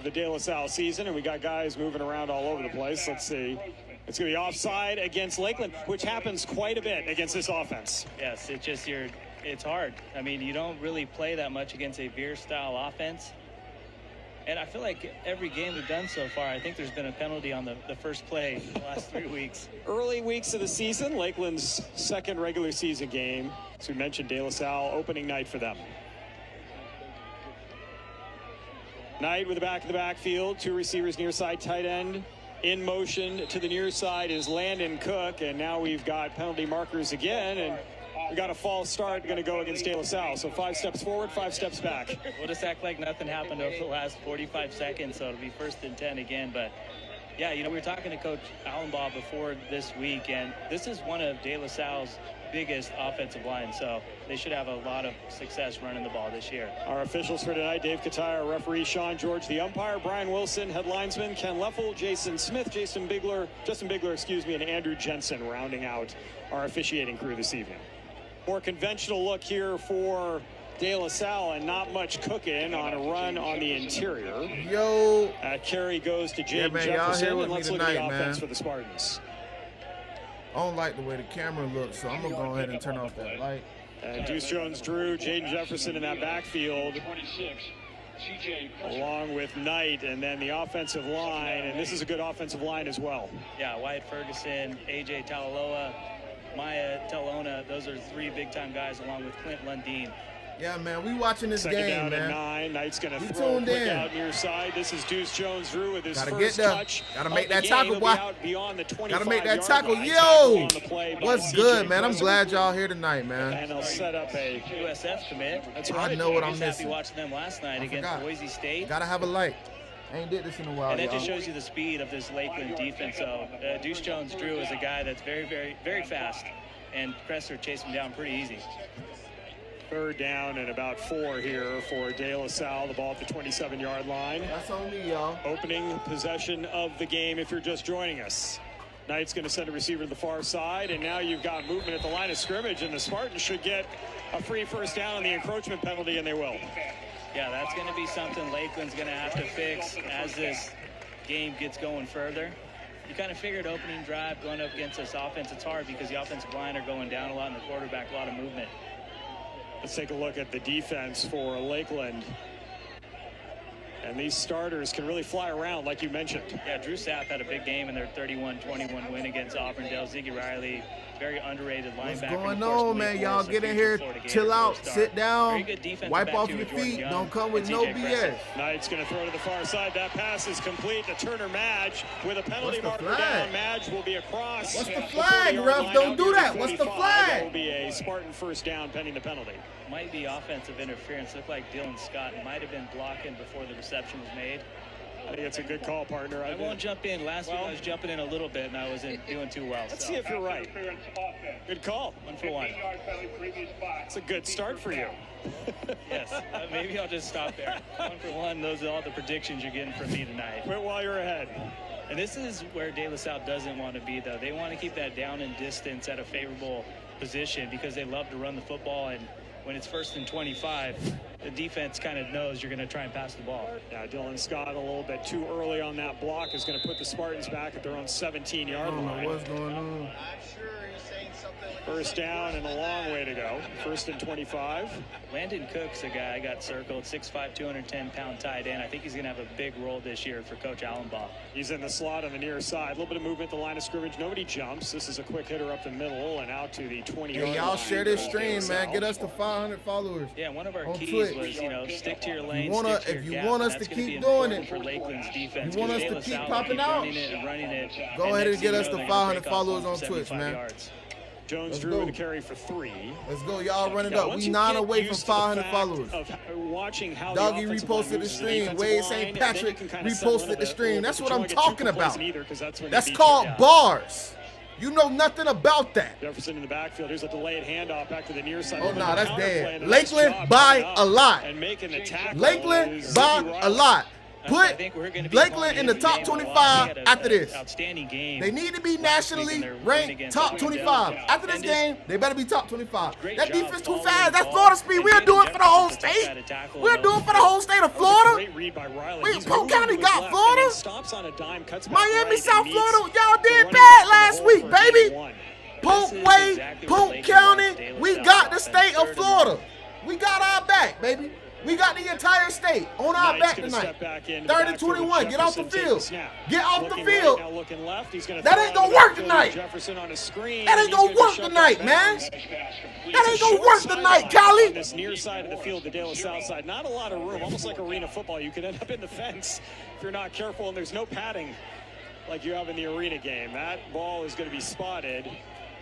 of the De La Salle season, and we got guys moving around all over the place. Let's see. It's going to be offside against Lakeland, which happens quite a bit against this offense. Yes, it's hard. I mean, you don't really play that much against a veer-style offense. And I feel like every game we've done so far, I think there's been a penalty on the first play the last 3 weeks. Early weeks of the season, Lakeland's second regular season game. As we mentioned, De La Salle, opening night for them. Knight with the back of the backfield, 2 receivers near side, tight end. In motion to the near side is Landon Cook, and now we've got penalty markers again, and we got a false start going to go against De La Salle. So 5 steps forward, 5 steps back. We'll just act like nothing happened over the last 45 seconds, so it'll be 1st and 10 again. But yeah, you know, we were talking to Coach Allenbaugh before this week, and this is one of De La Salle's biggest offensive lines, so they should have a lot of success running the ball this year. Our officials for tonight: Dave Kataya, referee Sean George, the umpire Brian Wilson, head linesman Ken Leffel, Jason Smith, Justin Bigler, and Andrew Jensen rounding out our officiating crew this evening. More conventional look here for De La Salle, and not much cooking on a run on the interior. Yo. Carry goes to Jaden Jefferson, and let's look at the offense for the Spartans. I don't like the way the camera looks, so I'm going to go ahead and turn off that light. And Deuce Jones-Drew, Jaden Jefferson in that backfield, along with Knight, and then the offensive line, and this is a good offensive line as well. Yeah, Wyatt Ferguson, A.J. Talaloa, Maya Talona, those are 3 big-time guys, along with Clint Lundeen. Yeah, man, we watching this Second game, down man. And 9. Knight's going to throw a quick out near side. This is Deuce Jones-Drew with his first touch. Gotta make that tackle, boy. Gotta make that tackle. Line. Yo! What's good, man? I'm glad y'all here tonight, man. And they'll set up a USF commit. That's right. I know what I'm happy missing. watching them last night against Boise State. Gotta have a light. I ain't did this in a while, and it y'all. just shows you the speed of this Lakeland defense. So Deuce Jones-Drew is a guy that's very, very, very fast, and Kressler chased him down pretty easy. 3rd down and about 4 here for De La Salle. The ball at the 27-yard line. That's on me, y'all. Opening possession of the game if you're just joining us. Knight's going to send a receiver to the far side, and now you've got movement at the line of scrimmage, and the Spartans should get a free first down on the encroachment penalty, and they will. Yeah, that's going to be something Lakeland's going to have to fix as this game gets going further. You kind of figured opening drive going up against this offense, it's hard because the offensive line are going down a lot and the quarterback a lot of movement. Let's take a look at the defense for Lakeland. And these starters can really fly around, like you mentioned. Yeah, Drew Sapp had a big game in their 31-21 win against Auburndale. Ziggy Riley, very underrated linebacker. What's going on, man? Y'all get in here, chill out, sit down, wipe off your feet. Don't come with no BS. Knight's going to throw to the far side. That pass is complete to Turner Madge with a penalty marker down. Madge will be across. What's the flag, ref? Don't do that. What's the flag? That will be a Spartan first down pending the penalty. Might be offensive interference. Looked like Dylan Scott might have been blocking before the reception was made. I think it's a good call, partner. I won't jump in. Last week I was jumping in a little bit and I wasn't doing too well. Let's see if you're right. Good call. 1 for 1. It's a good start for you. Yes. Maybe I'll just stop there. 1 for 1. Those are all the predictions you're getting from me tonight. Quit while you're ahead. And this is where De La Salle doesn't want to be, though. They want to keep that down and distance at a favorable position because they love to run the football, and when it's 1st and 25, the defense kind of knows you're going to try and pass the ball. Yeah, Dylan Scott a little bit too early on that block is going to put the Spartans back at their own 17-yard line. I don't know what's going on. First down and a long way to go. 1st and 25. Landon Cook's a guy I got circled, 6'5", 210-pound tight end. I think he's going to have a big role this year for Coach Allenbaugh. He's in the slot on the near side. A little bit of movement at the line of scrimmage. Nobody jumps. This is a quick hitter up the middle and out to the 20-yard line. Hey, y'all share this stream, man. Get us to 500 followers. Yeah, one of our keys Twitch. was, you know, stick to your lane, if you want us to keep doing it, for Lakeland's defense. you want us to keep popping out, running it, go ahead and get us to 500 followers on Twitch, man. Yards. Jones-Drew with a carry for 3. Let's go, y'all run it up. We 9 away from 500 followers. Doggy reposted the stream. Wade St. Patrick reposted the stream. That's what I'm talking about. That's called bars. You know nothing about that. Jefferson in the backfield. Here's a delayed handoff back to the near side. Oh, no, that's dead. Lakeland by a lot. And making the tackle. Lakeland by a lot. Put Lakeland in the top 25 after this. Outstanding game. They need to be nationally ranked top 25. After this game, they better be top 25. That defense too fast. That's Florida speed. We'll do it for the whole state. We'll do it for the whole state of Florida. Polk County got Florida. Miami, South Florida, y'all did bad last week, baby. Polk Way, Polk County, we got the state of Florida. We got our back, baby. We got the entire state on our back tonight. 30-21. Get off the field. Get off the field. That ain't gonna work tonight. That ain't gonna work tonight, man. That ain't gonna work tonight, Cali. On this near side of the field, the De La Salle side, not a lot of room. Almost like arena football. You could end up in the fence if you're not careful, and there's no padding like you have in the arena game. That ball is going to be spotted.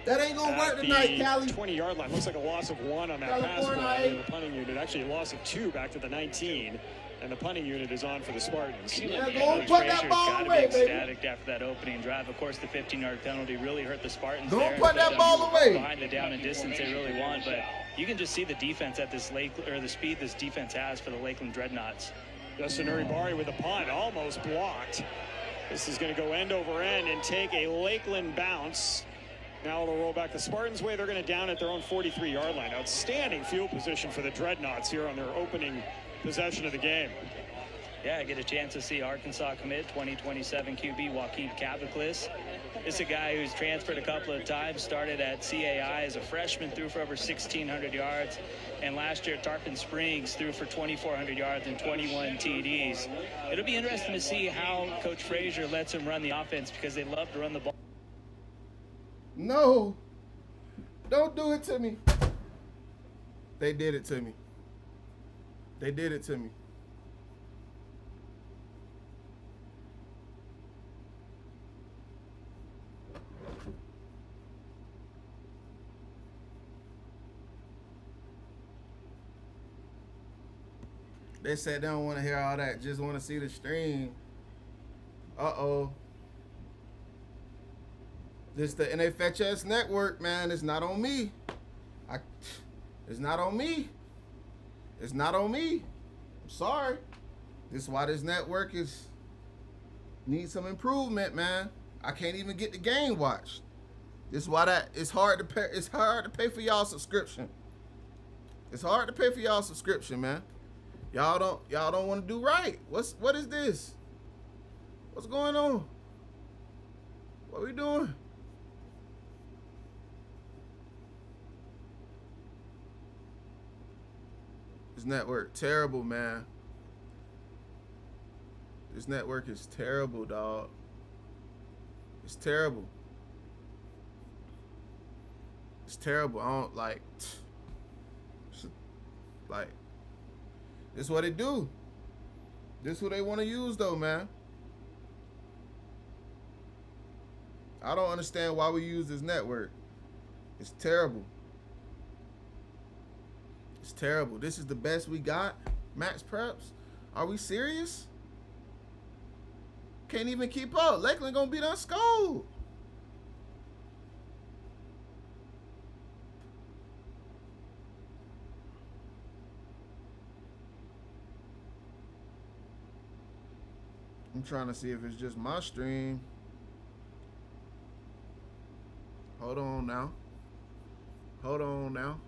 That ain't gonna work tonight, Cali. 20-yard line. Looks like a loss of 1 on that pass play. And the punting unit actually a loss of 2 back to the 19. And the punting unit is on for the Spartans. Yeah, go put that ball away, baby. Ecstatic after that opening drive. Of course, the 15-yard penalty really hurt the Spartans. Don't put that ball away. Behind the down and distance they really want, but you can just see the defense at this the speed this defense has for the Lakeland Dreadnoughts. Justin Uribari with a punt, almost blocked. This is going to go end over end and take a Lakeland bounce. Now it'll roll back the Spartans' way. They're going to down at their own 43-yard line. Outstanding field position for the Dreadnoughts here on their opening possession of the game. Yeah, I get a chance to see Arkansas commit 2027 QB Joaquin Caviclis. This is a guy who's transferred a couple of times, started at CAI as a freshman, threw for over 1,600 yards. And last year at Tarpon Springs threw for 2,400 yards and 21 TDs. It'll be interesting to see how Coach Frazier lets him run the offense because they love to run the ball. No, don't do it to me. They did it to me. They did it to me. They said they don't want to hear all that, just want to see the stream. Uh-oh. This the NFHS network, man. It's not on me. It's not on me. It's not on me. I'm sorry. This is why this network needs some improvement, man. I can't even get the game watched. This is why it's hard to pay. It's hard to pay for y'all subscription. It's hard to pay for y'all subscription, man. Y'all don't want to do right. What is this? What's going on? What are we doing? This network terrible, man. This network is terrible, dog. It's terrible. It's terrible. I don't like. This is what they do. This is what they want to use, though, man. I don't understand why we use this network. It's terrible. It's terrible. This is the best we got? Max Preps? Are we serious? Can't even keep up. Lakeland gonna beat us Skull. I'm trying to see if it's just my stream. Hold on now. Hold on now.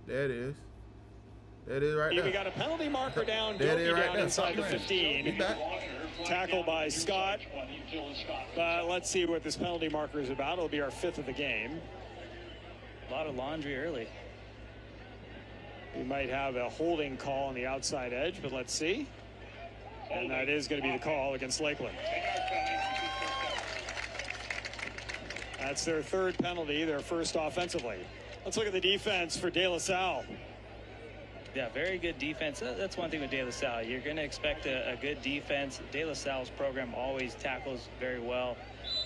There it is. There it is right there. We got a penalty marker down. There it is right there. Inside the 15. Tackle by Scott. Let's see what this penalty marker is about. It'll be our 5th of the game. A lot of laundry early. We might have a holding call on the outside edge, but let's see. And that is going to be the call against Lakeland. That's their 3rd penalty, their 1st offensively. Let's look at the defense for De La Salle. Yeah, very good defense. That's one thing with De La Salle. You're going to expect a good defense. De La Salle's program always tackles very well.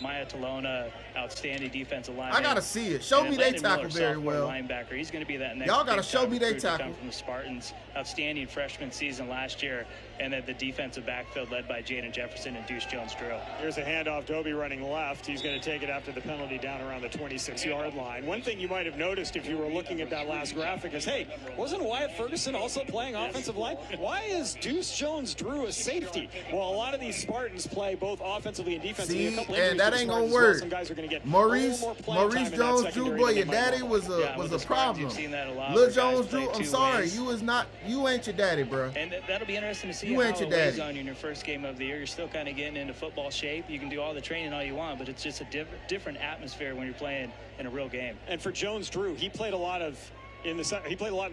Maya Talona, outstanding defensive lineman. I gotta see it. Show me they tackle very well. Linebacker. He's going to be that next. Y'all gotta show me they tackle. From the Spartans, outstanding freshman season last year, and then the defensive backfield led by Jaden Jefferson and Deuce Jones-Drew. Here's a handoff. Dobie running left. He's going to take it after the penalty down around the 26-yard line. One thing you might have noticed if you were looking at that last graphic is, hey, wasn't Wyatt Ferguson also playing offensive line? Why is Deuce Jones-Drew a safety? Well, a lot of these Spartans play both offensively and defensively. See, and that ain't gonna work. Some guys are going to get Maurice Jones-Drew, boy, your daddy was a problem. Lil Jones-Drew, I'm sorry, you ain't your daddy, bro. And that'll be interesting to see how it weighs on you in your first game of the year. You're still kind of getting into football shape. You can do all the training all you want, but it's just a different atmosphere when you're playing in a real game. And for Jones-Drew, he played a lot in the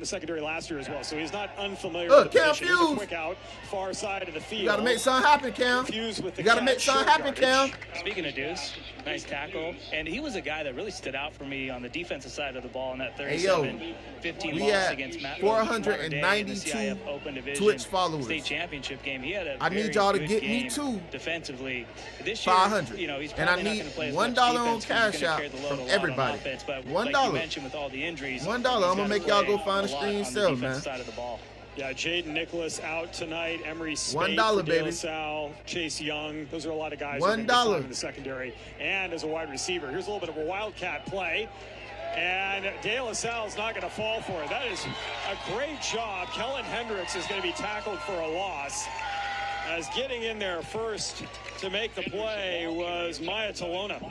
secondary last year as well, so he's not unfamiliar with the position. He's a quick out, far side of the field. You got to make something happen, Cam. You got to make something happen, Cam. Speaking of Deuce, nice tackle. And he was a guy that really stood out for me on the defensive side of the ball in that 37-15 loss against Matt. 492 Twitch followers. State championship game. He had a I need y'all to get me too. Defensively, this year, 500. He's and I need $1 on Cash App from everybody. $1. Like you mentioned, with all the injuries, $1. I'm gonna make y'all go find a screen sell, man. Yeah, Jaden Nicholas out tonight. Emery Spade $1, for baby. De La Salle, Chase Young. Those are a lot of guys $1 in the secondary. And as a wide receiver, here's a little bit of a wildcat play. And De La Salle's not going to fall for it. That is a great job. Kellen Hendricks is going to be tackled for a loss. As getting in there first to make the play was Maya Talona.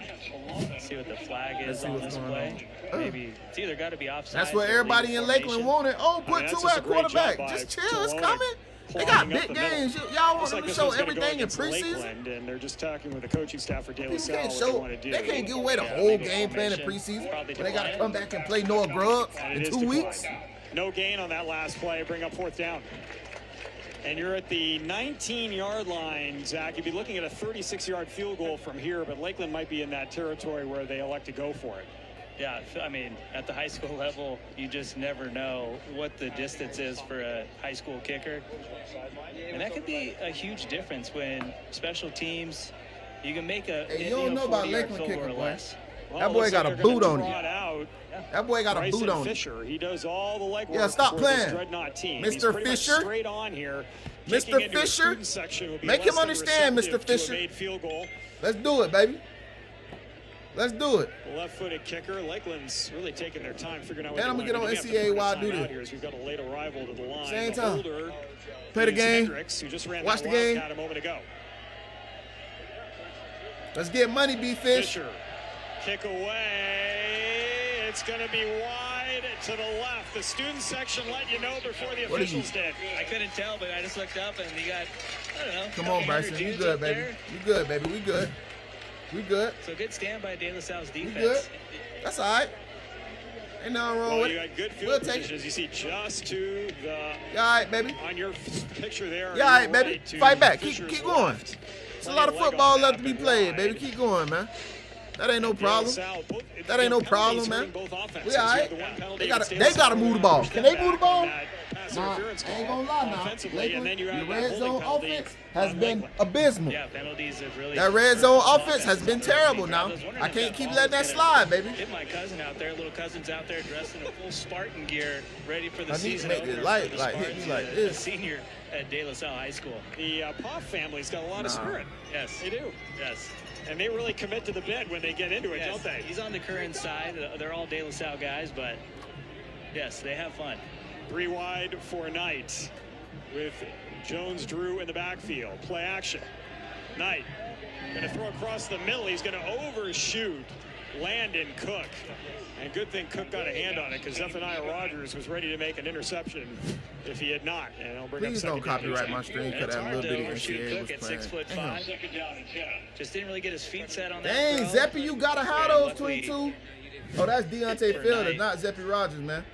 Let's see what the flag is on this play. Maybe it's either got to be offside. That's what everybody in Lakeland wanted. Oh, put two at quarterback. Just chill. It's coming. They got big games. Y'all want them to show everything in preseason? And they're just talking with the coaching staff for De La Salle. They can't give away the whole game plan in preseason. But they got to come back and play Noah Grubbs in 2 weeks. No gain on that last play. Bring up fourth down. And you're at the 19-yard line, Zach. You'd be looking at a 36-yard field goal from here, but Lakeland might be in that territory where they elect to go for it. Yeah, I mean, at the high school level, you just never know what the distance is for a high school kicker. And that could be a huge difference when special teams, you can make a you don't know about Lakeland kicker, boy. Well, that boy got a boot on him. That boy got a boot on him. Fisher, he does all the legwork. Yeah, stop playing. Mr. Fisher. Straight on here. Mr. Fisher. Make him understand, Mr. Fisher. Let's do it, baby. Let's do it. Left-footed kicker. Lakeland's really taking their time figuring out what and I'm going to get on NCAA while I do this. We've got a late arrival to the line. Same time. Play the game. Watch the game. A moment ago. Let's get money, B-Fish. Fisher. Kick away. It's going to be wide to the left. The student section let you know before the officials did. I couldn't tell, but I just looked up and you got, I don't know. Come on, Bryson. You good, baby. You good, baby. We good. We good. So good stand by De La Salle's defense. We good. That's all right. Ain't nothing wrong with it. You got good field position, as you see, just to the. You all right, baby? On your picture there. You all right, baby? Fight back. Keep going. There's a lot of football left to be played, baby. Keep going, man. That ain't no problem. That ain't no problem, man. We all right. They gotta move the ball. Can they move the ball? Nah, I ain't gonna lie now. Lakeland, the red zone offense has been abysmal. Yeah, penalties have really. That red zone offense has been terrible now. I can't keep letting that slide, baby. Hit my cousin out there, little cousin's out there dressed in a full Spartan gear, ready for the season. I need to make this light, hit me like this. Senior at De La Salle High School. The Poff family's got a lot of spirit. Yes, they do. Yes. And they really commit to the bid when they get into it, don't they? He's on the current side. They're all De La Salle guys, but yes, they have fun. 3 wide for Knight with Jones-Drew in the backfield. Play action. Knight going to throw across the middle. He's going to overshoot Landon Cook. And good thing Cook got a hand on it because Zephaniah Rogers was ready to make an interception if he had not. And I'll bring Please don't copyright my stream because that little bitty NCAA was playing. 6'5". Just didn't really get his feet set on that. Dang, Zeppy, you got to have those 22. Oh, that's Deontay Fielder, not Zeppy Rogers, man.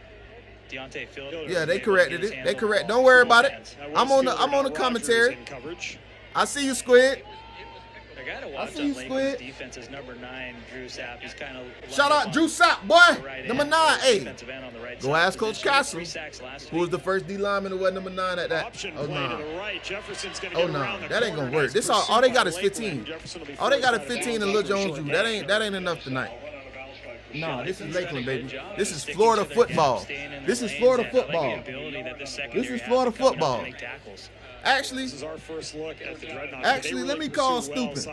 Deontay Fielder. Yeah, they corrected it. They correct. Don't worry about it. I'm on the commentary. I see you, Squid. I got to watch on Lakeland's defense is number 9, Drew Sapp. He's kind of shout out Drew Sapp, boy. Number 9, hey. Go ask Coach Castle, who was the first D lineman who was number 9 at that. Oh no, that ain't gonna work. This all they got is 15. All they got is 15 and Lil Jones Drew. That ain't enough tonight. No, this is Lakeland, baby. This is Florida football. This is Florida football. This is Florida football. Actually, this is our first look at the Dreadnoughts. Actually, let me call Stupid.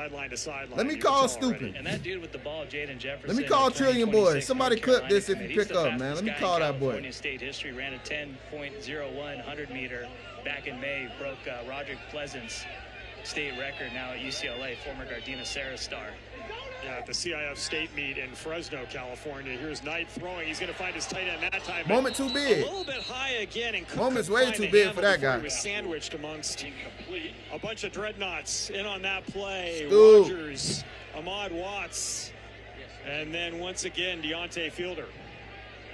Let me call Stupid. And that dude with the ball, Jaden Jefferson. Let me call Trillion Boy. Somebody clip this if you pick up, man. Let me call that boy. California State history ran a 10.01 100-meter back in May. Broke Roderick Pleasant's state record. Now at UCLA, former Gardena Sarah star. Yeah, at the CIF State meet in Fresno, California. Here's Knight throwing. He's going to find his tight end that time. Moment too big. A little bit high again. And moment's way too big for that guy. He was sandwiched amongst a bunch of Dreadnoughts in on that play. Ooh. Rogers, Ahmad Watts, and then once again, Deontay Fielder.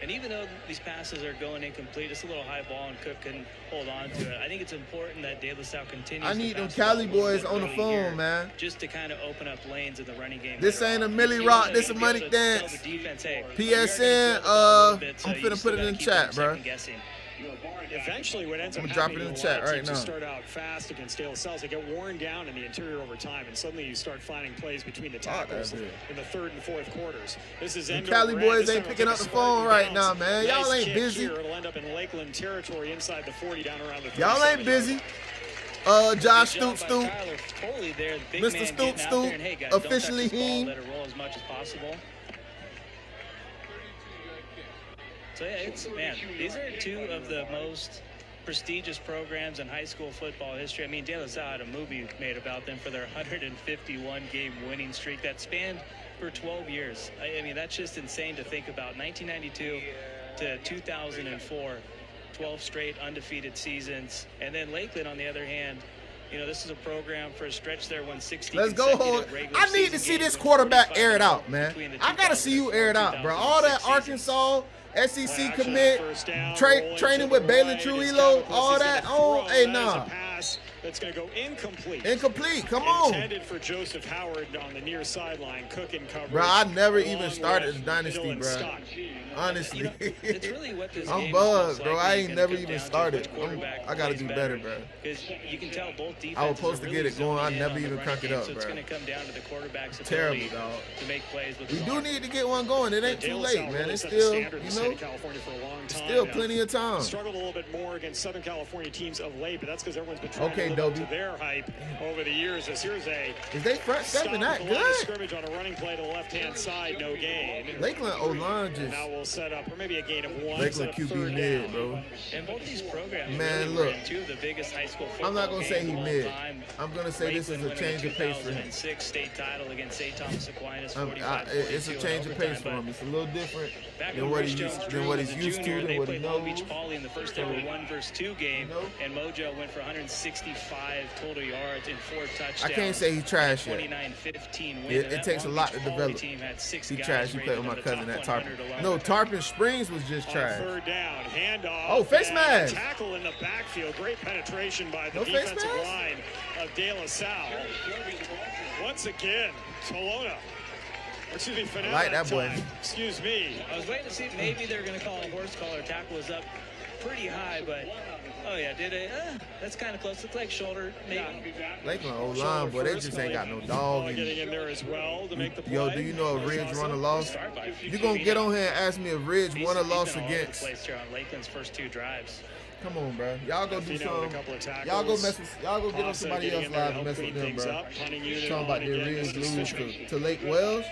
And even though these passes are going incomplete, it's a little high ball and Cook can hold on to it. I think it's important that De La Salle continues. I need them Cali boys on the phone, man. Just to kind of open up lanes in the running game. This ain't a Millie Rock, this a money dance. PSN, I'm finna put it in the chat, bro. Eventually, what ends up drop it in the chat right now. Start out fast against De La Salle. They get worn down in the interior over time, and suddenly you start finding plays between the tackles in the third and fourth quarters. This is Cali boys ain't picking up the phone right now, man. Y'all ain't busy. It'll end up in Lakeland territory inside the 40 down around the. Y'all ain't busy. Josh Stoop, Mr. Stoop, officially he. Let it roll as much as possible. So yeah, man, these are two of the most prestigious programs in high school football history. I mean, De La Salle had a movie made about them for their 151-game winning streak that spanned for 12 years. I mean, that's just insane to think about. 1992 to 2004, 12 straight undefeated seasons. And then Lakeland, on the other hand, you know, this is a program for a stretch there won 60. Let's go, hold. I need to see this quarterback air it out, man. I got to see you air it out, bro. All that Arkansas SEC commit, training with Baylor Trujillo, all that. Oh, hey, nah. That's going to go incomplete. Incomplete. Come on. Intended for Joseph Howard on the near sideline. Cook in coverage. Bro, I never even started the dynasty, bro. Honestly, you know, it's really what this I'm buzzed, bro. I ain't never even started. I got to do better, bro. Because you can tell both defenses I was supposed to get it going. I never even cranked it up, so bro. it's going to come down to the quarterback's ability to make plays with we do need to get one going. It ain't too late, man. It's still, you know, still plenty of time. Struggled a little bit more against Southern California teams of late, but that's because everyone's been trying to live up to their hype over the years. As here's a is they front seven that good? Scrimmage on a running play to the left-hand side, no gain. Lakeland O-line just now we'll set up, or maybe a gain of one. Lakeland QB mid, bro. And both these programs, man, look. Two of the biggest high school football I'm not gonna say he mid. Time. I'm gonna say this is a change of pace for him. State title against St. Thomas Aquinas. It's a change of pace for him. It's a little different than what he's used to, than what he knows. Beach Poly in the first ever 1-2 game, and Mojo went for 165 total yards and 4 touchdowns. I can't say he trash yet. 29-15 win. It takes a lot to develop. He trash. He played with my cousin at Tarpon. No, Tarpon Springs was just trash. Third down, handoff. Oh, face mask. Tackle in the backfield. Great penetration by the defensive line of De La Salle. Once again, Tolona. Excuse me, Finale. I like that boy. Excuse me. I was waiting to see if maybe they're going to call a horse collar. Tackle was up pretty high, but oh yeah, did it? That's kind of close. Looks like shoulder. Maybe. Lakeland O-line, boy, they just ain't got no dog in getting in there as well to make the play. Yo, do you know if Ridge won or lost? You gonna get on here and ask me if Ridge won or lost against? On Lakeland's first 2 drives. Come on, bro. Y'all go do something. Y'all go mess with. Y'all go get on somebody else live and mess with them, bro. Talking about their Ridge lose to Lake Wells.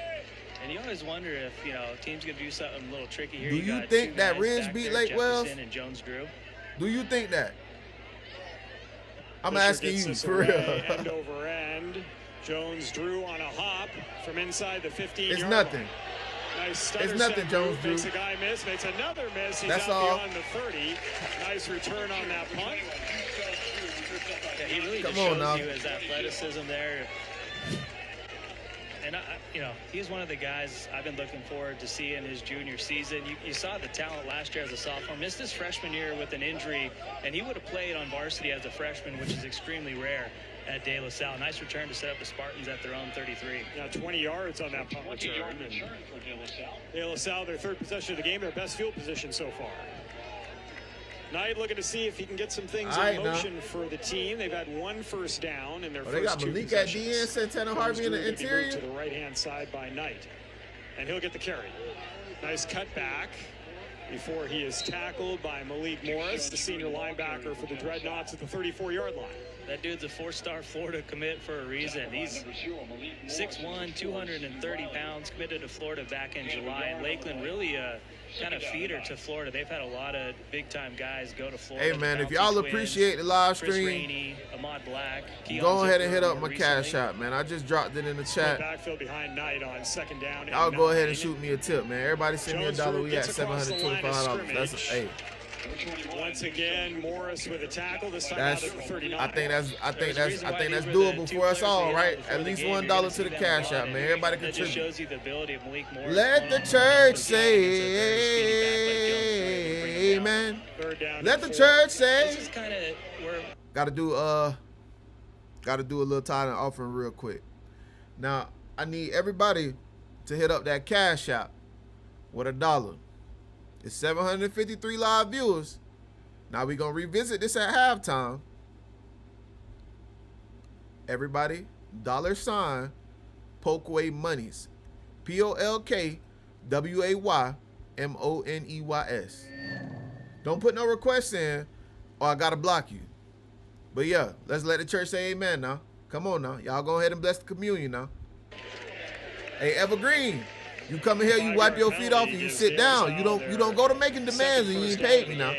And you always wonder if, you know, team's going to do something a little tricky here. Do you think that Ridge beat Lake Wells? And Jones Drew. Do you think that? I'm asking you, for real. End over end. Jones Drew on a hop from inside the 15-yard It's nothing. Nice it's nothing, Jones Drew. Makes a guy miss, makes another miss. He's That's out all. beyond the 30. Nice return on that punt. Yeah, he really just shows you his athleticism there. And, you know, he's one of the guys I've been looking forward to see in his junior season. You saw the talent last year as a sophomore. Missed his freshman year with an injury, and he would have played on varsity as a freshman, which is extremely rare at De La Salle. Nice return to set up the Spartans at their own 33. Now 20 yards on that punt return. De La Salle, their third possession of the game, their best field position so far. Knight looking to see if he can get some things in motion for the team. They've had one first down in their first they got Malik at DN, Santana Harvey in the interior. To the right-hand side by Knight. And he'll get the carry. Nice cutback before he is tackled by Malik Morris, the senior linebacker for the Dreadnoughts at the 34-yard line. That dude's a four-star Florida commit for a reason. He's 6'1", 230 pounds, committed to Florida back in July. And Lakeland really kind of feeder to Florida. They've had a lot of big-time guys go to Florida. Hey, man, if y'all appreciate the live stream, Rainey, Ahmad Black, go ahead and hit up my cash app, man. I just dropped it in the chat. Backfield behind Knight on second down. Y'all go ahead and shoot me a tip, man. Everybody send me $1. We at $725. That's hey. Once again, Morris with a tackle. This time out at the 39. I think that's doable for us all, right? At least $1 to the cash app, man. Everybody contribute. Shows you the ability of Malik Morris. Let the church say amen. Let the church say. This is kind of where gotta do a little tithing offering real quick. Now I need everybody to hit up that cash app with $1. It's 753 live viewers. Now we're gonna revisit this at halftime. Everybody, $ Polkway Monies. POLKWAYMONEYS. Don't put no requests in or I gotta block you. But yeah, let's let the church say amen now. Come on now. Y'all go ahead and bless the communion now. Hey, Evergreen. You come in here, you wipe your feet off, and you sit down. You don't go to making demands and you ain't paid me now.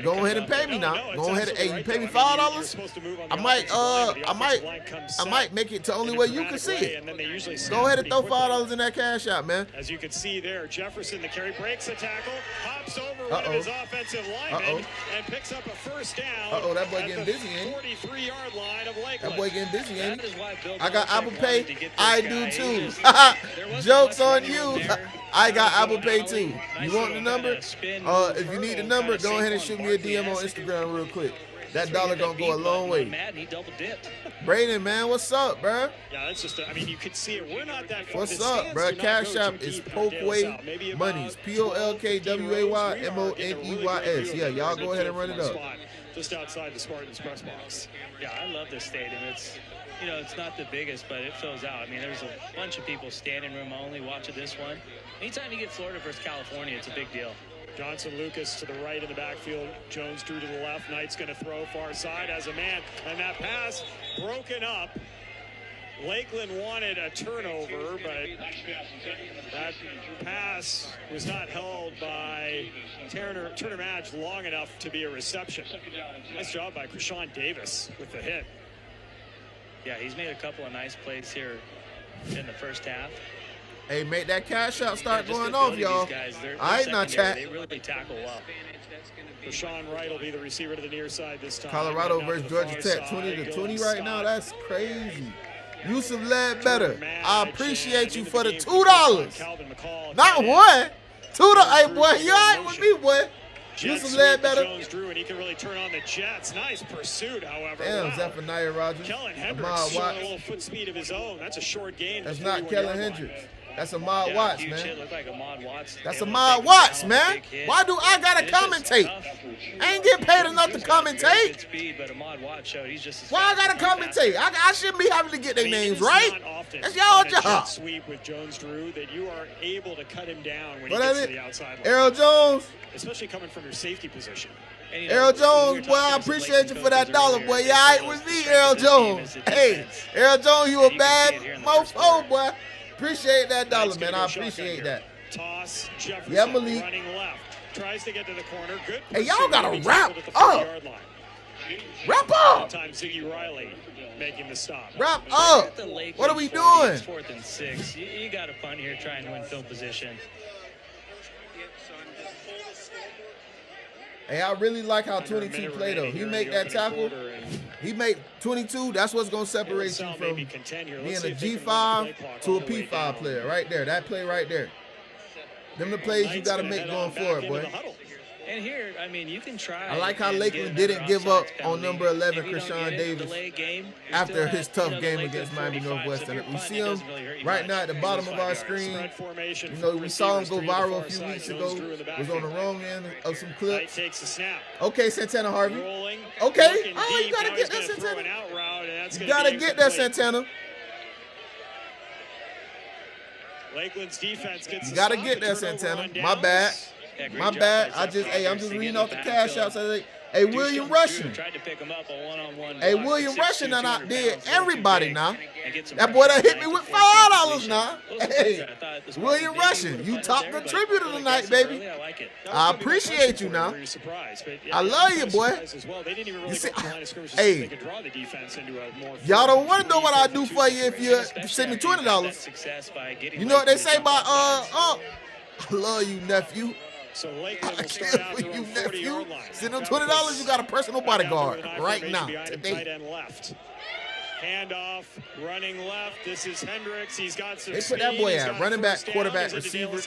Go ahead and pay me now. Go ahead and, hey, you pay me $5. I might make it to only where you can see it. Go ahead and throw $5 in that cash out, man. As you can see there, Jefferson, the carry, breaks a tackle, hops over one of his offensive linemen, and picks up a first down. That boy getting busy, ain't he? 43-yard line of Lakeland. That boy getting busy, ain't he? I got Apple Pay. I do too. Jokes on you. I got Apple Pay too. You want the number? If you need the number, go ahead and shoot me a DM on Instagram real quick. That $1 gonna go a long way. Brayden, man, what's up, bro? Yeah, that's just, I mean, you could see it. We're not that far. What's up, bro? Cash App is Polkway Monies. POLKWAYMONEYS. Yeah, y'all go ahead and run it up. Just outside the Spartans press box. Yeah, I love this stadium. It's, you know, it's not the biggest, but it fills out. I mean, there's a bunch of people standing room only watching this one. Anytime you get Florida versus California, it's a big deal. Johnson Lucas to the right in the backfield. Jones Drew to the left. Knight's going to throw far side as a man. And that pass broken up. Lakeland wanted a turnover, but that pass was not held by Turner Madge long enough to be a reception. Nice job by Krishawn Davis with the hit. Yeah, he's made a couple of nice plays here in the first half. Hey, make that cash out start going off, y'all. I ain't not chat. They really tackle well. Rashawn Wright will be the receiver to the near side this time. Colorado versus Georgia Tech, 20-20 right now. That's crazy. Yusuf Ledbetter, I appreciate you for the $2. Not one. $2. Hey, boy, you all right with me, boy? Yusuf Ledbetter. Jones Drew, and he can really turn on the Jets. Nice pursuit, however. Damn, Zephaniah Rogers. Kellen Hendricks showing a little foot speed of his own. That's a short gain. That's not Kellen Hendricks. That's Ahmad Watts, man. Like Ahmad Watts. That's Ahmad Watts, man. Why do I gotta commentate? I ain't getting paid enough to commentate. Why I gotta commentate? I shouldn't be having to get their names right. That's y'all job. Sweep with Jones Drew that you are able to cut him down when he gets to the outside line. Errol Jones. Especially coming from your safety position. Errol Jones, boy, I appreciate you for that $1, boy. You all right with me, Errol Jones? Hey, Errol Jones, you a bad mofo, boy. Appreciate that $1, man. I appreciate that. Toss, Jefferson Malik. running left. Tries to get to the corner. Good. Hey, y'all gotta wrap up. Wrap up. Time Ziggy Riley making the stop. Wrap up. What are we doing? 4th and 6. You got a punt here trying to win field position. Hey, I really like how 22 played though. He make that tackle. He made 22. That's what's going to separate you from being a G5 to a P5 player right there. That play right there. Them the plays you got to make going forward, boy. And here, I mean, you can try. I like how Lakeland didn't give up on number 11, Krishan Davis, after his tough game against Miami Northwestern. We see him right now at the bottom of our screen. You know, we saw him go viral a few weeks ago. Was on the wrong end of some clips. Okay, Santana Harvey. Okay. Oh, you got to get that, Santana. You got to get that, Santana. Lakeland's defense gets. You got to get that, Santana. My bad. My bad. I'm just reading off the cash out. So hey, William Russian. Hey, William Russian done outdid everybody now. That boy done hit me with $5 now. Hey, William Russian, you top contributor tonight, baby. I appreciate you now. I love you, boy. You see, hey, y'all don't want to know what I do for you if you send me $20. You know what they say about I love you, nephew. So Lakeland will start out you, nephew. Send them $20. You got a personal bodyguard right now, today. Tight end left. Handoff, running left. This is Hendricks. He's got some They put that boy at running back, quarterback, receiver,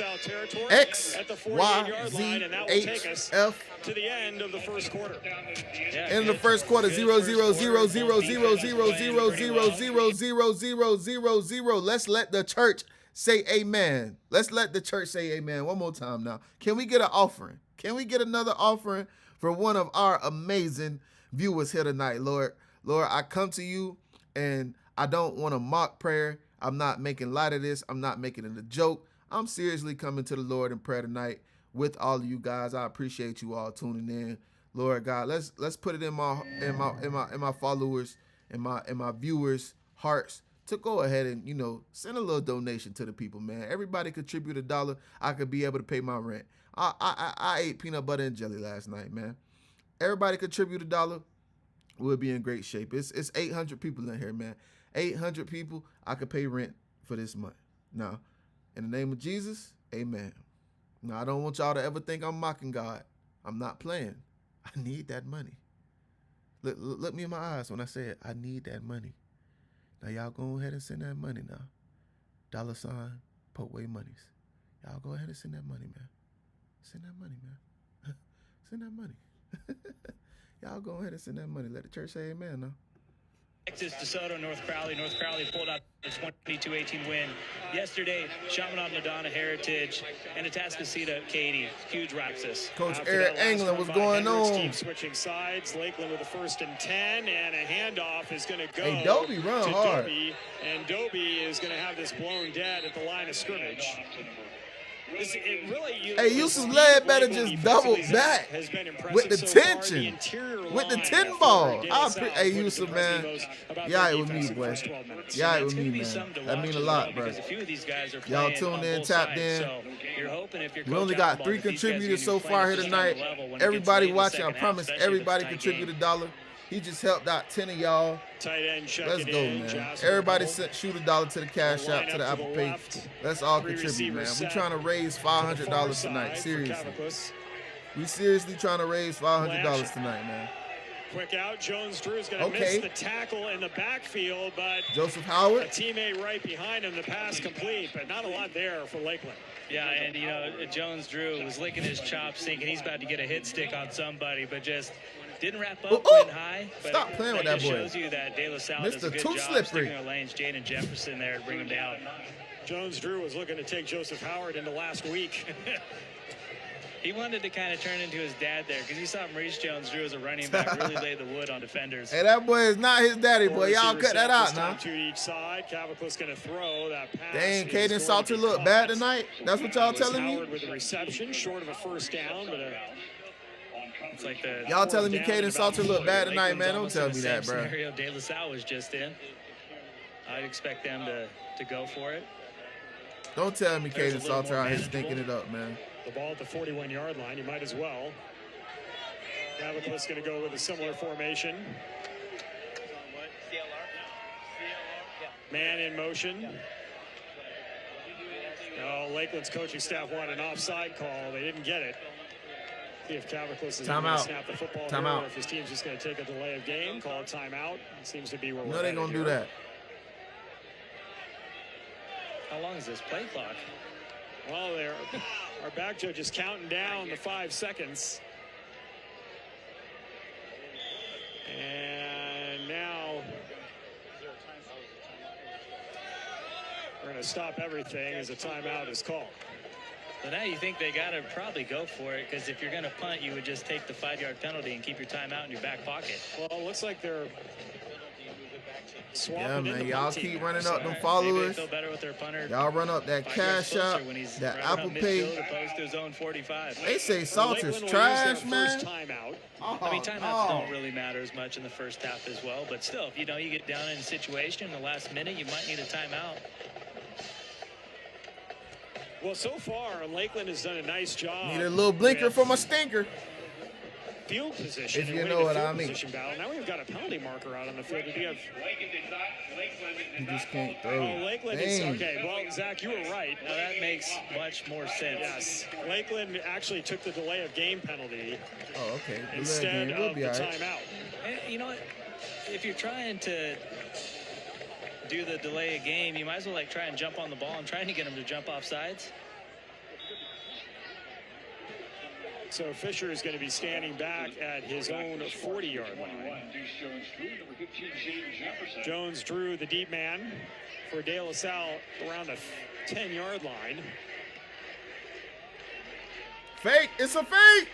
X, Y, Z, H, F. To the end of the first quarter. In the first quarter, 0, 0, 0, 0, 0, 0, 0, 0, 0, 0, 0, 0, 0. Let's let the church say amen. Let's let the church say amen one more time now. Can we get an offering? Can we get another offering for one of our amazing viewers here tonight, Lord? Lord, I come to you and I don't want to mock prayer. I'm not making light of this. I'm not making it a joke. I'm seriously coming to the Lord in prayer tonight with all of you guys. I appreciate you all tuning in. Lord God, let's put it in my followers and my viewers' hearts to go ahead and, you know, send a little donation to the people, man. Everybody contribute $1. I could be able to pay my rent. I ate peanut butter and jelly last night, man. Everybody contribute $1. We'll be in great shape. It's 800 people in here, man. 800 people. I could pay rent for this month. Now, in the name of Jesus, amen. Now, I don't want y'all to ever think I'm mocking God. I'm not playing. I need that money. Look me in my eyes when I say it. I need that money. Now, y'all go ahead and send that money now. $ Potway Monies. Y'all go ahead and send that money, man. Send that money, man. Send that money. Y'all go ahead and send that money. Let the church say amen now. Texas, DeSoto, North Crowley. North Crowley pulled out a 22-18 win. Yesterday, Chaminade, Madonna, Heritage, and Atascocita, Katy. Huge Roxas. Coach Eric England, what's going on? Team switching sides. Lakeland with a 1st and 10, and a handoff is going to go. Hey, Dobie run hard. Dobie, and Dobie is going to have this blown dead at the line of scrimmage. Hey, Yusuf Led better just double back with the tension, with the 10 ball. Hey, Yusuf, man. Y'all with me, boy. Y'all with me, man. That mean a lot, bro. Y'all tuned in, tapped in. We only got 3 contributors so far here tonight. Everybody watching, I promise everybody contribute $1. He just helped out 10 of y'all. Let's go, man. Everybody shoot $1 to the Cash App, to the Apple Pay. Let's all contribute, man. We're trying to raise $500 tonight. Seriously. We seriously trying to raise $500 tonight, man. Quick out. Jones Drew is going to miss the tackle in the backfield, but Joseph Howard, a teammate right behind him. The pass complete, but not a lot there for Lakeland. Yeah, and, you know, Jones Drew was licking his chops, thinking he's about to get a hit stick on somebody, but just didn't wrap up, went high. But stop playing with that boy. Shows you that De La Salle does a good job sticking their lanes. Jaden Jefferson there to bring him down. Jones Drew was looking to take Joseph Howard into last week. He wanted to kind of turn into his dad there because he saw Maurice Jones-Drew as a running back really lay the wood on defenders. Hey, that boy is not his daddy, boy. Y'all cut that out now. To each side. Caviclis going to throw that pass. Dang, Caden Salter look bad tonight? That's what y'all telling me? Howard with a reception, short of a 1st down, but it's like the y'all telling me Caden Salter look bad tonight, man? Don't tell me that, bro. Scenario De La Salle was just in. I'd expect them to go for it. Don't tell me Caden Salter out here stinking it up, man. The ball at the 41-yard line. You might as well. Caviclis going to go with a similar formation. Man in motion. Oh, Lakeland's coaching staff wanted an offside call. They didn't get it. See if Cavicles is going to snap the football timeout. or if his team's just going to take a delay of game, call a timeout. It seems to be where we're No, they're going to do that. How long is this play clock? Well, our back judge is counting down the 5 seconds. And now we're going to stop everything as a timeout is called. So now you think they got to probably go for it, because if you're going to punt, you would just take the 5-yard penalty and keep your timeout in your back pocket. Well, it looks like they're swapping. Yeah, man, y'all keep running up them followers. Feel better with their punter. Y'all run up that cash out, that Apple Pay. Opposed to zone 45. They say Salt is trash, man. I mean, timeouts don't really matter as much in the first half as well, but still, if you get down in a situation in the last minute, you might need a timeout. Well, so far, Lakeland has done a nice job. Need a little blinker for my stinker. Field position. If you know what I mean. Battle. Now we've got a penalty marker out on the field. You just can't throw. Oh, Lakeland is okay. Well, Zach, you were right. Now that makes much more sense. Yes, Lakeland actually took the delay of game penalty. Oh, okay. Instead of the timeout. And you know what? If you're trying to do the delay of game, you might as well try and jump on the ball and trying to get him to jump off sides. So Fisher is going to be standing back at his own 40-yard line. Jones Drew, the deep man, for De La Salle around the 10-yard line. Fake! It's a fake!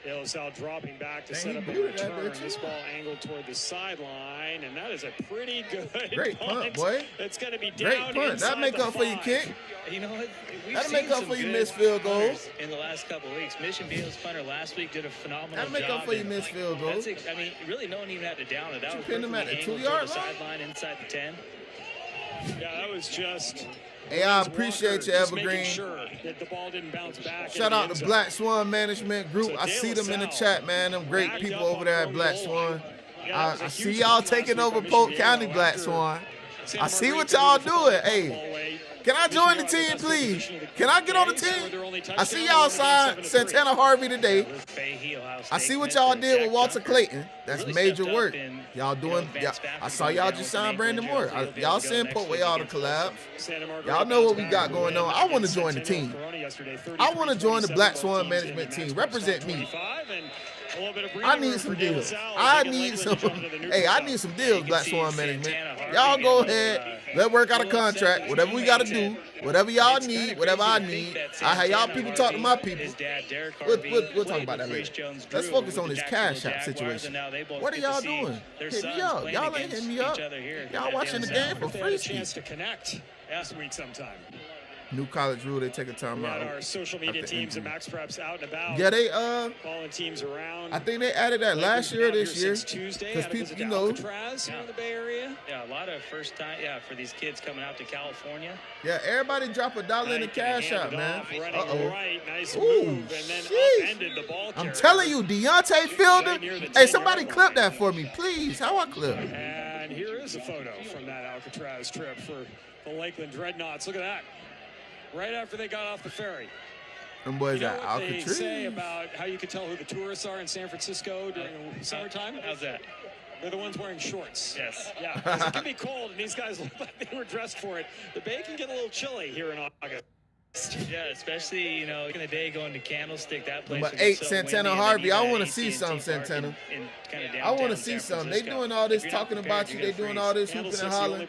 De La Salle dropping back to set up a return. This ball angled toward the sideline, and that is a pretty good Great punt, boy. It's going to be down. Great punt. That'll make up for your kick. You know what? That'll make up for your missed field goals. In the last couple of weeks. Mission Beal's punter last week did a phenomenal job. That'll make up for your missed field goals. I mean, really, no one even had to down it. That was pinned him at the 2-yard line? Sideline inside the 10. Yeah, that was just. Hey, I appreciate you, Evergreen. Sure that the ball didn't bounce back. Shout out to Black Swan Management Group. I see them in the chat, man. Them great people over there at Black Swan. I see y'all taking over Polk County, Black Swan. I see what y'all doing. Hey, can I join the team, please? Can I get on the team? I see y'all signed Santana Harvey today. I see what y'all did with Walter Clayton. That's major work. Y'all doing, I saw y'all just sign Brandon Moore. Y'all send Polkway all the collabs. Y'all know what we got going on. I want to join the team. I want to join the Black Swan Management team. Represent me. I need some deals. I need some. Hey, I need some deals, Black Swan Management. Y'all go ahead. Let's work out a contract. Whatever we got to do. Whatever y'all need. Whatever I need. I have y'all people talk to my people. We'll talk about that later. Let's focus on this cash app situation. What are y'all doing? Hit me up. Y'all ain't hitting me up. Y'all watching the game for free. Chance to connect this week sometime. New college rule, they take a time out. Our social media teams and Max Preps out and about. Yeah, they calling teams around. I think they added that last year or this year. Because people, you know. In the Bay Area. Yeah, a lot of first time. Yeah, for these kids coming out to California. Yeah, everybody drop $1 in the cash out, man. Right, nice move, and then upended the ball carrier. I'm telling you, Deontay Fielder. Hey, somebody clip that for me, please. How I clip? And here is a photo from that Alcatraz trip for the Lakeland Dreadnoughts. Look at that. Right after they got off the ferry. Them boys you know at what Alcatraz. They say about how you can tell who the tourists are in San Francisco during the summertime? How's that? They're the ones wearing shorts. Yes. Yeah, because it can be cold, and these guys look like they were dressed for it. The bay can get a little chilly here in August. Yeah, especially, in the day going to Candlestick, that place. Number 8, Santana Harvey. I want to see some, Santana. I want to see some. They doing all this talking about you. They doing all this hooping and holding.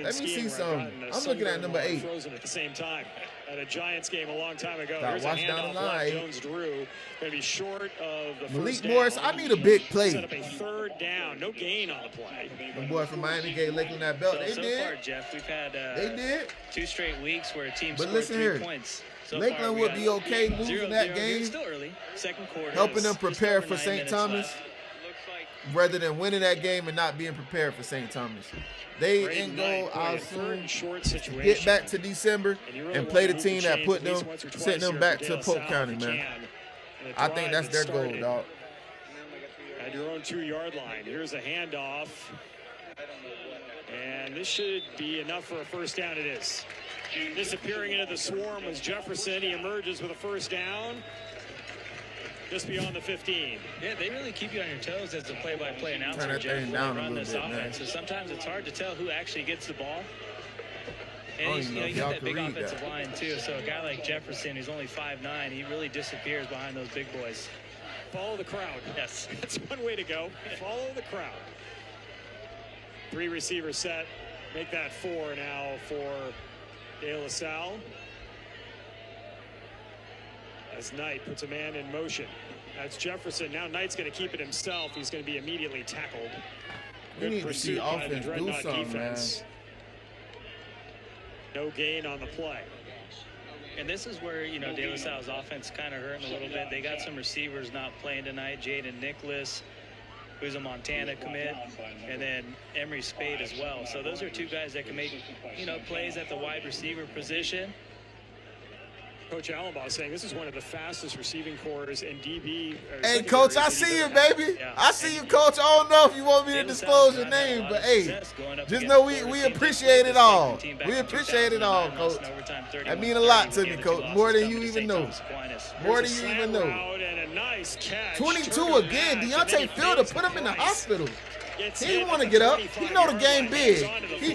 Let me see some. I'm looking at number 8. At the same time. At a Giants game a long time ago. Got watch down the line. Jones Drew going to be short of the Malik first Morris, down. I need a big play. Set up a 3rd down. No gain on the play. The boy from Miami gave Lakeland that belt. So far, Jeff, we've had they did 2 straight weeks where a team but scored listen 3 here. Points. So Lakeland would be okay losing that game. Still early. Second quarter. Helping them prepare for St. Thomas rather than winning that game and not being prepared for St. Thomas. They in goal, I'll soon get back to December and play the team that put them, sent them back to Polk County, man. I think that's their goal, dog. At your own 2-yard line. Here's a handoff. And this should be enough for a first down. It is. Disappearing into the swarm was Jefferson. He emerges with a first down just beyond the 15. Yeah, they really keep you on your toes as the play-by-play announcer, Jeff, when they run this offense. So sometimes it's hard to tell who actually gets the ball. And you got that big offensive line, too. So a guy like Jefferson, who's only 5'9", he really disappears behind those big boys. Follow the crowd. Yes. That's one way to go. Follow the crowd. 3 receivers set. Make that 4 now for De La Salle. As Knight puts a man in motion. That's Jefferson. Now Knight's going to keep it himself. He's going to be immediately tackled. We need to see offense do something, defense. No gain on the play. And this is where, De La Salle's offense kind of hurting a little bit. They got some receivers not playing tonight. Jaden Nicholas, who's a Montana commit, and then Emery Spade as well. So those are 2 guys that can make, plays at the wide receiver position. Coach Allenbaugh saying this is one of the fastest receiving corps in DB. Hey, Coach, I see you, baby. Yeah. I see you, Coach. I don't know if you want me to disclose your name, but hey, just know we appreciate it all. We appreciate it all, Coach. That means a lot to me, Coach. More than you even know. More than you even know. 22 again. Deontay Fielder put him in the hospital. He didn't want to get up. He know the game big.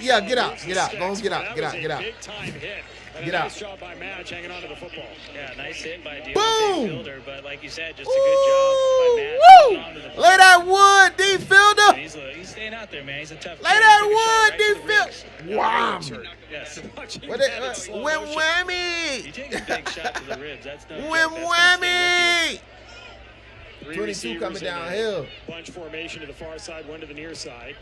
Yeah, get out. Get out. Go on, get out. Get out. Get out. Get out. Nice job by Madge hanging on to the football. Yeah, nice hit by Deontay Boom! Fielder, but like you said, just a good job by Madge hanging on to the football. Lay that wood, D. Fielder. He's staying out there, man. He's a tough Lay that wood, D. Fielder. Wow. Yes. Win whammy. You take a big shot to the ribs. That's no Win whammy. 22 coming downhill. Bunch formation to the far side, one to the near side.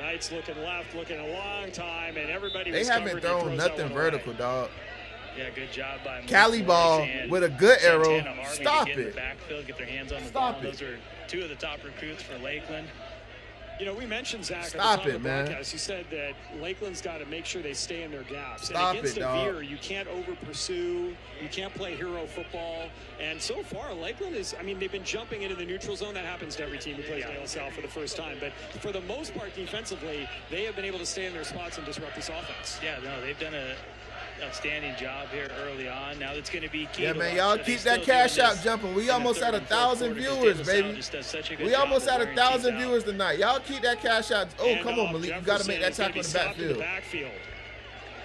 Knight's looking left, looking a long time, and everybody. They haven't thrown nothing vertical, dog. Yeah, good job by Cali ball with a good arrow. Stop it. Backfield, get their hands on the ball. Those are 2 of the top recruits for Lakeland. We mentioned Zach. Stop it, man. He said that Lakeland's got to make sure they stay in their gaps. Stop and against it, dog. Veer, you can't over pursue. You can't play hero football. And so far, Lakeland is. They've been jumping into the neutral zone. That happens to every team who plays De La Salle for the first time. But for the most part, defensively, they have been able to stay in their spots and disrupt this offense. Yeah, no, they've done an outstanding job here early on. Now it's going to be key. Yeah, man, y'all keep that cash out jumping. We almost at 1,000 viewers, baby. We almost at 1,000 viewers tonight. Y'all keep that cash out. Oh, come on, Malik. You got to make that tackle in the backfield.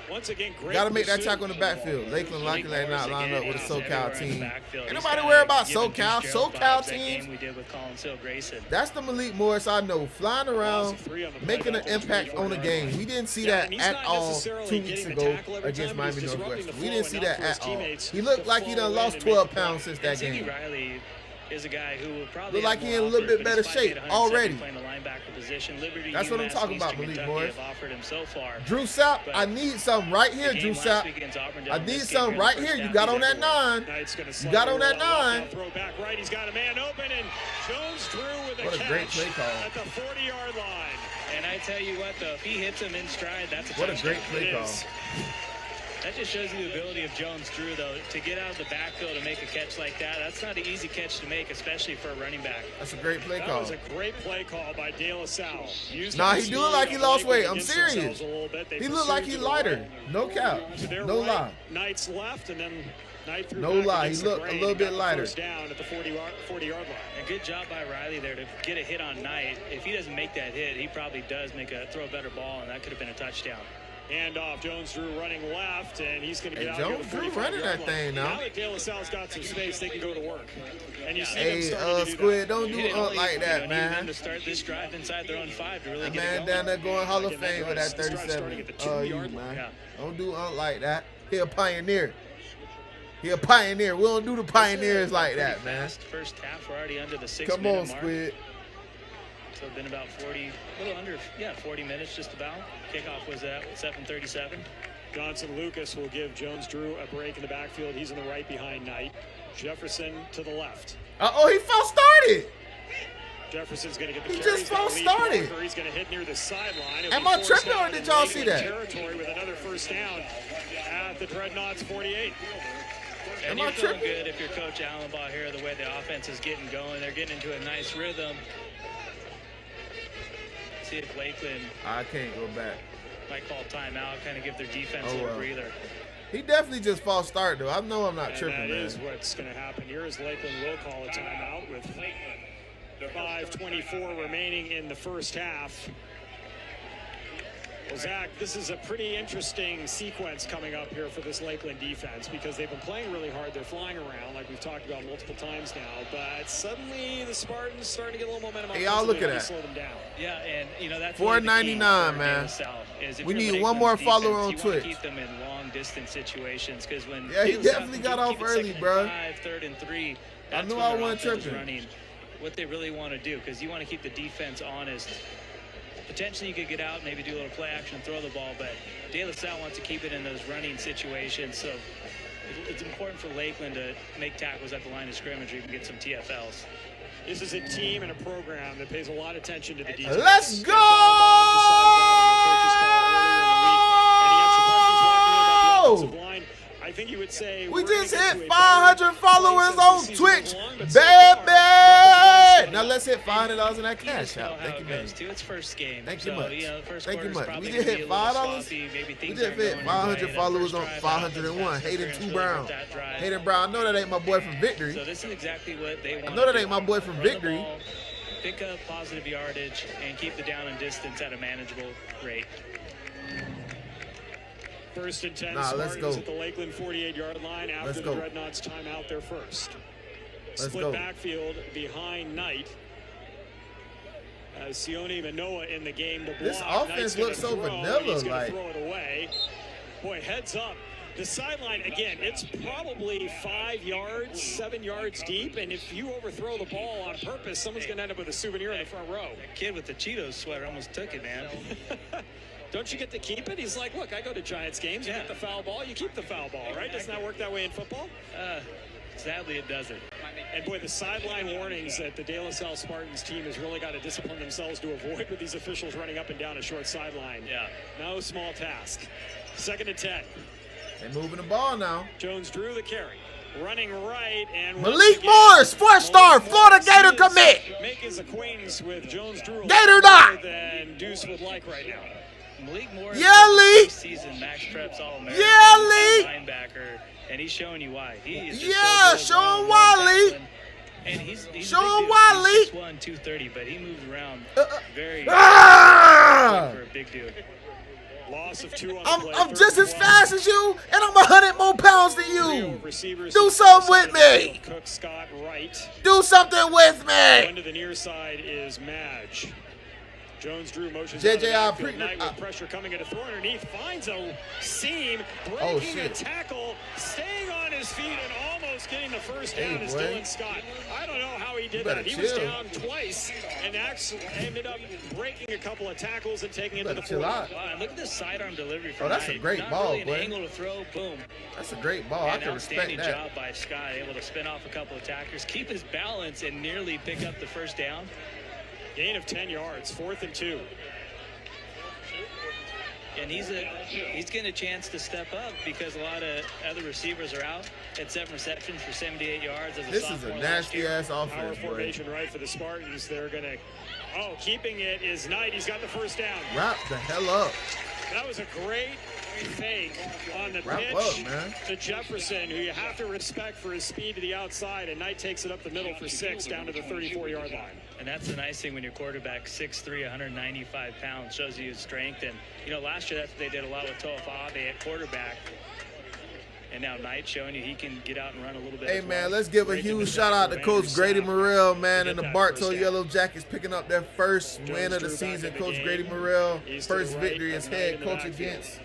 Once again, great. Got to make that tackle in the backfield. Lakeland luckily not lined up with a SoCal team. Ain't nobody worry about SoCal. SoCal teams. That's the Malik Morris I know. Flying around, making an impact on the game. We didn't see that at all 2 weeks ago against Miami Northwestern. We didn't see that at all. He looked like he done lost 12 pounds since that game. Is a guy who will probably look like he in a little bit better shape already. That's what I'm talking about, Malik Morris. Drew Sapp, I need something right here, Drew Sapp. I need something right here. You got on that 9. You got on that 9. Throw back right. He's got a man open, and Jones Drew with a catch great play call at the 40-yard line. And I tell you what, though, if he hits him in stride, that's a touchdown. What a great play call. That just shows you the ability of Jones Drew, though, to get out of the backfield and make a catch like that. That's not an easy catch to make, especially for a running back. That's a great play call. That was a great play call by De La Salle. Nah, he do look like he lost weight. I'm serious. He look like he lighter. No cap. No lie. Knight's left, and then Knight threw no lie. He looked a little bit lighter. Down at the 40-yard line. A good job by Riley there to get a hit on Knight. If he doesn't make that hit, he probably does throw a better ball, and that could have been a touchdown. Hand off, Jones Drew running left, and he's going to get out Jones Drew running that thing now. Now that De La Salle's got some space, they can go to work. And you see them Squid, don't do like that, man. To start this drive inside their own 5 to really that get man down there going Hall of Fame with that 37. Man. Don't do like that. He a pioneer. He a pioneer. We don't do the pioneers like that, man. First half, we're already under the 6-minute mark. Come on, mark. Squid. So it's been about 40, a little under, 40 minutes just about. Kickoff was at 7:37. Johnson Lucas will give Jones Drew a break in the backfield. He's in the right behind Knight. Jefferson to the left. Uh-oh, he false started. Jefferson's going to get the He just false started. He's going to hit near the sideline. Am I tripping or did y'all see that? Territory with another first down at the Dreadnoughts 48. And you're feeling good if you're Coach Allenbaugh here, the way the offense is getting going. They're getting into a nice rhythm. See if Lakeland. I can't go back. Might call timeout, kind of give their defense a little breather. He definitely just false start, though. I know I'm not tripping, man. That is what's going to happen here is Lakeland will call a timeout with 5:24 remaining in the first half. Well, Zach, this is a pretty interesting sequence coming up here for this Lakeland defense because they've been playing really hard. They're flying around like we've talked about multiple times now, but suddenly the Spartans starting to get a little momentum. Hey, y'all look at that. Slow them down. Yeah, and you know that's $4.99, man. We need one more follower on Twitch. Keep them in long distance situations because when he definitely got off early, bro. 3rd and 3. I knew I wasn't tripping. Running what they really want to do because you want to keep the defense honest. Potentially you could get out, maybe do a little play action, throw the ball, but De La Salle wants to keep it in those running situations. So it's important for Lakeland to make tackles at the line of scrimmage or even get some TFLs. This is a team and a program that pays a lot of attention to the details. Let's go! I think you would say we just hit 500 followers on Twitch, baby. Now let's hit $500 in that cash out. Thank you, man. It's first game. Thank you much. Thank you much. We just hit $5. We just hit 500 followers on 501. Hayden 2 Brown. Hayden Brown. I know that ain't my boy from Victory. So this is exactly what they want. I know that ain't my boy from Victory. Pick up positive yardage and keep the down and distance at a manageable rate. 1st and 10. Let's go. At the Lakeland 48-yard line after the Dreadnoughts timeout their first. Split backfield behind Knight. Sione Manoa in the game to block. This offense looks so vanilla. Like, throw it away. Boy, heads up. The sideline, again, it's probably 5 yards, 7 yards deep, and if you overthrow the ball on purpose, someone's going to end up with a souvenir in the front row. That kid with the Cheetos sweater almost took it, man. Don't you get to keep it? He's like, look, I go to Giants games. You get the foul ball, you keep the foul ball, right? Doesn't that work that way in football? Sadly, it doesn't. And boy, the sideline warnings that the De La Salle Spartans team has really got to discipline themselves to avoid with these officials running up and down a short sideline. Yeah. No small task. 2nd and 10. They're moving the ball now. Jones drew the carry. Running right and Malik Morris, 4-star Florida Gator commit. Make his acquaintance with Jones Drew Gator dot than Deuce would like right now. Malik Morris, Lee. Season Max Preps All-American Lee. linebacker, and he's showing you why. He is showing why, Lee. And he's showing why, Lee. 6'1", 230, but he moves around very for a big dude. Loss of 2 on I'm just as fast as you, and I'm 100 more pounds than you. Do something with me. Cook, Scott, Wright. Do something with me. One to the near side is Madge. Jones Drew motions JJ, with pressure coming at a throw underneath, finds a seam, breaking a tackle, staying on his feet and almost getting the first down is Dylan Scott. I don't know how he did that. He was down twice and actually ended up breaking a couple of tackles and taking it to the 40. Wow, and look at this sidearm delivery from that's a great ball, really an angle to throw, boom. That's a great ball. I can respect that. Outstanding job by Scott, able to spin off a couple of tackers, keep his balance, and nearly pick up the first down. Gain of 10 yards, 4th and 2. And he's getting a chance to step up because a lot of other receivers are out at 7 receptions for 78 yards. This is a nasty-ass offense, Power formation right for the Spartans. They're going to keeping it is Knight. He's got the first down. Wrap the hell up. That was a great fake on the pitch to Jefferson, who you have to respect for his speed to the outside, and Knight takes it up the middle for 6 down to the 34-yard line. And that's the nice thing when your quarterback 6'3", 195 pounds, shows you his strength. And, last year that's what they did a lot with Toa Fa'abe at quarterback. And now Knight showing you he can get out and run a little bit. Hey, man, let's give a huge shout-out to Coach Grady Morrell, man, and the Bartow Yellow Jackets picking up their first win of the season. Coach Grady Morrell, first victory as head coach against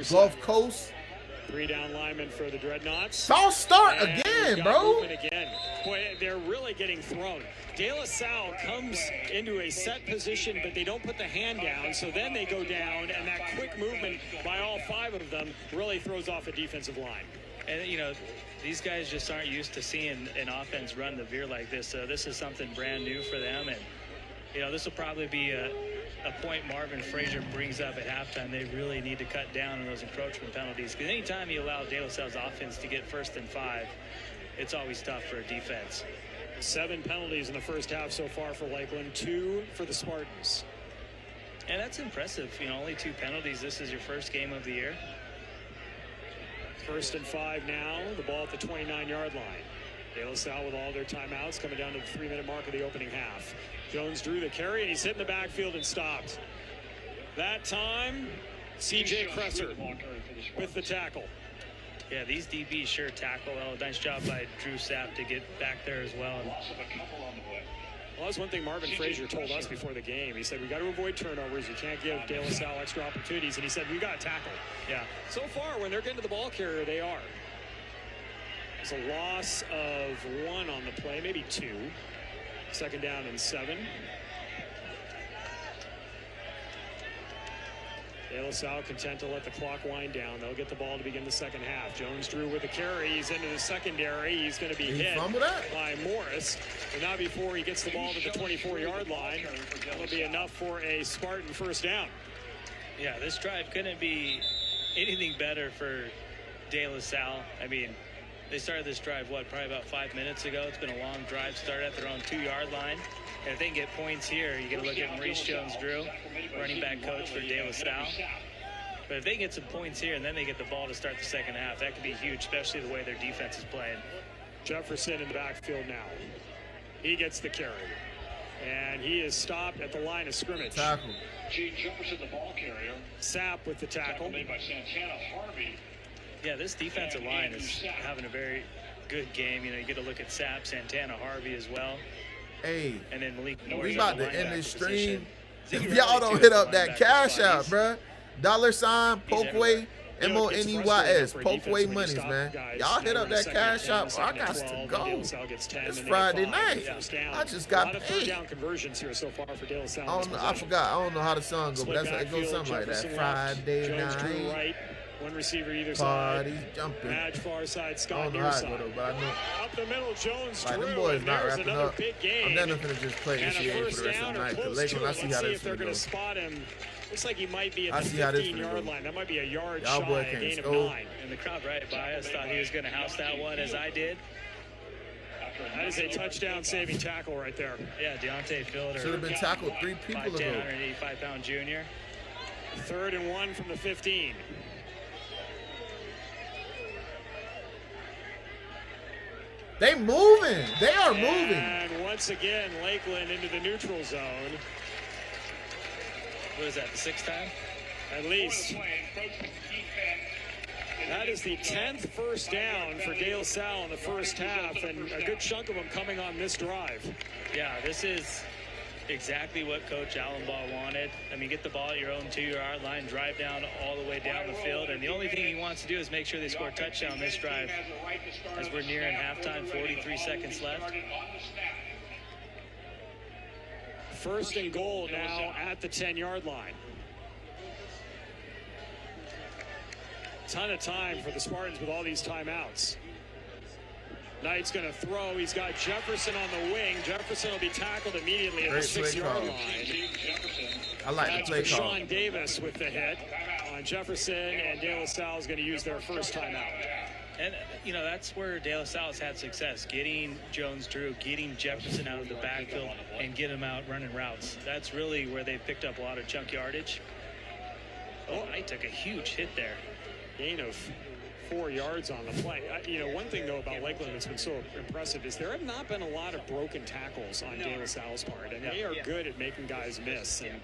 Gulf Coast. 3 down linemen for the Dreadnoughts. False start again, bro. Boy, they're really getting thrown. De La Salle comes into a set position, but they don't put the hand down, so then they go down, and that quick movement by all 5 of them really throws off a defensive line. And, these guys just aren't used to seeing an offense run the veer like this, so this is something brand new for them. And, this will probably be a point Marvin Frazier brings up at halftime. They really need to cut down on those encroachment penalties, because anytime you allow De La Salle's offense to get 1st and 5, it's always tough for a defense. 7 penalties in the first half so far for Lakeland, 2 for the Spartans. And that's impressive. You know, only 2 penalties. This is your first game of the year. 1st and 5 now. The ball at the 29-yard line. De La Salle with all their timeouts coming down to the 3-minute mark of the opening half. Jones drew the carry, and he's hit in the backfield and stopped. That time, C.J. Cresser with the tackle. Yeah, these DBs sure tackle well. Nice job by Drew Sapp to get back there as well. Well, that's one thing Marvin Frazier told us before the game. He said, we got to avoid turnovers. You can't give De La Salle extra opportunities. And he said, we got to tackle. Yeah. So far, when they're getting to the ball carrier, they are. It's a loss of 1 on the play, maybe 2. 2nd down and 7. De La Salle content to let the clock wind down. They'll get the ball to begin the second half. Jones drew with the carry. He's into the secondary. He's going to be hit by Morris. But not before he gets the ball to the 24-yard line. That'll be enough for a Spartan first down. Yeah, this drive couldn't be anything better for De La Salle. I mean, they started this drive, probably about 5 minutes ago. It's been a long drive. Started at their own 2-yard line. And if they can get points here, you got to look at Maurice Jones-Drew, running back coach for De La Salle. But if they get some points here and then they get the ball to start the second half, that could be huge, especially the way their defense is playing. Jefferson in the backfield now. He gets the carry. And he is stopped at the line of scrimmage. Tackle. Gene Jefferson, the ball carrier. Sapp with the tackle. Made by Santana Harvey. Yeah, this defensive line is having a very good game. You know, you get to look at Sapp, Santana Harvey as well. Hey, and then Malik we about to end this stream. If y'all don't hit up that cash out, bruh. $, Pokeway, MONEYS, Pokeway monies, man. Y'all hit up that cash out. I got to go. It's Friday night. I just got paid. I forgot. I don't know how the song goes, but it goes something like that. Friday night. One receiver either side. Jumping. Match far side, Scott I don't know how it go, but I know. Up the middle, Jones. Like, them boys not wrapping up. I'm not going to just play this shit for the rest of the night. Because Lakeland, I see how this is going to go. Spot him. Looks like he might be at the 15-yard line. That might be a yard shy, a gain of 9. And the crowd right by us thought he was going to house that one, as I did. That is a touchdown-saving tackle right there. Yeah, Deontay Fielder. Should have been tackled 3 people ago. 185-pound junior. 3rd and 1 from the 15. They moving. They are moving. And once again, Lakeland into the neutral zone. What is that, the 6th time? At least. That is the 10th first down for De La Salle in the first half, and a good chunk of them coming on this drive. Yeah, this is exactly what Coach Allenbaugh wanted. I mean, get the ball at your own 2-yard line, drive down all the way down the field, and the only thing he wants to do is make sure they score a touchdown this drive as we're nearing halftime, 43 seconds left. 1st and goal now at the 10-yard line. Ton of time for the Spartans with all these timeouts. Knight's going to throw. He's got Jefferson on the wing. Jefferson will be tackled immediately at the 6-yard line. I like the play call. Sean Davis with the hit on Jefferson, and De La Salle is going to use their first timeout. And, you know, that's where De La Salle has had success, getting Jones-Drew, getting Jefferson out of the backfield, and get him out running routes. That's really where they've picked up a lot of chunk yardage. Oh, Knight took a huge hit there. Gain of 4 yards on the play. You know, one thing, though, about Lakeland that's been so impressive is there have not been a lot of broken tackles on De La Salle's part, and they are good at making guys miss. And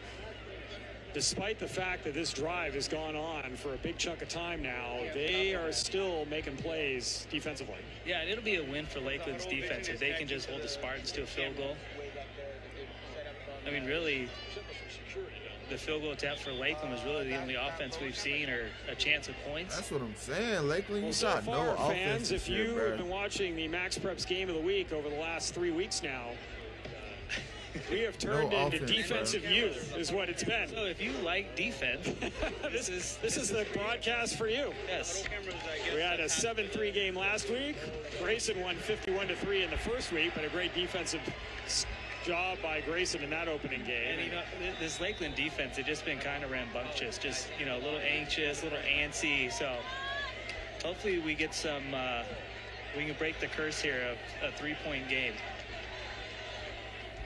despite the fact that this drive has gone on for a big chunk of time now, they are still making plays defensively. Yeah, and it'll be a win for Lakeland's defense if they can just hold the Spartans to a field goal. I mean, really, the field goal attempt for Lakeland was really the only offense we've seen or a chance of points. That's what I'm saying. Lakeland, you got no offense. Fans, if you have been watching the Max Preps Game of the Week over the last 3 weeks now, we have turned into defensive youth, is what it's been. So if you like defense, this is the broadcast for you. Yes. We had a 7-3 game last week. Grayson won 51-3 in the first week, but a great defensive job by Grayson in that opening game. And, you know, this Lakeland defense had just been kind of rambunctious, just, you know, a little anxious, a little antsy. So hopefully we get some, we can break the curse here of a 3-point game.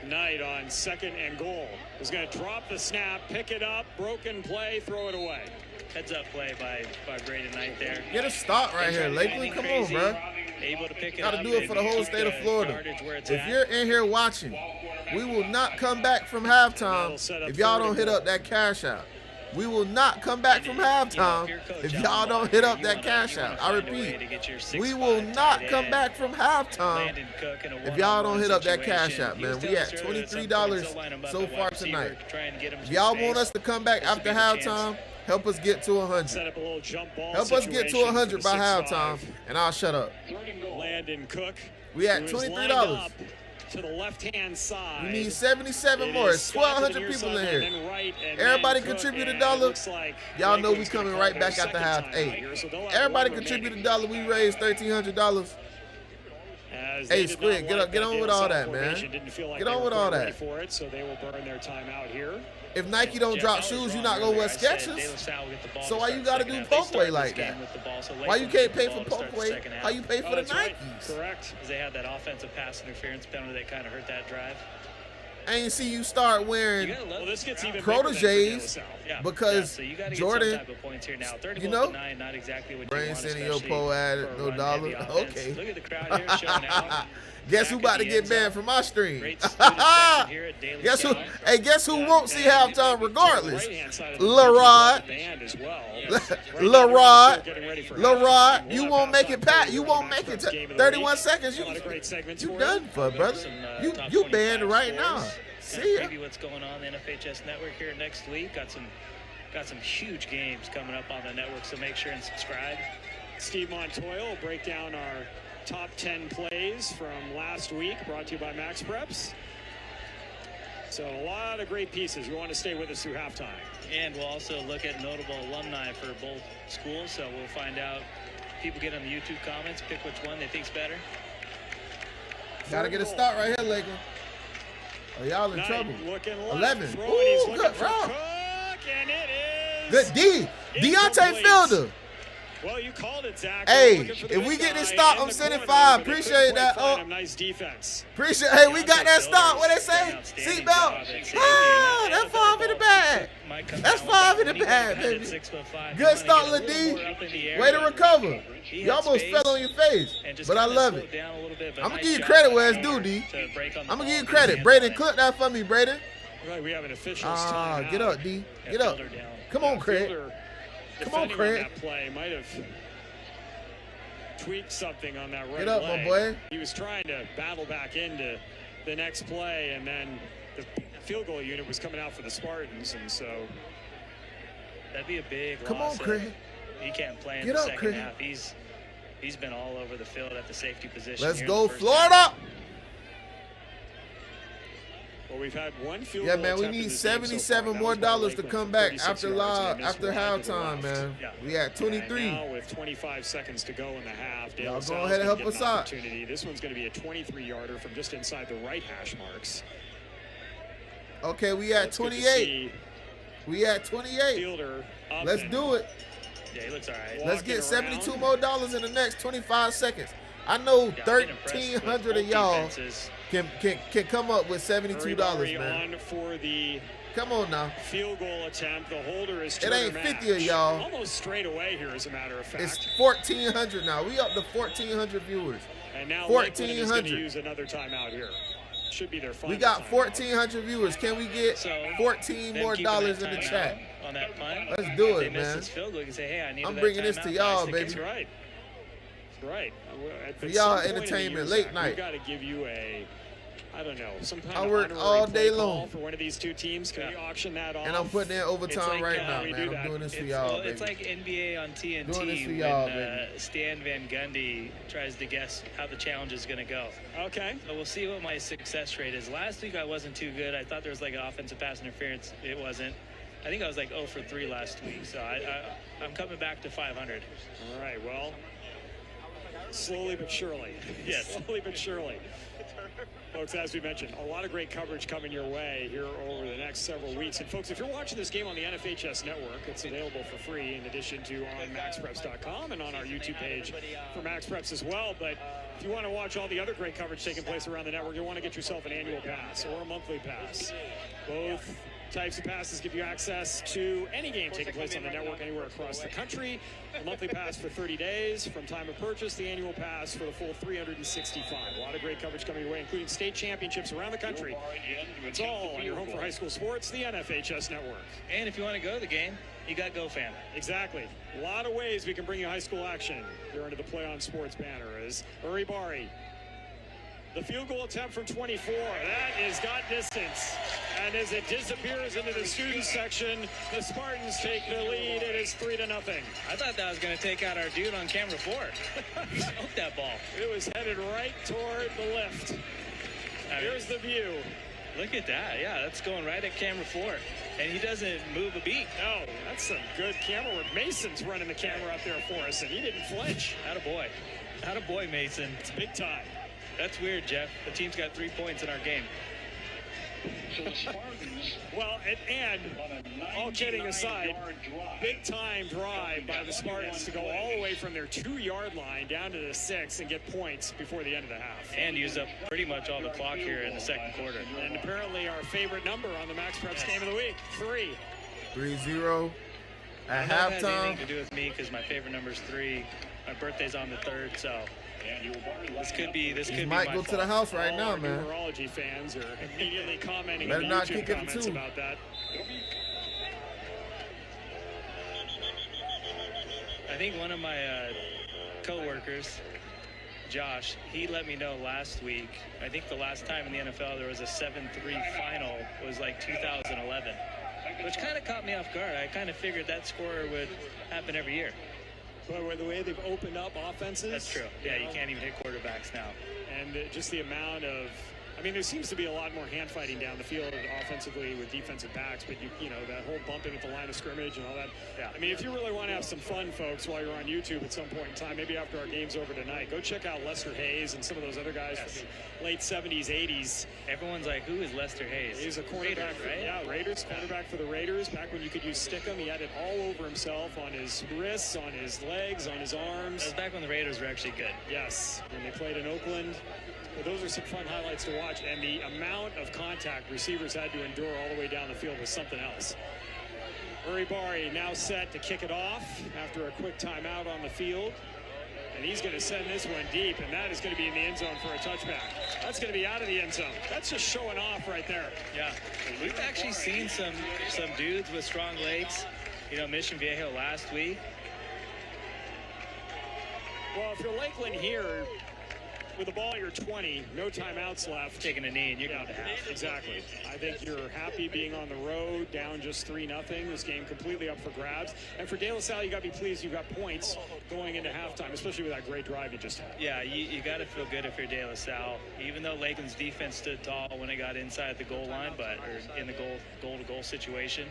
Knight on 2nd and goal. Is going to drop the snap, pick it up, broken play, throw it away. Heads up play by Braden Knight there. Get a stop right here, Lakeland. Come on, bro. Able to pick it Gotta up. do it for the whole state of Florida. If you're in here watching, we will not come back from halftime if y'all don't hit up that cash out. We will not come back from halftime if y'all don't hit up that cash out. I repeat, we will not come back from halftime if y'all don't hit up that cash out, man. We at $23 so far tonight. If y'all want us to come back after halftime, help us get to 100. Help us get to 100 by halftime, and I'll shut up. Landon Cook. We at $23. To the left-hand side. We need 77 more. It's 1,200 people in here. Everybody contribute $1. Y'all know we coming right back after half. Hey, everybody contribute $1. We raised $1,300. Hey, Squid, get on with all that, man. Get on with all that. So they will burn their time out here. If Nike don't drop shoes, you're not gonna wear Skechers. So why you gotta do Pokeway like that? Why you can't pay for Pokeway? How you pay for the Nikes? Correct. Because they had that offensive pass interference penalty that kind of hurt that drive. I ain't see you start wearing proteges because Jordan, you know, Brain City, your po added no dollar. Okay. Look at the crowd here showing out. Guess who about to get banned from my stream? Guess who? Hey, guess who won't see halftime regardless? LaRod. LaRod. You won't make it, Pat. You won't make it to 31 seconds. You done for, brother. You banned right now. See ya. Preview what's going on in the NFHS network here next week. Got some huge games coming up on the network, so make sure and subscribe. Steve Montoya will break down our top 10 plays from last week, brought to you by Max Preps. So a lot of great pieces. You want to stay with us through halftime. And we'll also look at notable alumni for both schools. So we'll find out, people get on the YouTube comments, pick which one they think's better. Gotta get a start right here, Lakeland. Oh, y'all in trouble. 11. Ooh, good route. And it is good D. Deontay Fielder. Well, you called it, Zach. Hey, if we get this stop, I'm sending 5. Appreciate that. Oh, nice defense. Appreciate. Hey, we got that stop. What they say? Seatbelt. Ah, that's 5 in the bag. That's 5 in the bag, baby. Good start, Lil D. Way to recover. You almost fell on your face, but I love it. I'm gonna give you credit where it's due, D. I'm gonna give you credit. Braden, clip that for me, Braden. Right, we have an official timeout. Get up, D. Get up. Come on, Craig. Come on, Craig. That play might have tweaked something on that right Get up, leg. my boy. He was trying to battle back into the next play, and then the field goal unit was coming out for the Spartans, and so that'd be a big loss. Come on, Craig. He can't play in the second half. He's been all over the field at the safety position. Let's go, Florida. Well, we've had one field yeah, goal man, we need 77 more dollars to come back after halftime, man. Yeah. We at 23. Now with 25 seconds to go in the half, y'all go ahead and help us out. This one's going to be a 23-yarder from just inside the right hash marks. Okay, we at 28. We at 28. Let's do it. Yeah, he looks all right. Let's get 72 more dollars in the next 25 seconds. I know 1,300 of y'all can come up with $72, man. For the come on now. Field goal attempt. The holder is it ain't 50 of y'all. Almost straight away here, as a matter of fact. It's 1,400 now. We up to 1,400 viewers. And now 1,400. Use another timeout here. Should be their final. We got 1,400 viewers. Can we get 14 more dollars in the chat? On that punt. Let's do it, man. I'm bringing this to y'all, baby. That's right. That's right. For y'all entertainment, late night. We got to give you a, I don't know, some kind I work all day long for one of these two teams. Can we auction that off? And I'm putting in overtime right now, man. I'm doing this for y'all, baby. It's like NBA on TNT doing this for y'all, when Stan Van Gundy tries to guess how the challenge is going to go. Okay. So we'll see what my success rate is. Last week I wasn't too good. I thought there was like an offensive pass interference. It wasn't. I think I was like 0 for 3 last week. So I'm coming back to 500. All right, well, slowly but surely. Yes. Slowly but surely. Folks, as we mentioned, a lot of great coverage coming your way here over the next several weeks. And folks, if you're watching this game on the NFHS network, it's available for free in addition to on MaxPreps.com and on our YouTube page for MaxPreps as well. But If you want to watch all the other great coverage taking place around the network, you'll want to get yourself an annual pass or a monthly pass. Both types of passes give you access to any game taking place on the network anywhere across the country. A monthly pass for 30 days from time of purchase, the annual pass for the full 365. A lot of great coverage coming your way, including state championships around the country. It's all on your home for high school sports, the NFHS network. And if you want to go to the game, you got GoFan. Exactly. A lot of ways we can bring you high school action here under the Play on Sports banner. As Uribari, the field goal attempt from 24. That is got distance. And as it disappears into the students section, the Spartans take the lead. It is 3-0. I thought that was going to take out our dude on camera 4. Smoked that ball. It was headed right toward the lift. Here's the view. Look at that. Yeah, that's going right at camera 4. And he doesn't move a beat. No, that's some good camera work. Mason's running the camera up there for us, and he didn't flinch. Attaboy. Attaboy, Mason. It's big time. That's weird, Jeff. The team's got 3 points in our game. So the Spartans, well, and all kidding aside, big time drive by the Spartans to go all the way from their 2-yard line down to the 6 and get points before the end of the half. And use up pretty much all the clock here in the second quarter. And apparently our favorite number on the Max Preps game of the week, 3. 3-0 at halftime. That has anything to do with me because my favorite number is 3. My birthday's on the 3rd, so this could be might go to the house right now, all man. Numerology fans are immediately commenting Better in not YouTube kick it comments too. about that. I think one of my co-workers, Josh, he let me know last week, I think the last time in the NFL there was a 7-3 final was like 2011, which kind of caught me off guard. I kind of figured that score would happen every year. But the way they've opened up offenses. That's true. Yeah, you can't even hit quarterbacks now. And just the amount of, I mean, there seems to be a lot more hand fighting down the field offensively with defensive backs, but you know, that whole bumping at the line of scrimmage and all that. Yeah. I mean, if you really want to have some fun, folks, while you're on YouTube at some point in time, maybe after our game's over tonight, go check out Lester Hayes and some of those other guys from the late 70s, 80s. Everyone's like, who is Lester Hayes? He's a cornerback, Raiders, right? Yeah, Raiders, cornerback for the Raiders. Back when you could use stickum, he had it all over himself, on his wrists, on his legs, on his arms. That was back when the Raiders were actually good. Yes, when they played in Oakland. Well, those are some fun highlights to watch, and the amount of contact receivers had to endure all the way down the field was something else. Uribari now set to kick it off after a quick timeout on the field. And he's going to send this one deep, and that is going to be in the end zone for a touchback. That's going to be out of the end zone. That's just showing off right there. Yeah, we've actually seen some dudes with strong legs. You know, Mission Viejo last week. Well, if you're Lakeland here, with the ball at your 20, no timeouts left. Taking a knee and you're going to half. Exactly. I think you're happy being on the road, down just 3-0. This game completely up for grabs. And for De La Salle, you got to be pleased you got points going into halftime, especially with that great drive you just had. Yeah, you got to feel good if you're De La Salle. Even though Lakeland's defense stood tall when it got inside the goal line, or in the goal-to-goal situation.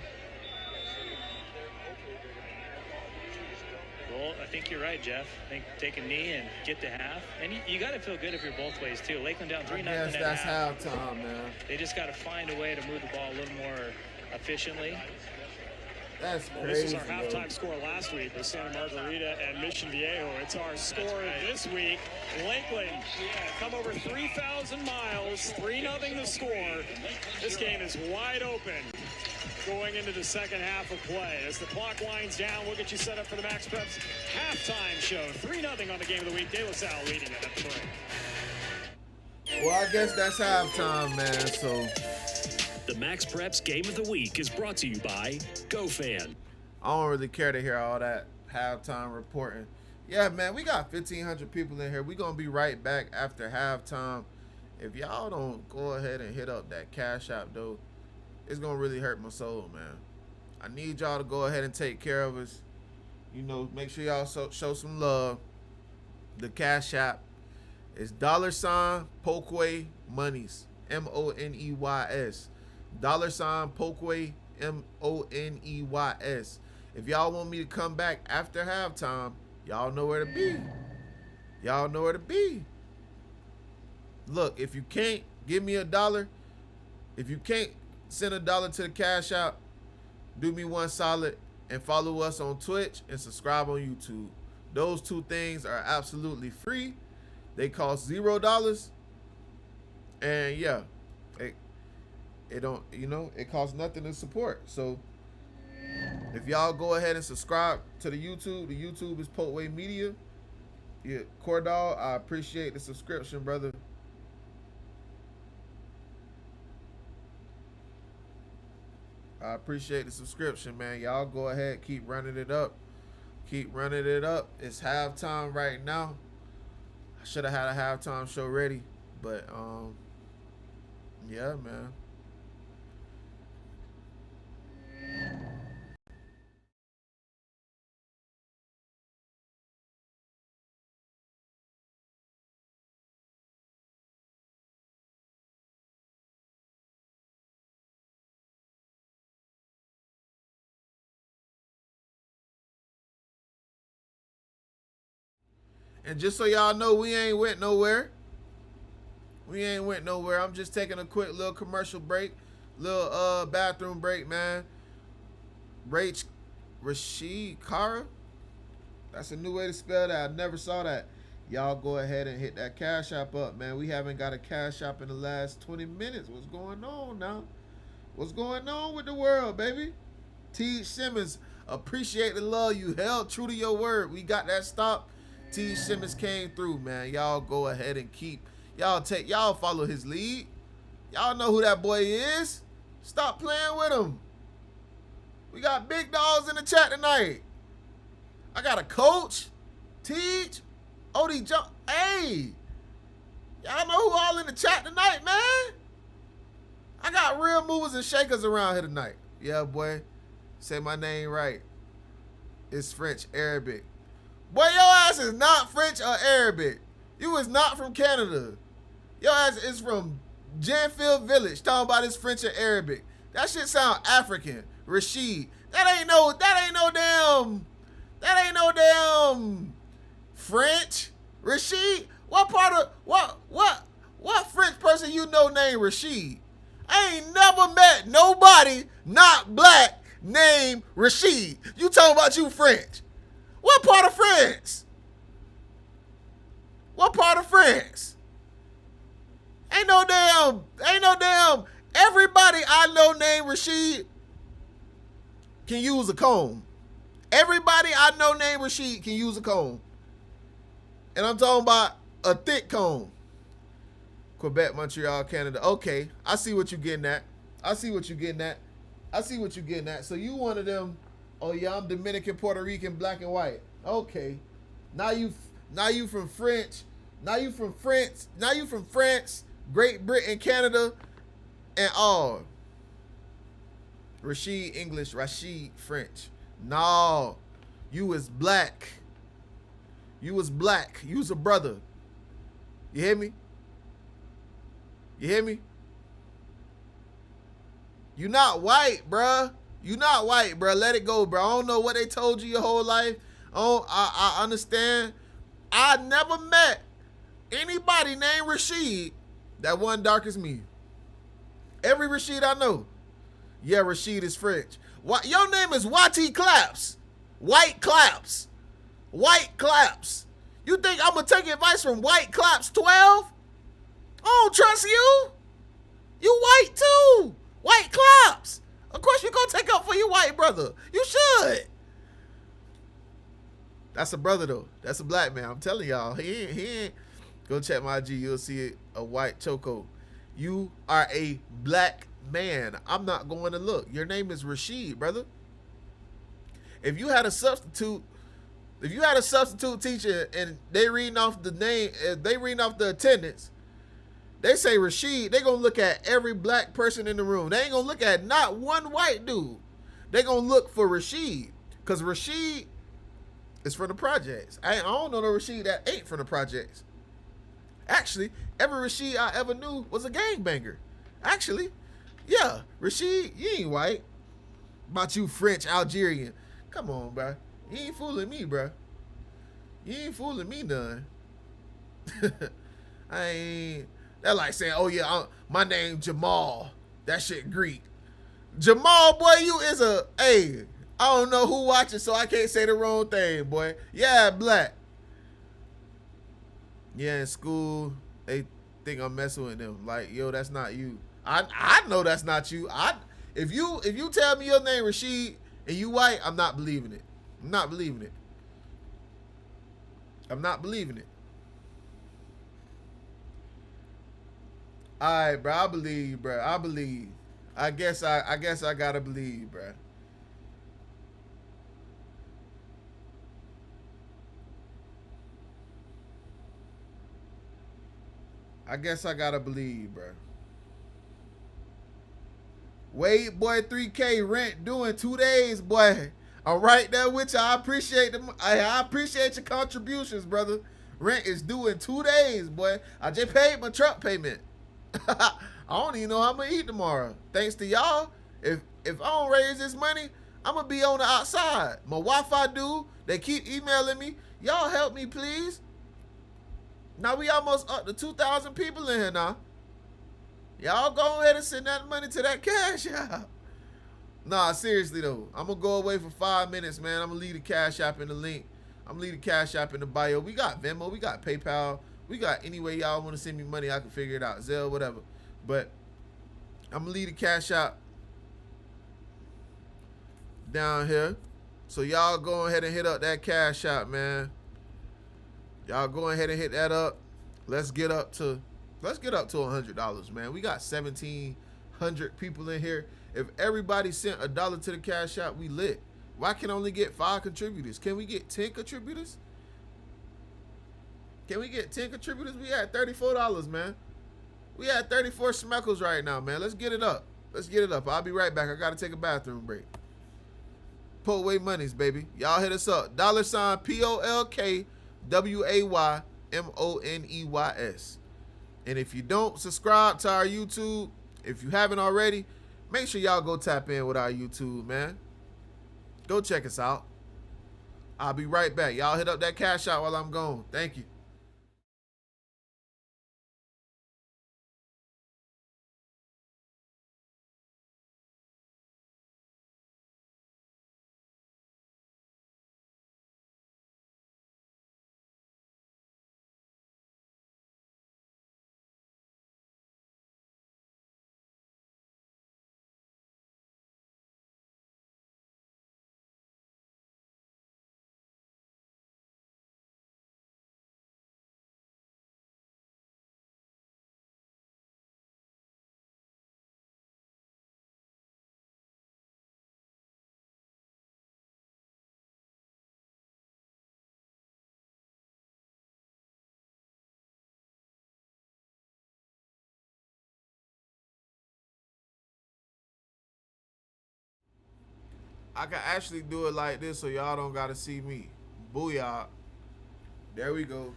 Well, I think you're right, Jeff. I think take a knee and get to half. And you got to feel good if you're both ways, too. Lakeland down 3-0 Yes, that's halftime, man. They just got to find a way to move the ball a little more efficiently. That's crazy. This is our halftime score last week with Santa Margarita and Mission Viejo. It's our score this week. Lakeland come over 3,000 miles, 3-0 the score. This game is wide open going into the second half of play. As the clock winds down, we'll get you set up for the Max Preps halftime show. 3-0 on the game of the week. De La Salle leading it at the break. Well, I guess that's halftime, man, so. The Max Preps Game of the Week is brought to you by GoFan. I don't really care to hear all that halftime reporting. Yeah, man, we got 1,500 people in here. We're going to be right back after halftime. If y'all don't go ahead and hit up that Cash App, though, it's going to really hurt my soul, man. I need y'all to go ahead and take care of us. You know, make sure y'all show some love. The Cash App is $Pokeway Monies, M-O-N-E-Y-S. $Pokeway, M-O-N-E-Y-S. If y'all want me to come back after halftime, y'all know where to be. Y'all know where to be. Look, if you can't give me $1, if you can't send $1 to the Cash App, do me one solid and follow us on Twitch and subscribe on YouTube. Those two things are absolutely free. They cost $0. And yeah, it don't, you know, it costs nothing to support. So if y'all go ahead and subscribe to the YouTube is Potway Media. Yeah, Cordall, I appreciate the subscription, brother. I appreciate the subscription, man. Y'all go ahead, keep running it up. Keep running it up. It's halftime right now. I should have had a halftime show ready, but yeah, man. And just so y'all know, we ain't went nowhere. I'm just taking a quick little commercial break. Little bathroom break, man. Rashid Kara. That's a new way to spell that. I never saw that. Y'all go ahead and hit that Cash App up, man. We haven't got a Cash App in the last 20 minutes. What's going on now? What's going on with the world, baby? T. Simmons, appreciate the love. You held true to your word. We got that stop. T. Simmons came through, man. Y'all go ahead and y'all follow his lead. Y'all know who that boy is. Stop playing with him. We got big dogs in the chat tonight. I got a coach, Teach, Odie Jump. Hey, y'all know who all in the chat tonight, man? I got real movers and shakers around here tonight. Yeah, boy. Say my name right. It's French, Arabic. Boy, your ass is not French or Arabic. You is not from Canada. Your ass is from Janfield Village. Talking about his French or Arabic. That shit sound African. Rashid. That ain't no damn French. Rashid. What part of what French person you know named Rashid? I ain't never met nobody not black named Rashid. You talking about you French? What part of France? What part of France? Ain't no damn. Everybody I know named Rashid can use a comb. Everybody I know named Rashid can use a comb. And I'm talking about a thick comb. Quebec, Montreal, Canada. Okay, I see what you're getting at. So you one of them, oh yeah, I'm Dominican, Puerto Rican, black and white. Okay. Now you from French. Now you from France, Great Britain, Canada, and all. Rashid English, Rashid French. No. You was black. You was a brother. You hear me? You not white, bruh. Let it go, bro. I don't know what they told you your whole life. I understand. I never met anybody named Rashid that wasn't dark as me. Every Rashid I know. Yeah, Rashid is French. Your name is YT Claps. White Claps. You think I'm going to take advice from White Claps 12? I don't trust you. You white too. White Claps. Of course you're going to take up for your white brother. You should. That's a brother though. That's a black man. I'm telling y'all. He ain't. Go check my IG. You'll see a white choco. You are a black man. I'm not going to look. Your name is Rashid, brother. If you had a substitute teacher and they reading off the name, they reading off the attendance, they say Rashid, they gonna look at every black person in the room. They ain't gonna look at not one white dude. They gonna look for Rashid. Because Rashid is from the projects. I don't know no Rashid that ain't from the projects. Actually, every Rashid I ever knew was a gangbanger. Actually, yeah, Rashid, you ain't white. About you French, Algerian. Come on, bro. You ain't fooling me, bro. You ain't fooling me none. I ain't. They're like saying, oh yeah, my name Jamal. That shit Greek. Jamal, boy, you is I don't know who watching, so I can't say the wrong thing, boy. Yeah, black. Yeah, in school, they think I'm messing with them. Like, yo, that's not you. I know that's not you. If you tell me your name Rashid and you white, I'm not believing it. I'm not believing it. I'm not believing it. All right, bro. I believe, bro. I believe. I guess I gotta believe, bro. I guess I gotta believe, bro. Wade, boy, 3K rent doing 2 days, boy. I'm right there with you. I appreciate them. I appreciate your contributions, brother. Rent is due in 2 days, boy. I just paid my truck payment. I don't even know how I'm gonna eat tomorrow. Thanks to y'all. If I don't raise this money, I'm gonna be on the outside. My Wi-Fi dude, they keep emailing me. Y'all help me, please. Now we almost up to 2,000 people in here now. Y'all go ahead and send that money to that cash app. Nah, seriously though. I'm gonna go away for 5 minutes, man. I'm gonna leave the cash app in the link. I'm gonna leave the cash app in the bio. We got Venmo, we got PayPal, we got any way y'all wanna send me money, I can figure it out. Zelle, whatever. But I'm gonna leave the cash app down here. So y'all go ahead and hit up that cash app, man. Y'all go ahead and hit that up. Let's get up to $100, man. We got 1,700 people in here. If everybody sent $1 to the cash app, we lit. Why can I only get 5 contributors? Can we get 10 contributors? Can we get 10 contributors? We at $34, man. We at 34 smeckles right now, man. Let's get it up. Let's get it up. I'll be right back. I gotta take a bathroom break. Put away monies, baby. Y'all hit us up. $ POLKWAYMONEYS. And if you don't subscribe to our YouTube, if you haven't already, make sure y'all go tap in with our YouTube, man. Go check us out. I'll be right back. Y'all hit up that cash out while I'm gone. Thank you. I can actually do it like this so y'all don't gotta see me. Booyah. There we go.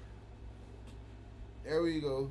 There we go.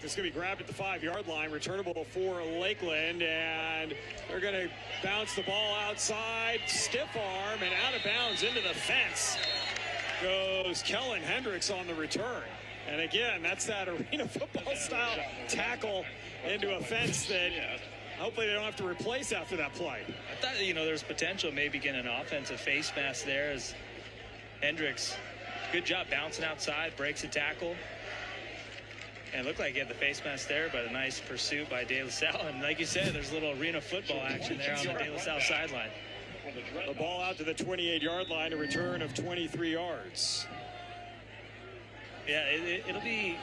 It's going to be grabbed at the 5-yard line, returnable for Lakeland, and they're going to bounce the ball outside, stiff arm, and out of bounds into the fence goes Kellen Hendricks on the return. And again, that's that arena football style tackle into a fence that hopefully they don't have to replace after that play. I thought, there's potential maybe getting an offensive face mask there as Hendricks, good job bouncing outside, breaks a tackle. And it looked like he had the face mask there, but a nice pursuit by De La Salle. And like you said, there's a little arena football action there on the De La Salle sideline. The ball out to the 28-yard line, a return of 23 yards. Yeah, it'll be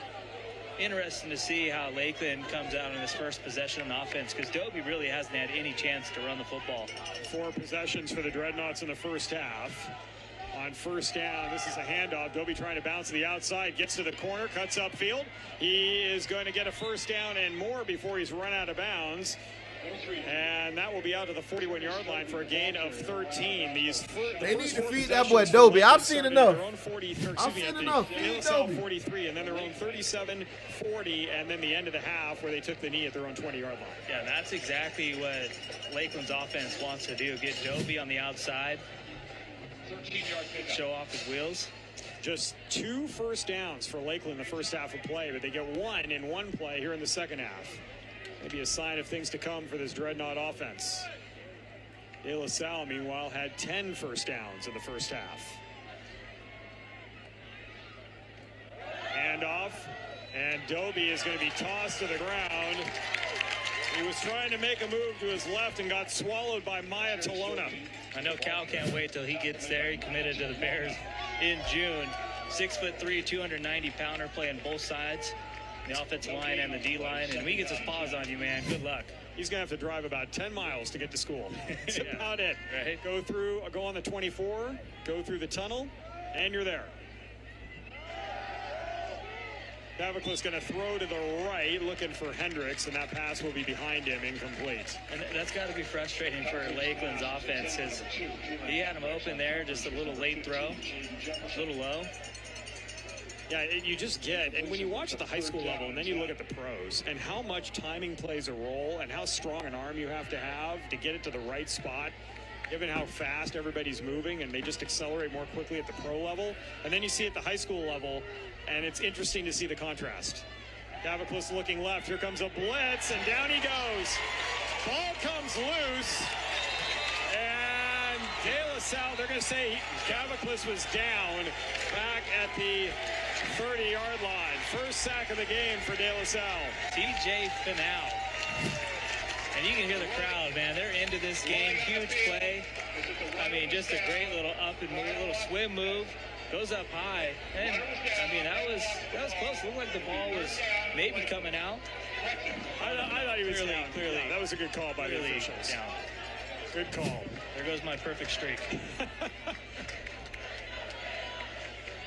interesting to see how Lakeland comes out in this first possession on offense, because Dobie really hasn't had any chance to run the football. 4 possessions for the Dreadnoughts in the first half. On first down, this is a handoff. Dobie trying to bounce to the outside, gets to the corner, cuts upfield. He is going to get a first down and more before he's run out of bounds. And that will be out to the 41-yard line for a gain of 13. They need to feed that boy Dobie. I've seen enough. I've seen enough. Feed Dobie. 43, and then their own 37, 40, and then the end of the half where they took the knee at their own 20-yard line. Yeah, that's exactly what Lakeland's offense wants to do. Get Dobie on the outside, show off his wheels. Just 2 first downs for Lakeland in the first half of play, but they get 1 in one play here in the second half. Maybe a sign of things to come for this Dreadnought offense. De La Salle, meanwhile, had 10 first downs in the first half. Handoff, and Dobie is going to be tossed to the ground. He was trying to make a move to his left and got swallowed by Maya Tolona. I know Cal can't wait till he gets there. He committed to the Bears in June. 6'3", 290-pounder playing both sides, the offensive line and the D-line. And when he gets his paws on you, man, good luck. He's going to have to drive about 10 miles to get to school. That's about it. Right? Go on the 24, go through the tunnel, and you're there. Davicla's going to throw to the right, looking for Hendricks, and that pass will be behind him, incomplete. And that's got to be frustrating for Lakeland's offense, because he had him open there, just a little late throw, a little low. Yeah, you just get, and when you watch at the high school level and then you look at the pros and how much timing plays a role and how strong an arm you have to get it to the right spot, given how fast everybody's moving, and they just accelerate more quickly at the pro level. And then you see at the high school level, and it's interesting to see the contrast. Davicla's looking left. Here comes a blitz, and down he goes. Ball comes loose. And De La Salle, they're going to say Davicla was down back at the 30-yard line. First sack of the game for De La Salle. TJ Finau. And you can hear the crowd, man. They're into this game. Huge play. I mean, just a great little up and move, little swim move. Goes up high. And, I mean, that was close. Looked like the ball was maybe coming out. I thought he was clearly. Yeah, that was a good call by the officials. Down. Good call. There goes my perfect streak.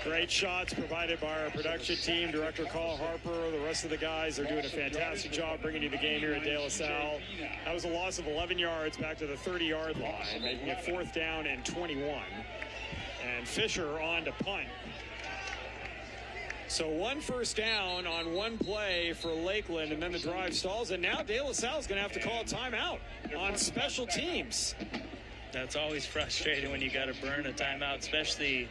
Great shots provided by our production team, Director Carl Harper, the rest of the guys. They're doing a fantastic job bringing you the game here at De La Salle. That was a loss of 11 yards back to the 30-yard line, making it 4th down and 21. And Fisher on to punt. So 1 first down on 1 play for Lakeland, and then the drive stalls. And now De La Salle is going to have to call a timeout on special teams. That's always frustrating when you got to burn a timeout, especially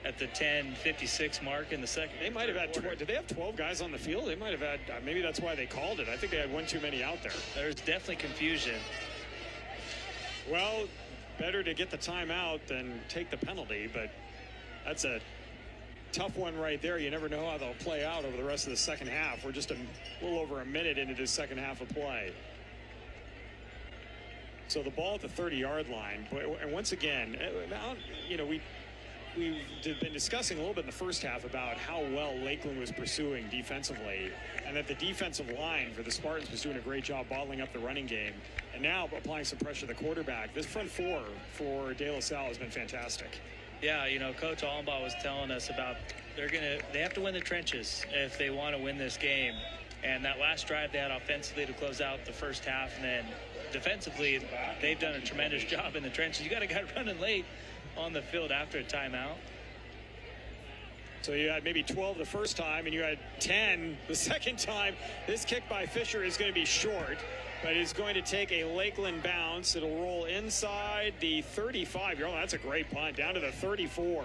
at the 10:56 mark in the second. They might have had, did they have 12 guys on the field? They might have had, maybe that's why they called it. I think they had 1 too many out there. There's definitely confusion. Well, better to get the timeout than take the penalty, but that's a tough one right there. You never know how they'll play out over the rest of the second half. We're just a little over a minute into this second half of play. So the ball at the 30-yard line, and once again, you know, we've been discussing a little bit in the first half about how well Lakeland was pursuing defensively, and that the defensive line for the Spartans was doing a great job bottling up the running game, and now applying some pressure to the quarterback. This front four for De La Salle has been fantastic. Yeah, you know, Coach Allenbaugh was telling us about they have to win the trenches if they want to win this game. And that last drive they had offensively to close out the first half, and then defensively they've done a tremendous job in the trenches. You got a guy running late on the field after a timeout. So you had maybe 12 the first time, and you had 10 the second time. This kick by Fisher is going to be short, but it's going to take a Lakeland bounce. It'll roll inside the 35-yard line. That's a great punt, down to the 34.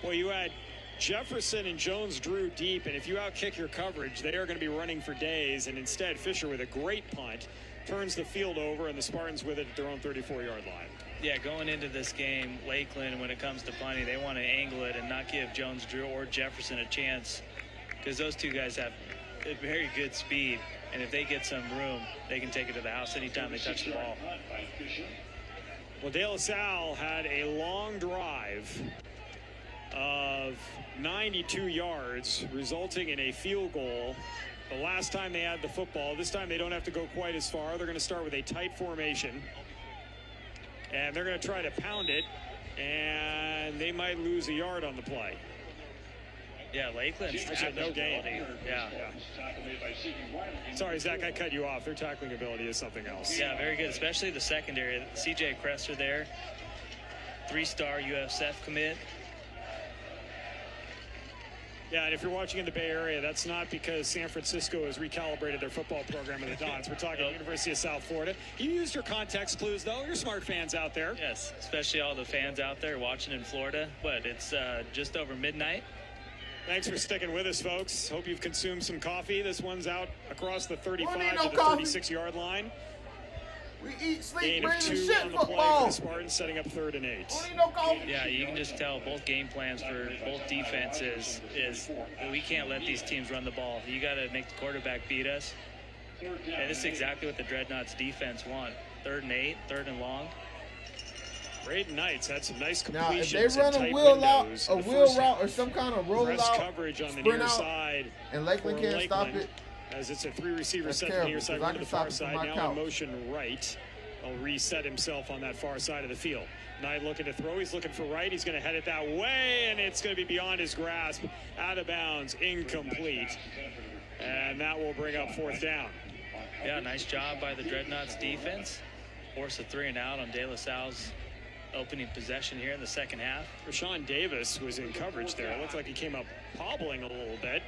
Well, you had Jefferson and Jones-Drew deep, and if you outkick your coverage, they are going to be running for days. And instead, Fisher with a great punt turns the field over, and the Spartans with it at their own 34-yard line. Yeah, going into this game, Lakeland, when it comes to punting, they want to angle it and not give Jones-Drew or Jefferson a chance, because those two guys have a very good speed, and if they get some room, they can take it to the house anytime they touch the ball. Well, De La Salle had a long drive of 92 yards, resulting in a field goal. The last time they had the football, this time they don't have to go quite as far. They're going to start with a tight formation, and they're going to try to pound it, and they might lose a yard on the play. Yeah, Lakeland's no gain. Yeah. Sorry, Zach, I cut you off. Their tackling ability is something else. Yeah, very good, especially the secondary. C.J. Cresser there, 3-star USF commit. Yeah, and if you're watching in the Bay Area, that's not because San Francisco has recalibrated their football program in the Dons. We're talking University of South Florida. You used your context clues, though. You're smart fans out there. Yes, especially all the fans out there watching in Florida. But it's just over midnight. Thanks for sticking with us, folks. Hope you've consumed some coffee. This one's out across the 35 to the 36-yard line. We eat, sleep, Gain bring of the 2 shit on the football. play for the Spartans, setting up 3rd and 8. Yeah, you can just tell both game plans for both defenses is we can't let these teams run the ball. You got to make the quarterback beat us. And this is exactly what the Dreadnoughts defense want. 3rd and 8, 3rd and long. Braden Knights had some nice Now, if completions. they run a wheel route or some kind of roll out, coverage on the near side, and Lakeland can't stop it, as it's a 3-receiver set terrible, to the near side, I one to can the far stop it side. from my Now couch. in motion right. He'll reset himself on that far side of the field. Knight looking to throw. He's looking for right. He's going to head it that way, and it's going to be beyond his grasp. Out of bounds, incomplete. And that will bring up 4th down. Yeah, nice job by the Dreadnoughts defense. Force a 3 and out on De La Salle's opening possession here in the second half. Rashawn Davis was in coverage there. It looked like he came up hobbling a little bit.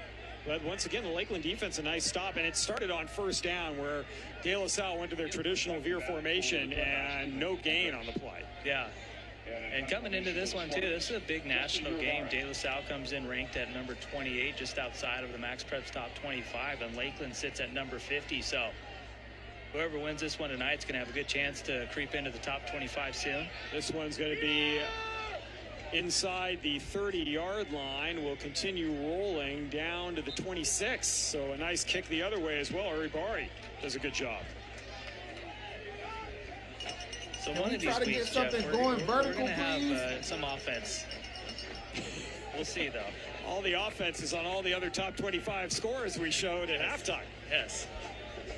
But once again, the Lakeland defense, a nice stop. And it started on 1st down where De La Salle went to their traditional veer formation and no gain on the play. Yeah. And coming into this one, too, this is a big national game. De La Salle comes in ranked at number 28, just outside of the Max Preps top 25. And Lakeland sits at number 50. So whoever wins this one tonight is going to have a good chance to creep into the top 25 soon. This one's going to be inside the 30-yard line. Will continue rolling down to the 26. So a nice kick the other way as well. Uribari does a good job. So one of these weeks, Jeff, we're going to have some offense. We'll see, though. All the offense is on all the other top 25 scores we showed at halftime. Yes.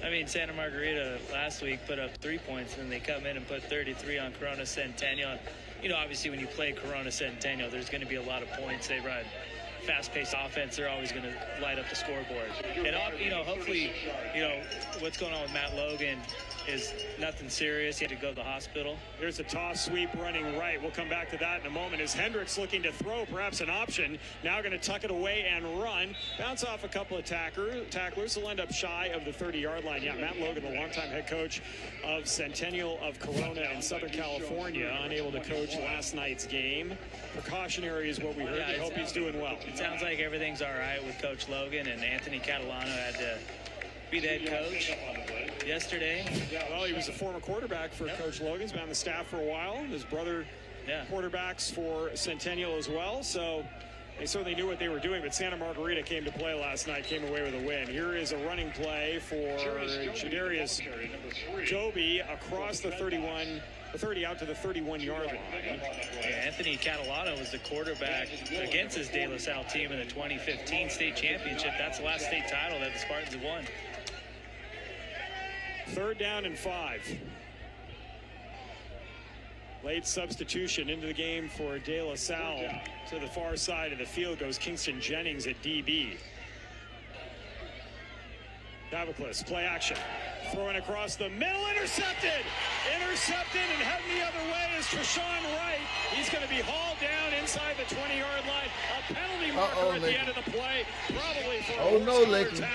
I mean, Santa Margarita last week put up 3 points, and they come in and put 33 on Corona Centennial. You know, obviously, when you play Corona Centennial, there's going to be a lot of points. They run fast-paced offense. They're always going to light up the scoreboard. And, you know, hopefully, you know, what's going on with Matt Logan is nothing serious. He had to go to the hospital. There's a toss sweep running right. We'll come back to that in a moment. As Hendricks looking to throw, perhaps an option. Now going to tuck it away and run. Bounce off a couple of tacklers. He'll end up shy of the 30-yard line. Yeah, Matt Logan, the longtime head coach of Centennial of Corona in Southern California, unable to coach last night's game. Precautionary is what we heard. We hope he's doing well. It sounds like everything's all right with Coach Logan, and Anthony Catalano had to be the head coach yesterday. Well, he was a former quarterback for Coach Logan. He's been on the staff for a while. His brother quarterbacks for Centennial as well. So they certainly knew what they were doing. But Santa Margarita came to play last night, came away with a win. Here is a running play for Jadarius Joby across the 30 out to the 31-yard line. Yeah, Anthony Catalano was the quarterback against his De La Salle team in the 2015 state championship. That's the last state title that the Spartans have won. 3rd down and 5. Late substitution into the game for De La Salle. To the far side of the field goes Kingston Jennings at DB. Daviclis, play action. Throwing across the middle, intercepted! Intercepted and heading the other way is Treshawn Wright. He's going to be hauled down inside the 20-yard line. A penalty marker at the end of the play, probably for a Lakeland.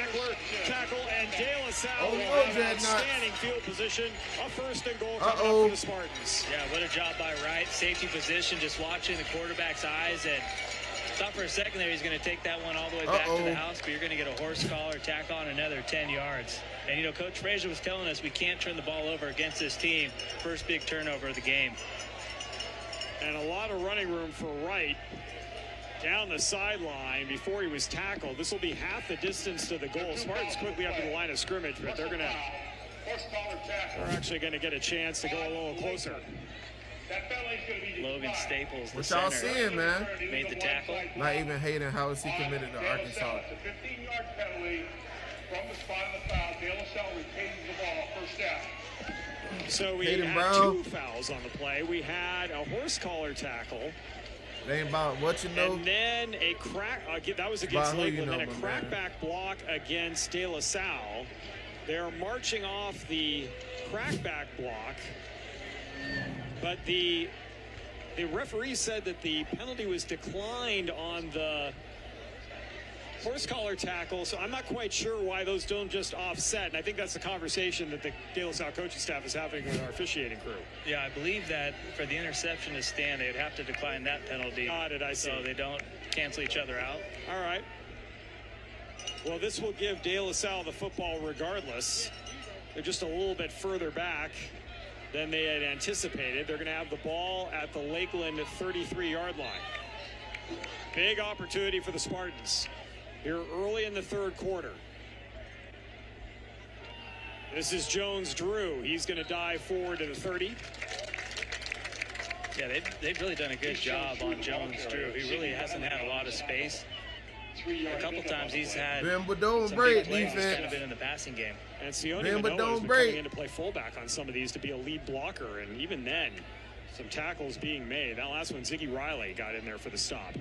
tackle, and De La Salle will have an outstanding field position. A first and goal coming up for the Spartans. Yeah, what a job by Wright. Safety position, just watching the quarterback's eyes, and thought for a second there he's going to take that one all the way back to the house, but you're going to get a horse collar, tack on another 10 yards. And, you know, Coach Frazier was telling us we can't turn the ball over against this team. First big turnover of the game. And a lot of running room for Wright down the sideline before he was tackled. This will be half the distance to the goal. Spartans quickly up to the line of scrimmage, but they're actually going to get a chance to go a little closer. Logan Staples, the what y'all center, seeing, man? made the tackle. Not even hating how is he committed to Arkansas. 15-yard penalty from the spot of the foul. De La Salle retains the ball, first down. So we had two fouls on the play. We had a horse collar tackle. They ain't about what you know. And then a crack, that was against Lakeland, and then a crackback block against De La Salle. They're marching off the crackback block. But the referee said that the penalty was declined on the horse collar tackle, so I'm not quite sure why those don't just offset. And I think that's the conversation that the De La Salle coaching staff is having with our officiating crew. Yeah, I believe that for the interception to stand, they'd have to decline that penalty. So they don't cancel each other out. All right. Well, this will give De La Salle the football regardless. They're just a little bit further back than they had anticipated. They're going to have the ball at the Lakeland 33-yard line. Big opportunity for the Spartans here early in the third quarter. This is Jones Drew. He's going to dive forward to the 30. Yeah, they've really done a good job on Jones Drew. He really hasn't had a lot of space. A couple times he's had some big plays. He's kind of been in the passing game. And Sione Manoa has been coming in to play fullback on some of these to be a lead blocker, and even then, some tackles being made. That last one, Ziggy Riley got in there for the stop.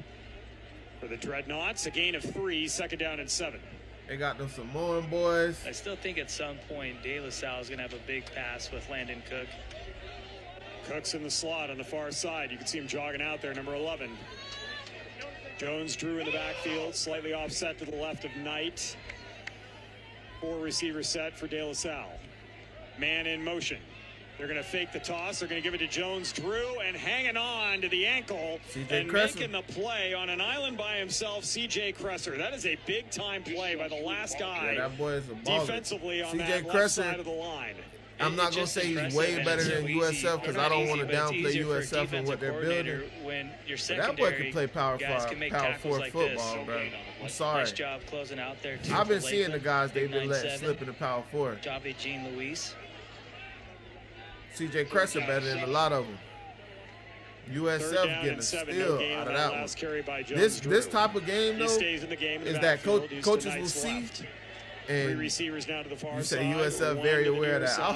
For the Dreadnoughts, a gain of 3, second down and 7. They got them Samoan boys. I still think at some point De La Salle is going to have a big pass with Landon Cook. Cook's in the slot on the far side. You can see him jogging out there, number 11. Jones Drew in the backfield, slightly offset to the left of Knight. 4 receiver set for De La Salle. Man in motion. They're going to fake the toss. They're going to give it to Jones Drew, and hanging on to the ankle and making the play on an island by himself, C.J. Cresser. That is a big-time play by the last guy. Yeah, that boy is a baller. Defensively on that left side of the line. I'm not going to say he's way better than USF because I don't want to downplay USF and what they're building. When your but that boy can play power 4 like football, bro. I'm sorry. Nice job closing out there, too. I've been seeing the guys they've been letting slip in the power 4. Job by Jean Louise. C.J. Cresser better than a lot of them. USF getting a steal out of that one. This type of game, though, is that coaches will see. And 3 receivers now to the far you say side. USF very aware of that. I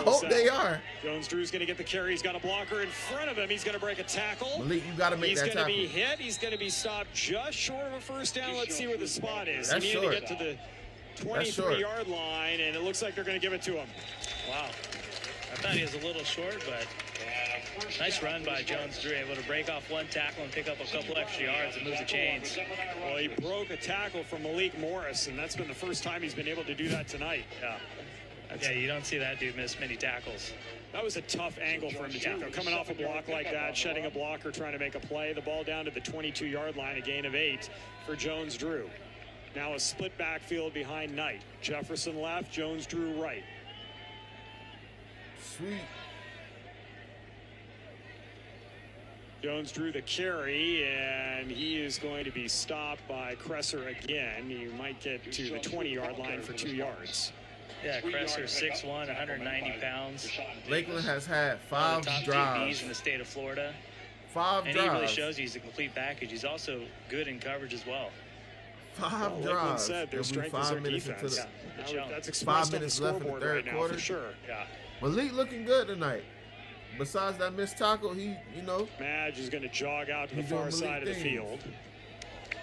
hope they are. Jones Drew's going to get the carry. He's got a blocker in front of him. He's going to break a tackle. Malik, you got to make that tackle. He's going to be hit. He's going to be stopped just short of a first down. Let's see where the spot is. That's he needed to get to the 23-yard line, and it looks like they're going to give it to him. Wow. I thought he was a little short, but nice run by Jones Drew, able to break off one tackle and pick up a couple extra yards and move the chains. Well, he broke a tackle from Malik Morris, and that's been the first time he's been able to do that tonight. Yeah, you don't see that dude miss many tackles. That was a tough angle for him to take, though. Coming off a block like that, shedding a blocker, trying to make a play. The ball down to the 22-yard line, a gain of 8 for Jones Drew. Now a split backfield behind Knight. Jefferson left, Jones Drew right. Sweet. Jones Drew the carry, and he is going to be stopped by Cresser again. He might get to the 20-yard line for 2 yards. Yeah, Cresser, 6'1", 190 pounds. Lakeland has had 5 top drives. DBs in the state of Florida. 5 drives. And he really shows he's a complete package. He's also good in coverage as well. 5 drives. Said their strength is their defense. That's expressed 5 minutes left in the third quarter. For sure. Yeah. Malik looking good tonight. Besides that missed tackle, Madge is going to jog out to the far side of the field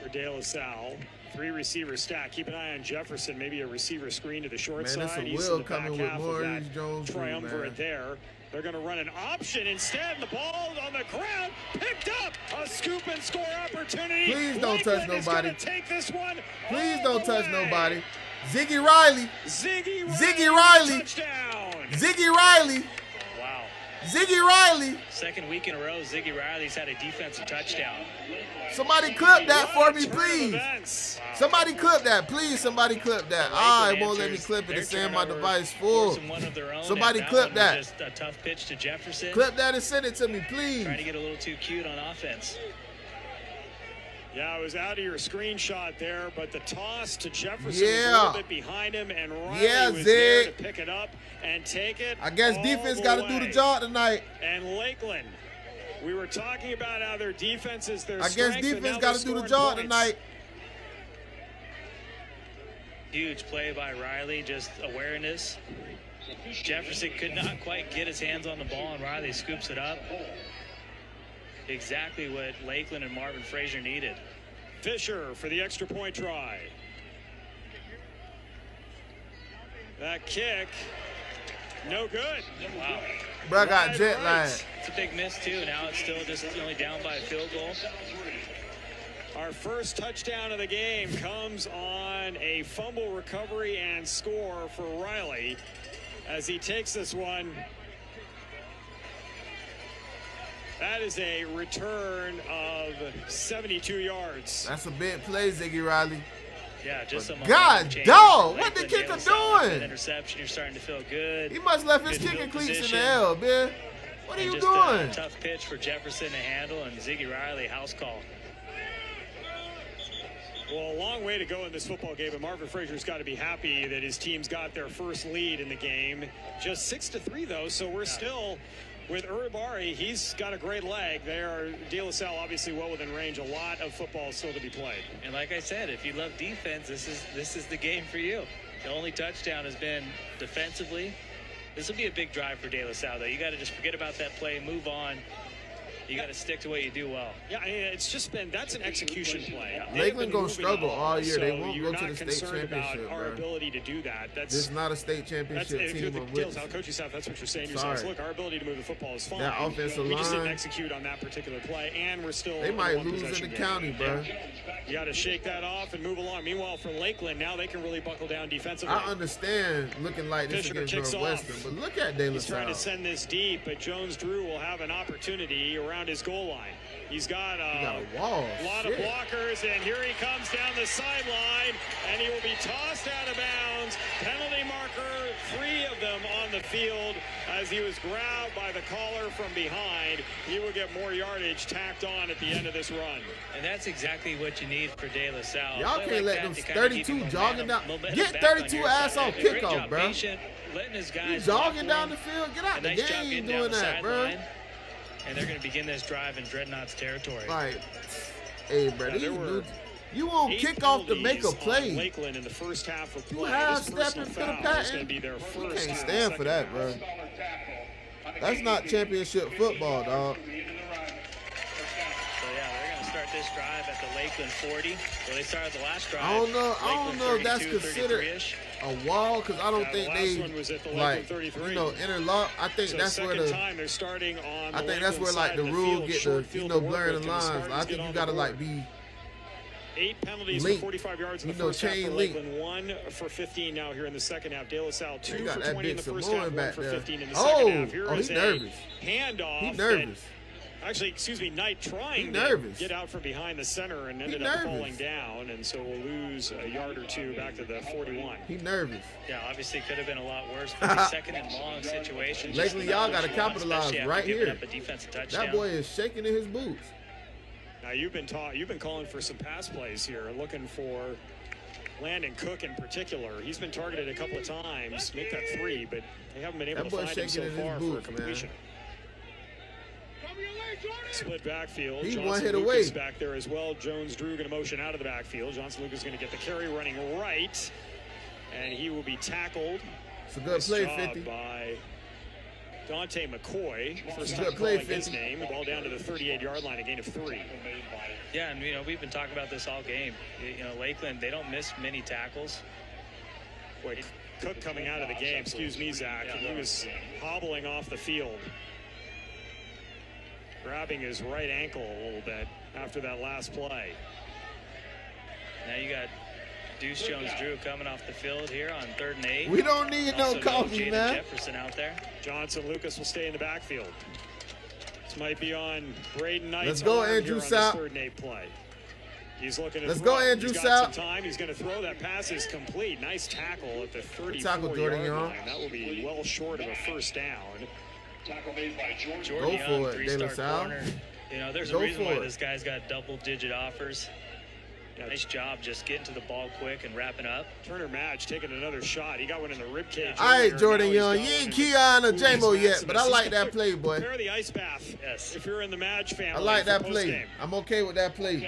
for De La Salle. 3-receiver stack. Keep an eye on Jefferson. Maybe a receiver screen to the short man, side. That's a He's will in the back coming with half more of of these that Jones triumvirate there. They're going to run an option instead. The ball on the ground, picked up. A scoop and score opportunity. Please don't touch nobody. Take this one. Please don't touch nobody. Ziggy Riley. Ziggy Riley. Touchdown. Ziggy Riley. Wow. Ziggy Riley. Second week in a row, Ziggy Riley's had a defensive touchdown. Somebody clip that for me, please. Wow. Somebody clip that, please. Somebody clip that. It won't let me clip it. It's saying my device full. Somebody clip that. Just a tough pitch to Jefferson. Clip that and send it to me, please. Trying to get a little too cute on offense. Yeah, it was out of your screenshot there, but the toss to Jefferson was a little bit behind him, and Riley was there to pick it up and take it. I guess defense got to do the job tonight. And Lakeland, we were talking about how their defense is their strength. I guess defense got to do the job tonight. Huge play by Riley, just awareness. Jefferson could not quite get his hands on the ball, and Riley scoops it up. Exactly what Lakeland and Marvin Frazier needed. Fisher for the extra point try. That kick, no good. Wow. Bro got jet lag. It's a big miss too. Now it's still just only down by a field goal. Our first touchdown of the game comes on a fumble recovery and score for Riley as he takes this one. That is a return of 72 yards. That's a big play, Ziggy Riley. Yeah, just some. God, dog, what the kicker doing? Interception, you're starting to feel good. He must have left his kicking cleats in the L, man. What are you doing? A tough pitch for Jefferson to handle, and Ziggy Riley, house call. Well, a long way to go in this football game, and Marvin Frazier's got to be happy that his team's got their first lead in the game. Just 6-3, though, so we're still with Uribari. He's got a great leg. De La Salle obviously well within range. A lot of football still to be played. And like I said, if you love defense, this is the game for you. The only touchdown has been defensively. This will be a big drive for De La Salle, though. You got to just forget about that play, move on. You got to stick to what you do well. Yeah, I mean, it's just been, that's an execution play. Lakeland going to struggle all year. They won't go to the state championship, our ability to do that. This is not a state championship team. I'll coach you, Seth. That's what you're saying. Look, our ability to move the football is fine. That offensive line. We just didn't execute on that particular play, and we're still. They might lose in the county, bro. You got to shake that off and move along. Meanwhile, for Lakeland, now they can really buckle down defensively. I understand looking like this against Northwestern, but look at De La Salle. He's trying to send this deep, but Jones Drew will have an opportunity around his goal line. He's got a lot of blockers, and here he comes down the sideline, and he will be tossed out of bounds. Penalty marker, 3 of them on the field as he was grabbed by the collar from behind. He will get more yardage tacked on at the end of this run. And that's exactly what you need for De La Salle. Y'all can't let them 32 jogging down. Get 32 ass off kickoff, bro. Letting his guys jogging down the field. Get out the game doing that, bro. And they're going to begin this drive in Dreadnought's territory. Like, hey, bro, you won't kick off to make a play. Lakeland in the first half of play. You half-stepping for the patent. You can't stand for that, bro. That's not championship football, dog. So, yeah, they're going to start this drive at the Lakeland 40. Well, they started the last drive. I don't know if that's considered a wall, because I don't think they, like, interlock. I think that's where they're starting on I think that's where, like, the rule get the, blurring the lines. I think you got to, like, be 8 penalties for 45 yards in the first half for Lakeland, 1 for 15 now here in the second half. De La Salle 2 for 20 in the first half, 1 for 15 in the second half. Here is he's nervous. Handoff. He's nervous. Actually, Knight trying to get out from behind the center and ended up falling down, and so we'll lose a yard or 2 back to the 41. He's nervous. Yeah, obviously could have been a lot worse. But second and long situation. Lakeland, y'all got to capitalize right here. That boy is shaking in his boots. Now you've been calling for some pass plays here, looking for Landon Cook in particular. He's been targeted a couple of times, make that 3, but they haven't been able to find him so far for a completion. Split backfield. He's Johnson one hit Lucas away. Back there as well. Jones Drew going to motion out of the backfield. Johnson Lucas going to get the carry running right, and he will be tackled. It's a good play, 50. By Dante McCoy, first Good time play, calling his 50. name. The ball down to the 38-yard line, a gain of 3. Yeah, and we've been talking about this all game. Lakeland, they don't miss many tackles. Boy, Cook coming out of the game, excuse me, Zach, he was hobbling off the field, grabbing his right ankle a little bit after that last play. Now you got Deuce Jones-Drew coming off the field here on 3rd and 8. We don't need no coffee, Jaden man. Jefferson out there. Johnson Lucas will stay in the backfield. This might be on Braden Knight's Let's go, arm Andrew here on Salle. this 3rd and 8 play. He's looking to Let's throw. go, Andrew He's got Salle. some time. He's going to throw. That pass is complete. Nice tackle at the 34-yard Jordan Young. line. That will be well short of a first down. Tackle made by Jordan. Jordan Go Young, for it, De La 3-star Salle. corner. There's Go a reason for why it. this guy's got double-digit offers. Nice job just getting to the ball quick and wrapping up. Turner Madge taking another shot. He got one in the rib cage. All right, earlier. Jordan Now Young. he's You got ain't one in Keon or the J-Mo Louis yet, but I Maximus. like that play, boy. Prepare the ice bath. Yes. If you're in the Madge family. I like that for play. postgame. I'm okay with that play.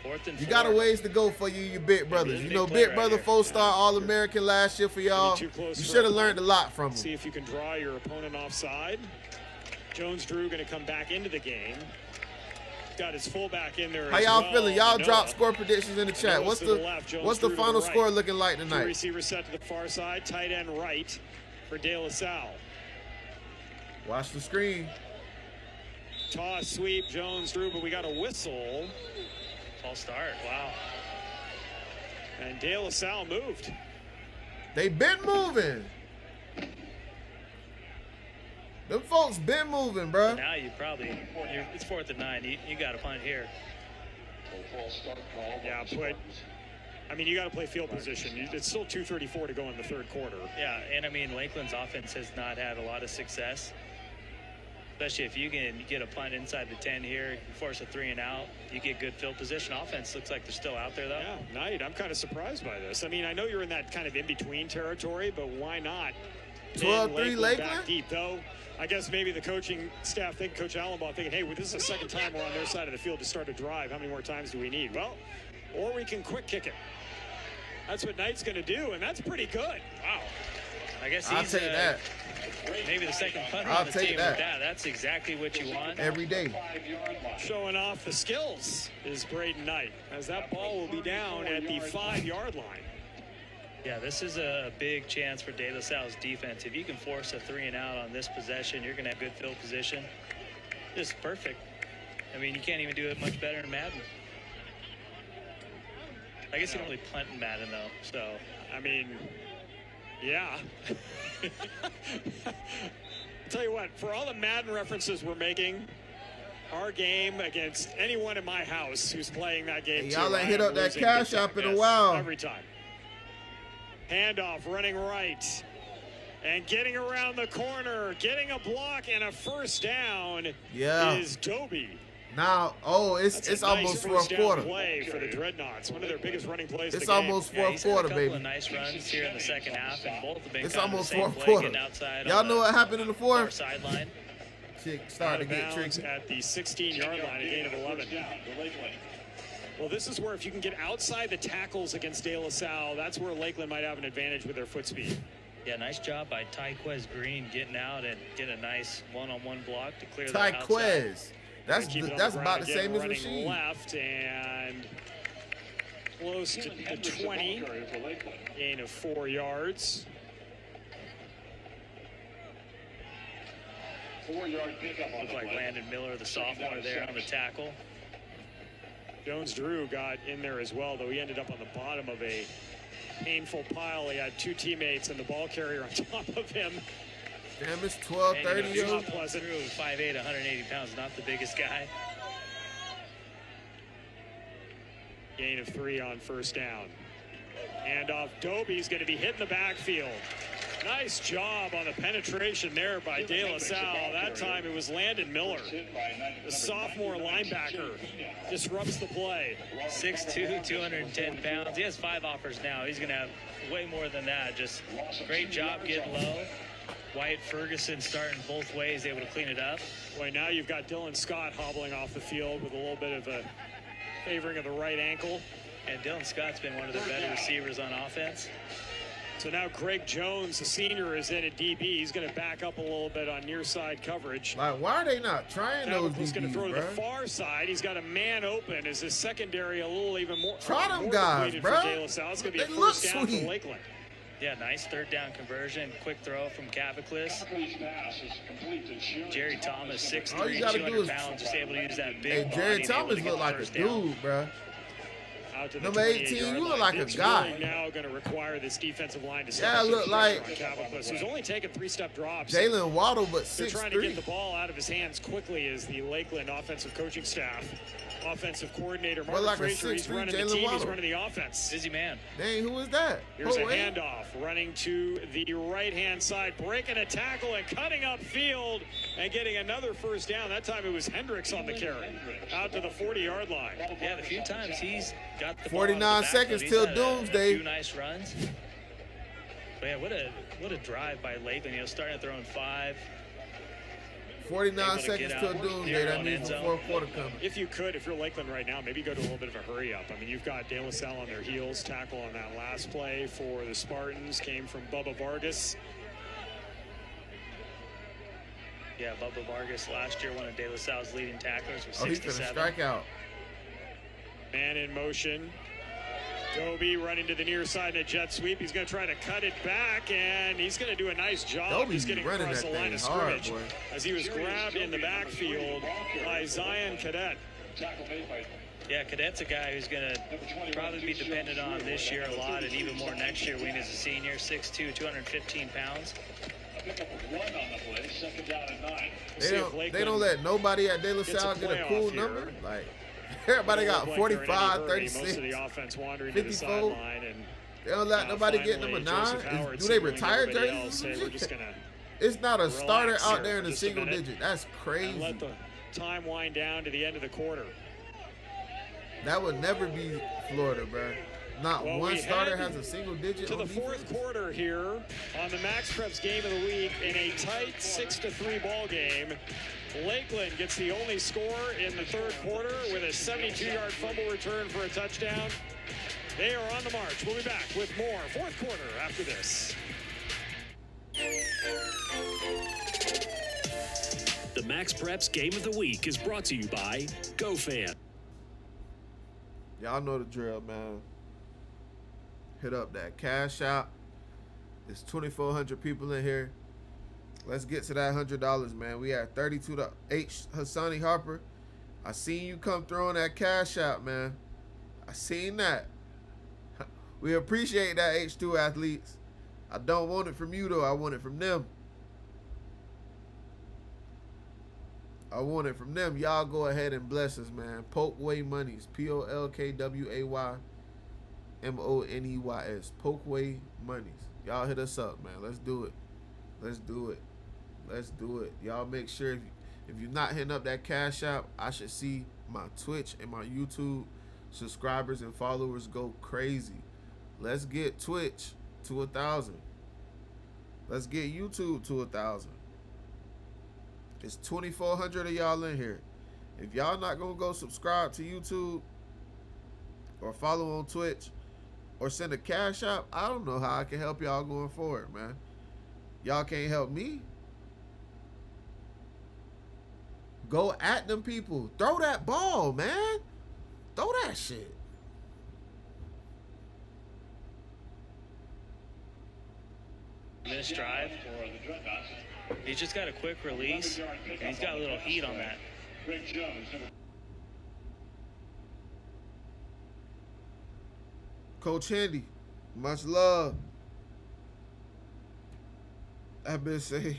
4th and 4. You got a ways to go for you big brothers. You know, Big play Big right Brother here. 4-star All-American last year for y'all. Too close You for should have a- learned a lot from See him. if you can draw your opponent offside. Jones-Drew going to come back into the game. Got his fullback in there. How as y'all well, feeling? Y'all Manoa. drop score predictions in the chat. Manoa's What's to the left, Jones what's the Drew to final right. score looking like Two tonight? receivers set to the far side. Tight end right for De La Salle. Watch the screen. Toss, sweep, Jones-Drew, but we got a whistle. False start. Wow. And De La Salle moved. They been moving. Them folks been moving, bruh. Now it's 4th and 9. You got to punt here. Yeah, you got to play field position. It's still 2:34 to go in the 3rd quarter. Yeah, and Lakeland's offense has not had a lot of success. Especially if you can get a punt inside the 10 here, you force a 3 and out, you get good field position. Offense looks like they're still out there, though. Yeah, Knight, I'm kind of surprised by this. I know you're in that kind of in-between territory, but why not? 12-3 Lakeland? Back deep, though. I guess maybe the coaching staff Coach Allenbaugh thinking, hey, this is the second time we're on their side of the field to start a drive. How many more times do we need? Well, or we can quick kick it. That's what Knight's going to do, and that's pretty good. Wow. I guess I'll he's take that. maybe the second punter I'll on the take team that. with that. That's exactly what you want. Every day. Showing off the skills is Braden Knight, as that ball will be down at the 5-yard line. Yeah, this is a big chance for De La Salle's defense. If you can force a 3 and out on this possession, you're going to have good field position. This is perfect. You can't even do it much better in Madden. I guess you don't really punt in Madden, though, so. Yeah. I'll tell you what, for all the Madden references we're making, our game against anyone in my house who's playing that game, Hey, y'all ain't I hit am up that losing cash big app time. in a Yes, while. Every time. Handoff, running right. And getting around the corner, getting a block and a first down is Doby. Now, it's almost nice 4th quarter. Play for the Dreadnoughts, one of their biggest running plays. It's of the game. almost Yeah, 4th he's had quarter, a couple baby. of nice runs here in the second half, and both have been It's kind of almost the same 4th play, quarter. getting outside Y'all on know the what happened in the far 4th? sideline. Chick Out started of to get bounds tricky. at the 16-yard line, a gain of 11. Well, this is where if you can get outside the tackles against De La Salle, that's where Lakeland might have an advantage with their foot speed. Yeah, nice job by Tyquez Green getting out and getting a nice one-on-one block to clear that outside. Tyquez. That's Keep it on about ground the again, same as running Machine. left and close to the 20. Gain of 4 yards. 4-yard pickup on Looked like Landon Miller, the sophomore, there on the tackle. Jones-Drew got in there as well, though he ended up on the bottom of a painful pile. He had 2 teammates and the ball carrier on top of him. Damn, it's 12:30. Drew, Yo. 5'8", 180 pounds, not the biggest guy. Gain of 3 on first down. Handoff, Doby's going to be hit in the backfield. Nice job on the penetration there by De La Salle. That time it was Landon Miller, the sophomore linebacker, disrupts the play. 6'2", 210 pounds. He has 5 offers now. He's going to have way more than that. Just great job getting low. Wyatt Ferguson starting both ways, able to clean it up. Boy, now you've got Dylan Scott hobbling off the field with a little bit of a favoring of the right ankle. And Dylan Scott's been one of the better receivers on offense. So now Greg Jones, the senior, is in at DB. He's going to back up a little bit on near side coverage. Like, why are they not trying those DBs, going to throw to bro? the far side. He's got a man open. Is his secondary a little even more? Try them guys, bro. It's going to be a first down for Lakeland. Yeah, nice third down conversion. Quick throw from Caviclis. Jerry Thomas, 6'3", 200 pounds, just able to use that big body. Hey, Jerry Thomas look like a dude, bro. Number 18, you look like a guy. Really now going to require this defensive line to look like who's only taking 3-step drops. Jalen Waddle, but 6'3". They're trying to get the ball out of his hands quickly as the Lakeland offensive coaching staff, offensive coordinator Mark like Frazier, he's running the team, he's running the offense. Busy man. Dang, who is that? Here's a handoff, running to the right-hand side, breaking a tackle and cutting up field and getting another first down. That time it was Hendricks on the carry, out to the 40-yard line. Yeah, the few times he's got the 49 seconds till doomsday. A few nice runs. But yeah, what a drive by Lakeland. You know, starting at their own 5. 49 seconds till doomsday. That means the fourth quarter coming. If you could, if you're Lakeland right now, maybe go to a little bit of a hurry up. I mean, you've got De La Salle on their heels. Tackle on that last play for the Spartans came from Bubba Vargas. Yeah, Bubba Vargas last year, one of De La Salle's leading tacklers with 67. He's going to strike out. Man in motion. Dobie running to the near side in a jet sweep. He's going to try to cut it back, and he's going to do a nice job. He's getting across the line of scrimmage as he was grabbed in the backfield by Zion Cadet. Yeah, Cadet's a guy who's going to probably be dependent on this year a lot and even more next year when he's a senior. 6'2", 215 pounds. They don't let nobody at De La Salle get a cool number. Like, everybody got 45, 36, most of the offense wandering to the 54. sideline, and they don't let nobody get number 9. Do they retire jerseys? It's not a starter out there in a single digit. That's crazy. Let the time wind down to the end of the quarter. That would never be Florida, bro. Not one starter has a single digit. To the fourth quarter here on the Max Preps Game of the Week in a tight 6-3 ball game. Lakeland gets the only score in the third quarter with a 72-yard fumble return for a touchdown. They are on the march. We'll be back with more fourth quarter after this. The Max Preps Game of the Week is brought to you by GoFan. Y'all know the drill, man. Hit up that Cash App. There's 2,400 people in here. Let's get to that $100, man. We at 32 to H. Hassani Harper. I seen you come through on that Cash App, man. I seen that. We appreciate that, H2 athletes. I don't want it from you, though. I want it from them. I want it from them. Y'all go ahead and bless us, man. Polkway Monies. Polkway Moneys. Polkway Monies. Y'all hit us up, man. Let's do it. Let's do it. Let's do it. Y'all make sure if you're not hitting up that Cash App, I should see my Twitch and my YouTube subscribers and followers go crazy. Let's get Twitch to 1,000. Let's get YouTube to 1,000. It's 2,400 of y'all in here. If y'all not gonna go subscribe to YouTube or follow on Twitch or send a Cash App, I don't know how I can help y'all going forward, man. Y'all can't help me. Go at them people. Throw that ball, man. Throw that shit. This drive, he's just got a quick release, and he's got a little heat on that. Coach Handy, much love. That bitch say.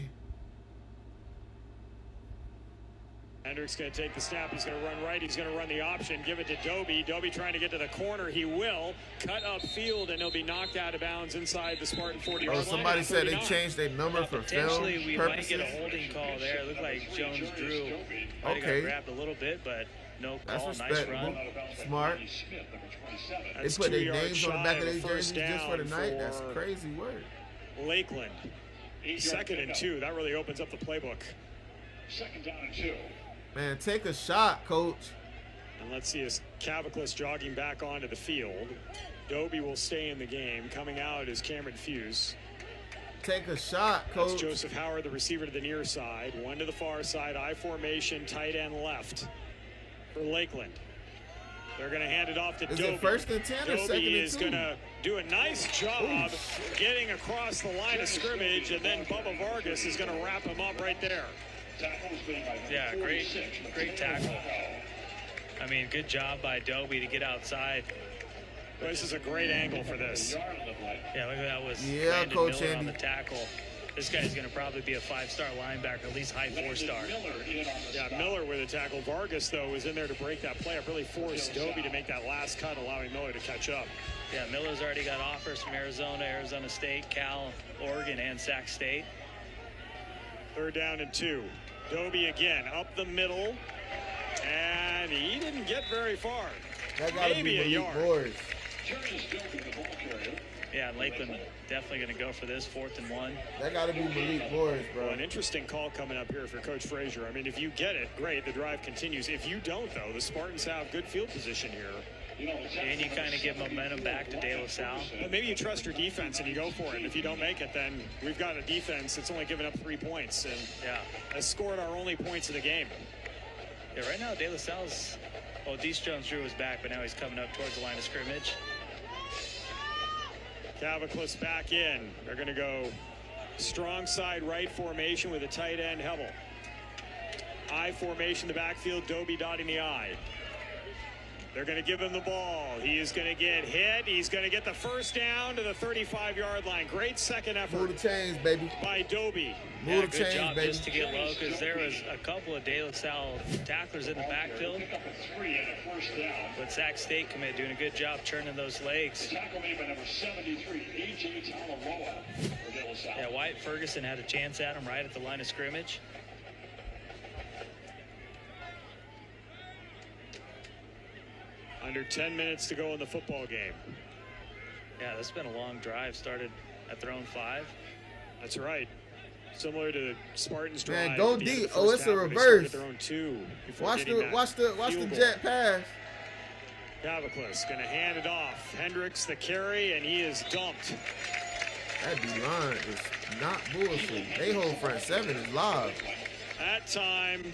Hendricks going to take the snap. He's going to run right. He's going to run the option. Give it to Dobie. Dobie trying to get to the corner. He will. Cut up field, and he'll be knocked out of bounds inside the Spartan 40-yard line. Somebody said they changed their number for film potentially we purposes. might get a holding call there. It looked like Jones Drew might have got grabbed a little bit, but no call. Nice run. Smart. They put their names on the back of their jerseys just for the night. That's crazy work. Lakeland. 2nd and 2. That really opens up the playbook. 2nd down and 2. Man, take a shot, coach. And let's see his Caviclis jogging back onto the field. Dobie will stay in the game. Coming out is Cameron Fuse. Take a shot, coach. That's Joseph Howard, the receiver to the near side. One to the far side, I formation, tight end left for Lakeland. They're going to hand it off to Dobie. Is it first and 10 or second and 2? Dobie is going to do a nice job getting across the line of scrimmage, and then Bubba Vargas is going to wrap him up right there. Yeah, great tackle. I mean, good job by Dobie to get outside. This is a great angle for this. Yeah, look at that was Coach Miller Andy on the tackle. This guy's going to probably be a 5-star linebacker, at least high 4-star. Yeah, Miller with a tackle. Vargas, though, was in there to break that play up, really forced Dobie to make that last cut, allowing Miller to catch up. Yeah, Miller's already got offers from Arizona, Arizona State, Cal, Oregon, and Sac State. 3rd down and 2. Dobie again up the middle, and he didn't get very far. That gotta Maybe be a yard. Boys. Yeah, and Lakeland definitely going to go for this 4th and 1. That got to be Malik Morris, bro. Well, an interesting call coming up here for Coach Frazier. I mean, if you get it, great. The drive continues. If you don't, though, the Spartans have good field position here. And you kind of give momentum back to De La Salle. But maybe you trust your defense and you go for it. If you don't make it, then we've got a defense that's only given up 3 points and has scored our only points of the game. Yeah, right now, De La Salle's... Oh, Dees Jones-Drew was back, but now he's coming up towards the line of scrimmage. Cavaclis back in. They're going to go strong side right formation with a tight end, Hebel. I formation, the backfield, Dobie dotting the I. They're going to give him the ball. He is going to get hit. He's going to get the first down to the 35-yard line. Great second effort. Move the chains, baby. By Dobie. Move the good chains, job baby. just to get low, because there was a couple of De La Salle tacklers in the backfield. But Sac State commit doing a good job churning those legs. Yeah, Wyatt Ferguson had a chance at him right at the line of scrimmage. Under 10 minutes to go in the football game. Yeah, this has been a long drive. Started at their own 5. That's right. Similar to Spartans drive. Man, go deep. Oh, it's a reverse. Their own 2 watch the jet pass. Cavaclis going to hand it off. Hendricks the carry, and he is dumped. That D-line is not bullshit. They hold front 7 is live. That time,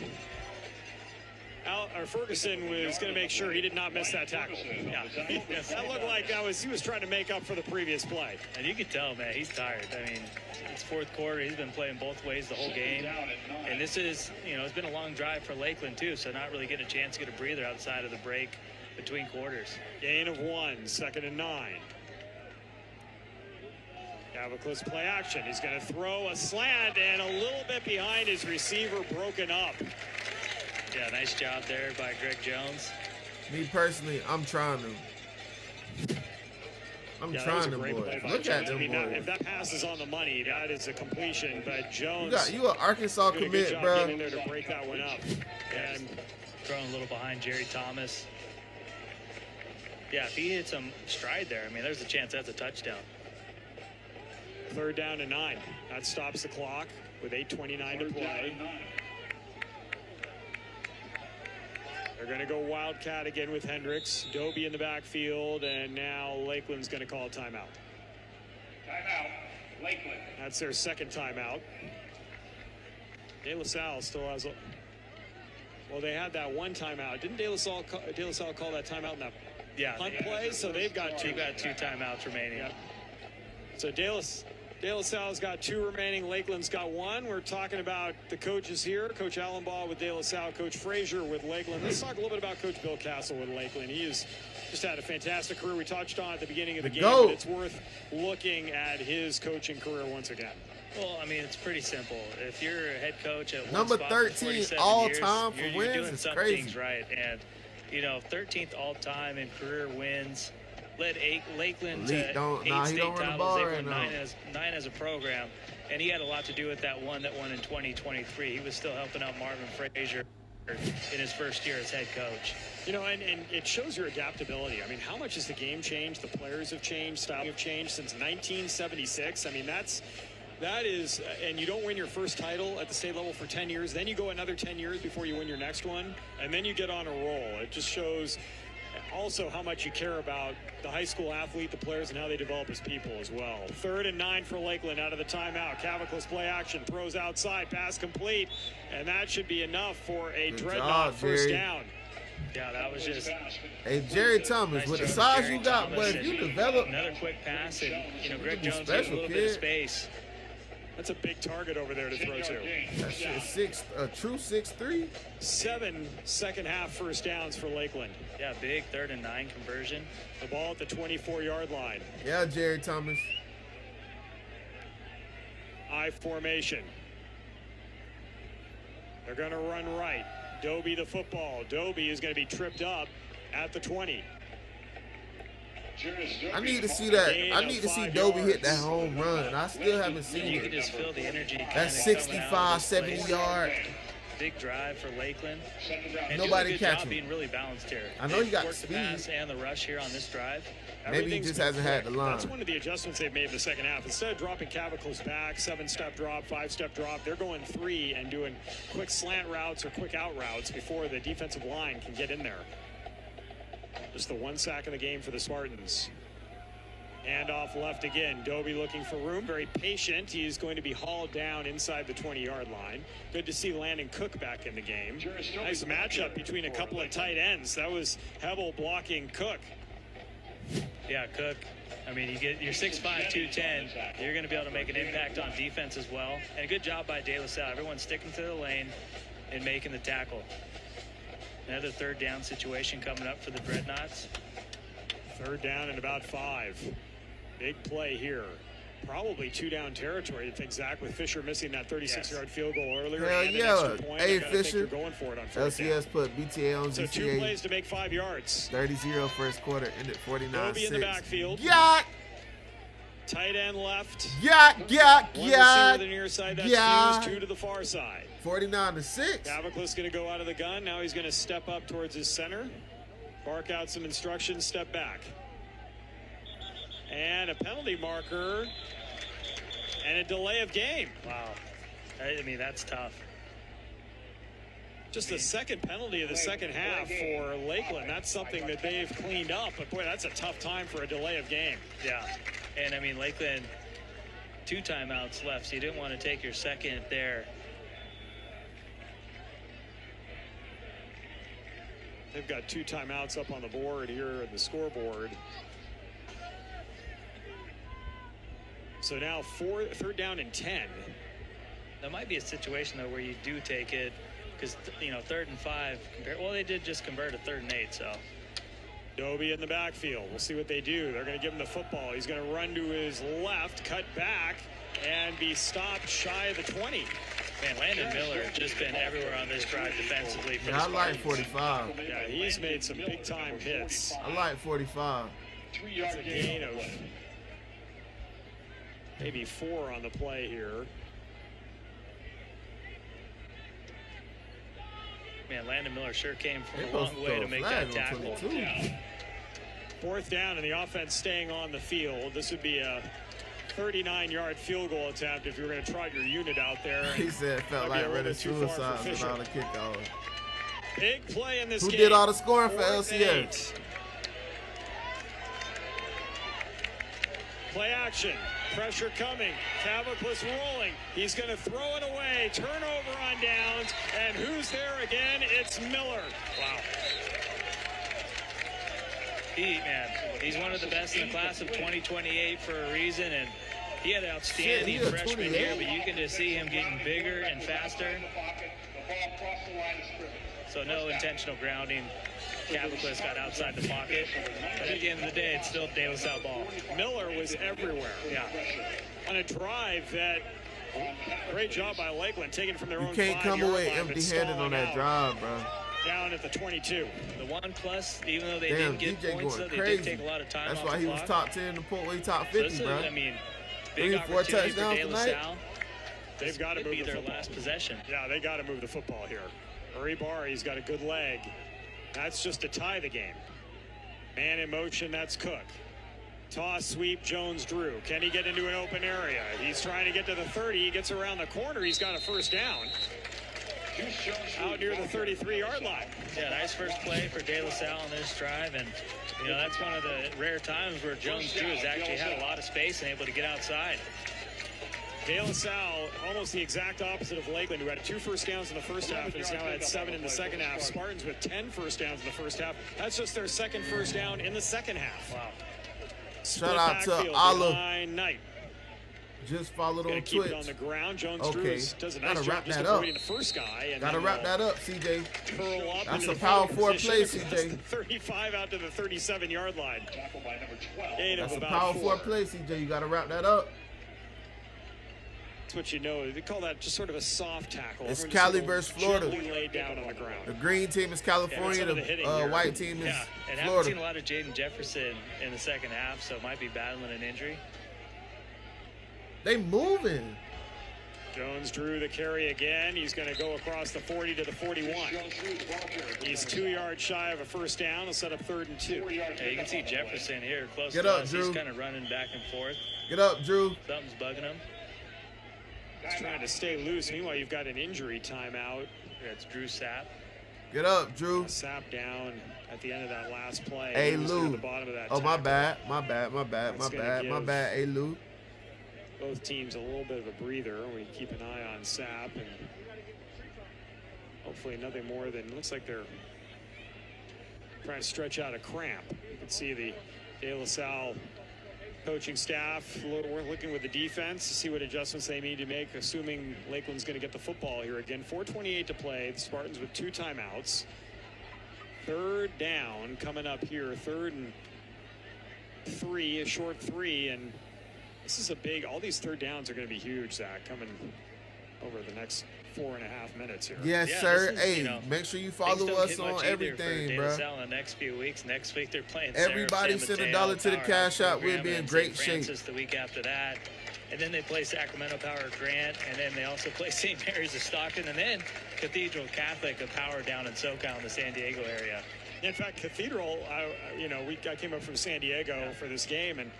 Ferguson was going to make sure he did not miss that tackle. Yeah, that looked like he was trying to make up for the previous play. And you can tell, man, he's tired. I mean, it's 4th quarter. He's been playing both ways the whole game. And this is, it's been a long drive for Lakeland, too, so not really getting a chance to get a breather outside of the break between quarters. Gain of 1, 2nd and 9. Cavaclis play action. He's going to throw a slant, and a little bit behind his receiver, broken up. Yeah, nice job there by Greg Jones. Me personally, I'm trying to. Trying to, boys. Look at them, boys. If that pass is on the money, that is a completion. But Jones, you an Arkansas commit, bro. Getting there to break that one up. And throwing a little behind Jerry Thomas. Yeah, if he hits some stride there, I mean, there's a chance that's a touchdown. 3rd down and 9. That stops the clock with 8:29 to play. They're going to go Wildcat again with Hendricks. Dobie in the backfield, and now Lakeland's going to call a timeout. Timeout, Lakeland. That's their 2nd timeout. De La Salle still has well, they had that one timeout. Didn't De La Salle call that timeout in that punt play? So they've got 2 timeouts remaining. Yeah. So De La Salle's got 2 remaining. Lakeland's got 1. We're talking about the coaches here. Coach Allenbaugh with De La Salle, Coach Frazier with Lakeland. Let's talk a little bit about Coach Bill Castle with Lakeland. He has just had a fantastic career. We touched on at the beginning of the game, but it's worth looking at his coaching career once again. Well, I mean, it's pretty simple. If you're a head coach at number 13 all time for wins, you're doing it's some crazy. Things right, and 13th all time in career wins. Led Lakeland to 8 state titles. They won 9 as a program, and he had a lot to do with that one in 2023. He was still helping out Marvin Frazier in his first year as head coach. And it shows your adaptability. I mean, how much has the game changed? The players have changed, style have changed since 1976. I mean, that is, and you don't win your first title at the state level for 10 years. Then you go another 10 years before you win your next one, and then you get on a roll. It just shows also how much you care about the high school athlete, the players, and how they develop as people as well. 3rd and 9 for Lakeland out of the timeout. Cavicles play action, throws outside, pass complete, and that should be enough for a dreadnought first down. Yeah, that was just. Hey, Jerry Thomas, nice with the job, size Jerry you got, Thomas, but if you and develop another quick pass, and Greg be Jones special, had a little bit kid. of space. That's a big target over there to throw to. That shit a true 6'3". 7 second half first downs for Lakeland. Yeah, big 3rd and 9 conversion. The ball at the 24-yard line. Yeah, Jerry Thomas. I formation. They're going to run right. Dobie the football. Dobie is going to be tripped up at the 20. I need to see that. I need to see Dobie hit that home run. I still haven't seen You can it. just feel the energy. That 65, 70 yard. Big drive for Lakeland. And Nobody doing a good catch job him. being really balanced here. I know you got worked the speed. pass and the rush here on this drive. Maybe he just hasn't had the line. That's one of the adjustments they've made in the second half. Instead of dropping Cavicles back, 7-step drop, 5-step drop, they're going 3 and doing quick slant routes or quick out routes before the defensive line can get in there. Just the 1 sack in the game for the Spartans. And off left again. Dobie looking for room. Very patient. He's going to be hauled down inside the 20-yard line. Good to see Landon Cook back in the game. Nice matchup between a couple of tight ends. That was Hebel blocking Cook. Yeah, Cook. I mean, you get your 6'5", 210. You're going to be able to make an impact on defense as well. And good job by De La Salle. Everyone's sticking to the lane and making the tackle. Another 3rd down situation coming up for the Dreadnoughts. 3rd down and about 5. Big play here. Probably 2-down territory. I think Zach, with Fisher missing that 36-yard field goal earlier. Hell and an yeah. extra point, Hey, I gotta think Fisher. you're going for it on 4th down. LCS put BTA on So 2 GCA. plays to make 5 yards. 30-0 first quarter, ended 49-6. Dobie in the backfield. Yacht! Tight end left. Yacht! One receiver to the near side. That's Yeah. Hughes, 2 to the far side. 49-6. Cavicles going to go out of the gun. Now he's going to step up towards his center. Bark out some instructions, step back. And a penalty marker. And a delay of game. Wow. I mean, that's tough. Just the second penalty of the second half for Lakeland. That's something that they've cleaned up. But, boy, that's a tough time for a delay of game. Yeah. And, I mean, Lakeland, 2 timeouts left, so you didn't want to take your second there. They've got 2 timeouts up on the board here at the scoreboard. So now 3rd down and 10. That might be a situation, though, where you do take it because, 3rd and 5. Well, they did just convert a 3rd and 8, so. Dobie in the backfield. We'll see what they do. They're going to give him the football. He's going to run to his left, cut back, and be stopped shy of the 20. Man, Landon Miller has just been everywhere on this drive defensively for the I like Spartans. 45. Yeah, he's made some big-time hits. I like 45. It's a gain of maybe 4 on the play here. Man, Landon Miller sure came from a long way to make that tackle. 4th down and the offense staying on the field. This would be a 39-yard field goal attempt if you were going to trot your unit out there. He said it felt like running suicides without a kickoff. Big play in this Who game. did all the scoring for 4th and LCS? 8. Play action. Pressure coming. Cavicles rolling. He's going to throw it away. Turnover on downs. And who's there again? It's Miller. Wow. He's one of the best in the class of 2028 for a reason, and he had an outstanding freshman year, but you can just see him getting bigger and faster. So no intentional grounding. Cavicles got outside the pocket, but at the end of the day, it's still De La Salle ball. Miller was everywhere. Yeah. On a drive that, great job by Lakeland, taking from their own 5-yard line. You can't come away empty-handed on that drive, bro. Down at the 22. The 1+, even though they Damn, didn't get DJ points, going though, they crazy. did take a lot of time That's off why the he was clock. top 10 in the Portway top So 50, this is, bro. I mean, big 3-4 opportunity for touchdowns De La tonight. Salle. They've got to Could move be the their football. last possession. Yeah, they got to move the football here. Uribar, he's got a good leg. That's just to tie the game. Man in motion, that's Cook. Toss, sweep, Jones, Drew. Can he get into an open area? He's trying to get to the 30. He gets around the corner. He's got a 1st down. out near the 33-yard line. Yeah, nice first play for De La Salle on this drive, and you know that's one of the rare times where Jones-Drew has actually had a lot of space and able to get outside. De La Salle, almost the exact opposite of Lakeland, who had 2 first downs in the first half and has now had 7 in the second half. Spartans with 10 first downs in the first half. That's just their second first down in the second half. Wow. Shout out to Olive. Knight. Just followed on keep Twitch. it on the ground. Jones Okay. does a nice job wrap just that up. avoiding the first guy. And Gotta wrap that up, CJ. Curl up That's into a the power field forward play, position. CJ. 35 out to the 37-yard line. Gain of That's a about power 4. forward play, CJ. You gotta wrap that up. That's what you know. They call that just sort of a soft tackle. It's Everyone Cali just versus Florida. gently laid down on the ground. The green team is California. some of the hitting The here. white team is Yeah, and haven't Florida. seen a lot of Jaden Jefferson in the second half, so might be battling an injury. They moving. Jones-Drew the carry again. He's going to go across the 40 to the 41. He's 2 yards shy of a first down. He'll set up 3rd and 2. Yeah, you can see Jefferson here close Get to up, us. Drew. He's kind of running back and forth. Get up, Drew. Something's bugging him. He's trying to stay loose. Meanwhile, you've got an injury timeout. Yeah, it's Drew Sapp. Get up, Drew. Sap down at the end of that last play. Hey, He was near Lou. the bottom of that Oh, my tackle. bad. My bad. My bad. That's My gonna bad. My give- bad. Hey, Lou. Both teams a little bit of a breather. We keep an eye on Sap, and hopefully nothing more than, looks like they're trying to stretch out a cramp. You can see the De La Salle coaching staff looking with the defense to see what adjustments they need to make, assuming Lakeland's going to get the football here again. 4:28 to play. The Spartans with 2 timeouts. 3rd down coming up here. 3rd and 3, a short 3, and this is a big, all these 3rd downs are going to be huge, Zach, coming over the next 4.5 minutes here. Yes, Yeah, sir. this is, Hey, you know, make sure you Things follow don't us get on much either everything, for De La bro. Salle in the next few weeks. Next week they're playing Everybody San send Mateo, $1 to the Power cash app. We'll program, be in and great St. shape. Francis the week after that. And then they play Sacramento Power Grant, and then they also play St. Mary's of Stockton, and then Cathedral Catholic of Power down in SoCal in the San Diego area. In fact, Cathedral, I came up from San Diego for this game, and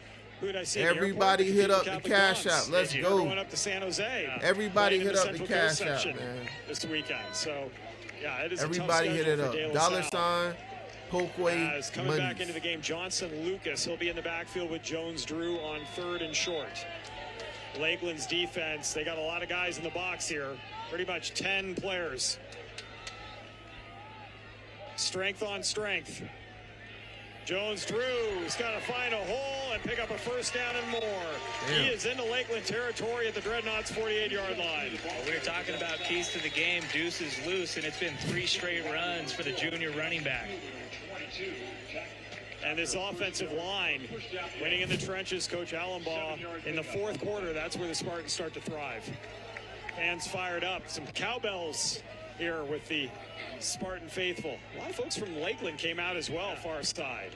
who did I see? at the Everybody airport? hit up the Catholic cash Dons. app. Let's They're go. Going up to San Jose. Everybody playing in hit up the Central cash Coast app, section man. this weekend. So, yeah, it is a Everybody tough hit it schedule up. for De La Dollar Salle. sign, Pokeway, As coming back into money. the game, Johnson Lucas. He'll be in the backfield with Jones-Drew on 3rd and short. Lakeland's defense, they got a lot of guys in the box here. Pretty much 10 players. Strength on strength. Jones-Drew's got to find a hole and pick up a first down and more. Damn. He is into Lakeland territory at the Dreadnoughts' 48-yard line. Well, we were talking about keys to the game. Deuce is loose, and it's been 3 straight runs for the junior running back. And this offensive line, winning in the trenches, Coach Allenbaugh, in the 4th quarter, that's where the Spartans start to thrive. Fans fired up. Some cowbells here with the Spartan faithful. A lot of folks from Lakeland came out as well, far side.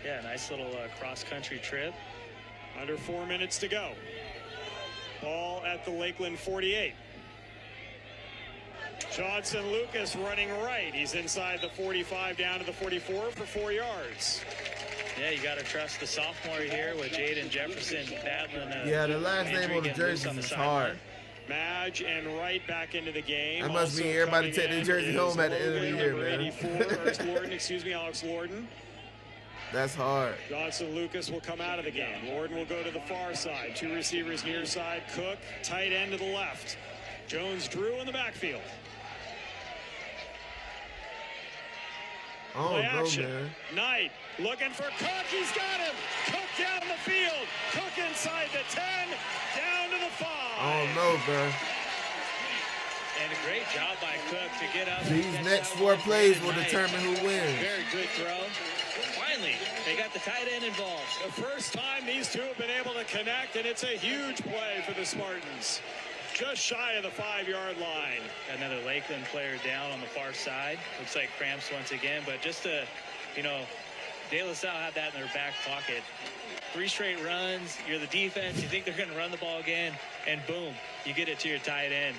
Yeah, nice little cross-country trip. Under 4 minutes to go. Ball at the Lakeland 48. Johnson Lucas running right. He's inside the 45 down to the 44 for 4 yards. Yeah, you got to trust the sophomore here with Jaden Jefferson battling a Yeah, the last injury, name on the getting loose jerseys the is sideline. hard. Madge and Wright back into the game. That must mean everybody take their jersey home at the end of the year, man. 84, Alex Lorden. That's hard. Johnson Lucas will come out of the game. Lorden will go to the far side. 2 receivers near side. Cook, tight end to the left. Jones-Drew in the backfield. Oh, Play no, action. man. Knight looking for Cook. He's got him. Cook down the field. Cook inside the 10, down to the 5. Oh, no, bro. And a great job by Cook to get up. These and catch next that 4 one. plays will Nice. determine who wins. Very good throw. Finally, they got the tight end involved. The first time these two have been able to connect, and it's a huge play for the Spartans. Just shy of the 5-yard line. Another Lakeland player down on the far side. Looks like cramps once again, but just to, De La Salle had that in their back pocket. 3 straight runs. You're the defense. You think they're going to run the ball again, and boom, you get it to your tight end.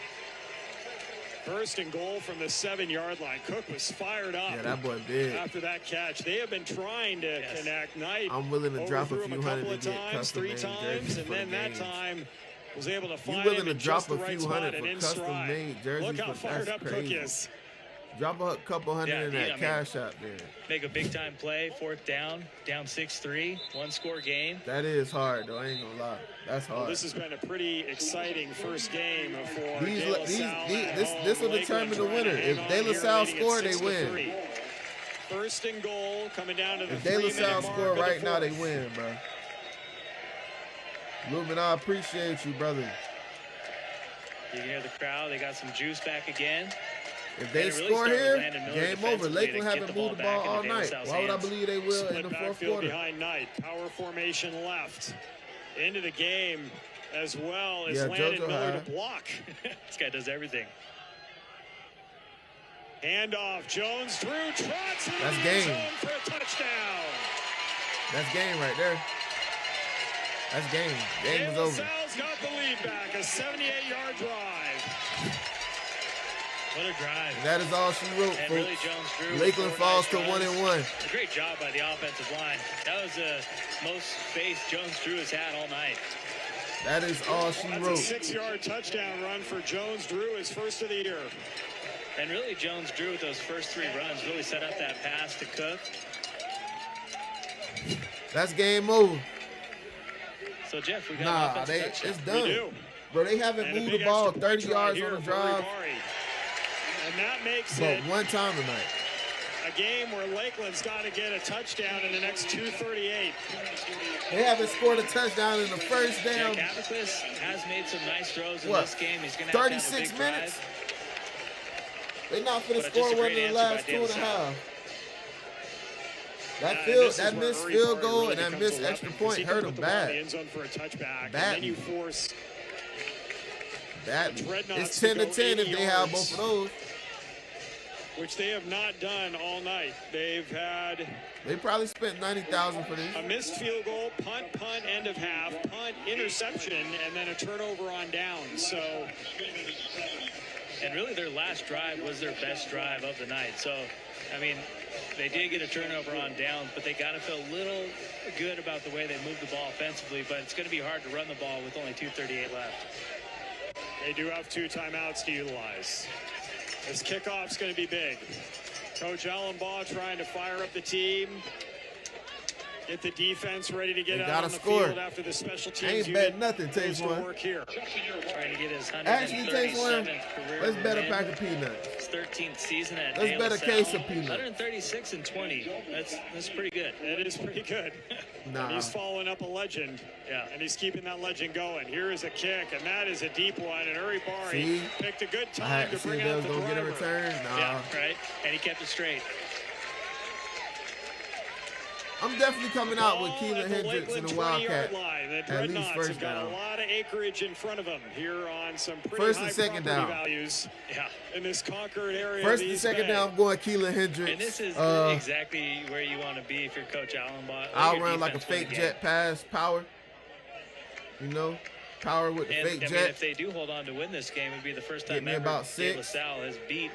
First and goal from the 7-yard line. Cook was fired up. Yeah, that boy big. After that catch, they have been trying to connect. Knight I'm willing to drop a overthrew him few hundred couple to of get times, custom 3 made times, jerseys and for then the that games. time was able to find willing him to in drop just the a right few spot hundred and for in custom-made stride. jerseys? Look how fired up Cook is. Drop a couple hundred in that cash out there. Make a big-time play, 4th down 6-3, one-score game. That is hard, though. I ain't gonna lie. That's hard. Well, this has been a pretty exciting first game for This Lakeland will determine the winner. If De La Salle score, they win. 1st and goal coming down to the If De La Salle score right now, they fourth. win, bro. Ruben, I appreciate you, brother. You can hear the crowd. They got some juice back again. If they really score here, game over. Lakeland haven't moved the ball all night. Why would I believe they will in the fourth quarter? Behind Knight, power formation left. Into the game as well as Landon Miller to block. This guy does everything. Handoff, Jones, Drew trots in That's the game. zone for a touchdown. That's game right there. That's game. Game is over. Sal's got the lead back, a 78-yard drive. What a drive. And that is all she wrote, and folks. really Jones drew. Lakeland falls to 1-1. A great job by the offensive line. That was the most space Jones Drew has had all night. That is all she wrote. That's a 6-yard touchdown run for Jones Drew, his first of the year. And really Jones Drew with those first 3 runs really set up that pass to Cook. That's game over. So Jeff, we got an offensive touchdown. It's done. We do. Bro, they haven't moved the ball 30 yards on the drive. And that makes but it one time tonight. A game where Lakeland's got to get a touchdown in the next 2:38. They haven't scored a touchdown in the first down. Jack Abacus has made some nice throws in this game. He's going to have 36 a big minutes? drive. They're not going to score one in the last 2.5. That missed field goal and that missed extra point hurt him bad. The end zone for a touchback. Bad. And then you force it's 10-10 if they have both of those. Which they have not done all night. They probably spent $90,000 for this. A missed field goal, punt, end of half, punt, interception, and then a turnover on downs. So, and really their last drive was their best drive of the night. So, I mean, they did get a turnover on downs, but they got to feel a little good about the way they moved the ball offensively. But it's going to be hard to run the ball with only 2:38 left. They do have 2 timeouts to utilize. This kickoff's going to be big. Coach Allenbaugh trying to fire up the team. Get the defense ready to get out on the field after the special teams. Ain't bet nothing, takes one. one. Work here. Trying to get his 137th Actually takes one. career Let's bet a win. pack of peanuts. His 13th season at Let's De bet La a case Salle. of peanuts. 136-20. That's pretty good. It is pretty good. Nah. He's following up a legend. Yeah. And he's keeping that legend going. Here is a kick, and that is a deep one. And Uri Bari picked a good time to bring out the driver. Get a return. Nah. Yeah, right. And he kept it straight. I'm definitely coming out with Keelan Hendricks and the Wildcat. At least first down. Got a lot of acreage in front of him here on some pretty first high and second down values. Yeah. In this Concord area. First and second down, I'm going Keelan Hendricks. And this is exactly where you want to be if you're Coach Allenbaugh. I'll run like a fake jet pass, power. You know, power with the fake jet. I mean, if they do hold on to win this game, it would be the first time ever De La Salle has beat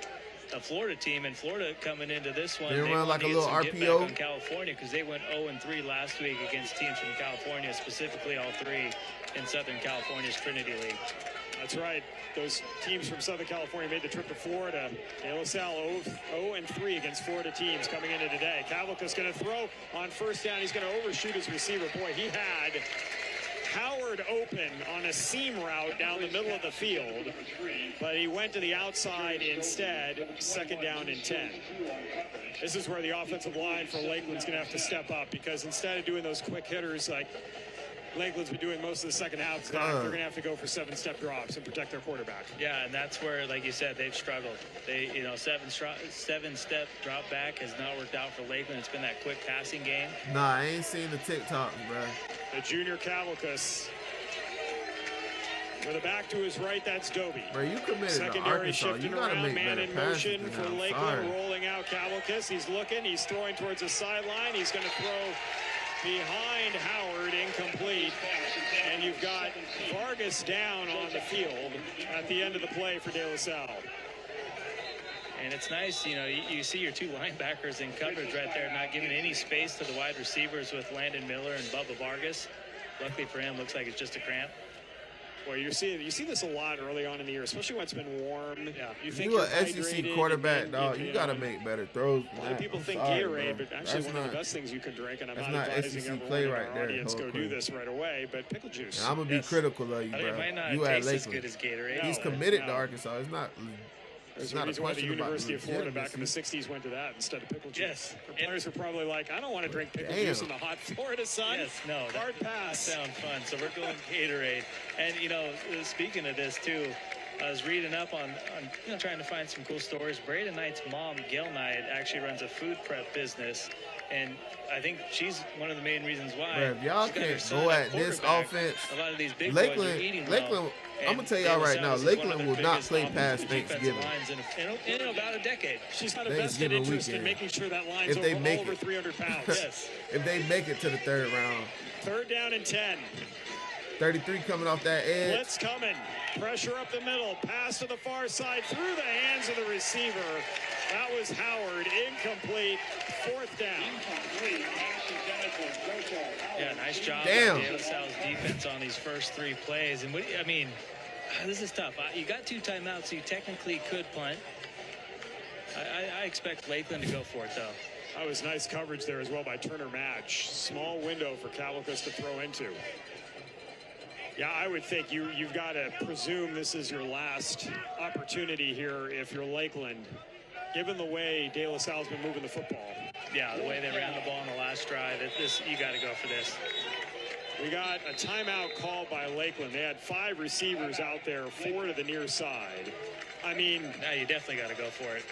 a Florida team, and Florida coming into this one, they run like a little RPO on California because they went 0-3 last week against teams from California, specifically all 3 in Southern California's Trinity League. That's right. Those teams from Southern California made the trip to Florida. De La Salle 0-3 against Florida teams coming into today. Cavalica's going to throw on first down. He's going to overshoot his receiver. Boy, he had Howard open on a seam route down the middle of the field, but he went to the outside instead. Second down and 10. This is where the offensive line for Lakeland's going to have to step up, because instead of doing those quick hitters like Lakeland's been doing most of the second half, they're going to have to go for 7-step drops and protect their quarterback. Yeah, and that's where, like you said, they've struggled. They, 7-step drop back has not worked out for Lakeland. It's been that quick passing game. Nah, I ain't seen the TikToks, bro. The junior Cavalicus. With a back to his right, that's Dobie. Bro, you committed secondary to Arkansas. shifting You gotta around, make man better in passes motion than for that. Lakeland, rolling out Cavalicus. He's looking, he's throwing towards the sideline. He's going to throw behind Howard, incomplete. And you've got Vargas down on the field at the end of the play for De La Salle. And it's nice, you see your 2 linebackers in coverage right there, not giving any space to the wide receivers with Landon Miller and Bubba Vargas. Luckily for him, looks like it's just a cramp. Well, you see this a lot early on in the year, especially when it's been warm. Yeah. You think You're you're an SEC hydrated, quarterback, dog. You got to make better throws. A lot of people think Gatorade, but actually one of the best things you can drink, and I'm not advising everyone in our audience go do this right away, but pickle juice. And I'm going to be critical of you, bro. It might not You at taste as Lakeland. good as Gatorade. He's committed to Arkansas. It's not. There's It's a not a reason why the question about University of Florida back in the legitimacy. 60s went to that instead of pickle juice. Yes. The players were probably like, I don't want to drink pickle juice in the hot Florida sun. Yes, no. Hard pass. That sounds fun. So we're going Gatorade. And, you know, speaking of this, too, I was reading up on trying to find some cool stories. Braden Knight's mom, Gail Knight, actually runs a food prep business. And I think she's one of the main reasons why. Bro, if y'all can't go at this offense, a lot of these big boys are eating well. I'm going to tell y'all right now, Lakeland will not play past Thanksgiving. In about a decade. She's got a vested interest in making sure that line's over 300 pounds. Yes. If they make it to the third round. 3rd down and 10. 33 coming off that edge. Blitz coming. Pressure up the middle. Pass to the far side through the hands of the receiver. That was Howard. Incomplete. 4th down. Yeah, nice job. Damn. De La Salle's defense on these first 3 plays. And I mean, this is tough. You got 2 timeouts, so you technically could punt. I expect Lakeland to go for it, though. That was nice coverage there as well by Turner Match. Small window for Cavaliers to throw into. Yeah, I would think you've got to presume this is your last opportunity here if you're Lakeland, given the way De La Salle's been moving the football. Yeah, the way they ran the ball in the last drive, you got to go for this. We got a timeout called by Lakeland. They had 5 receivers out there, 4 to the near side. I mean, now you definitely got to go for it.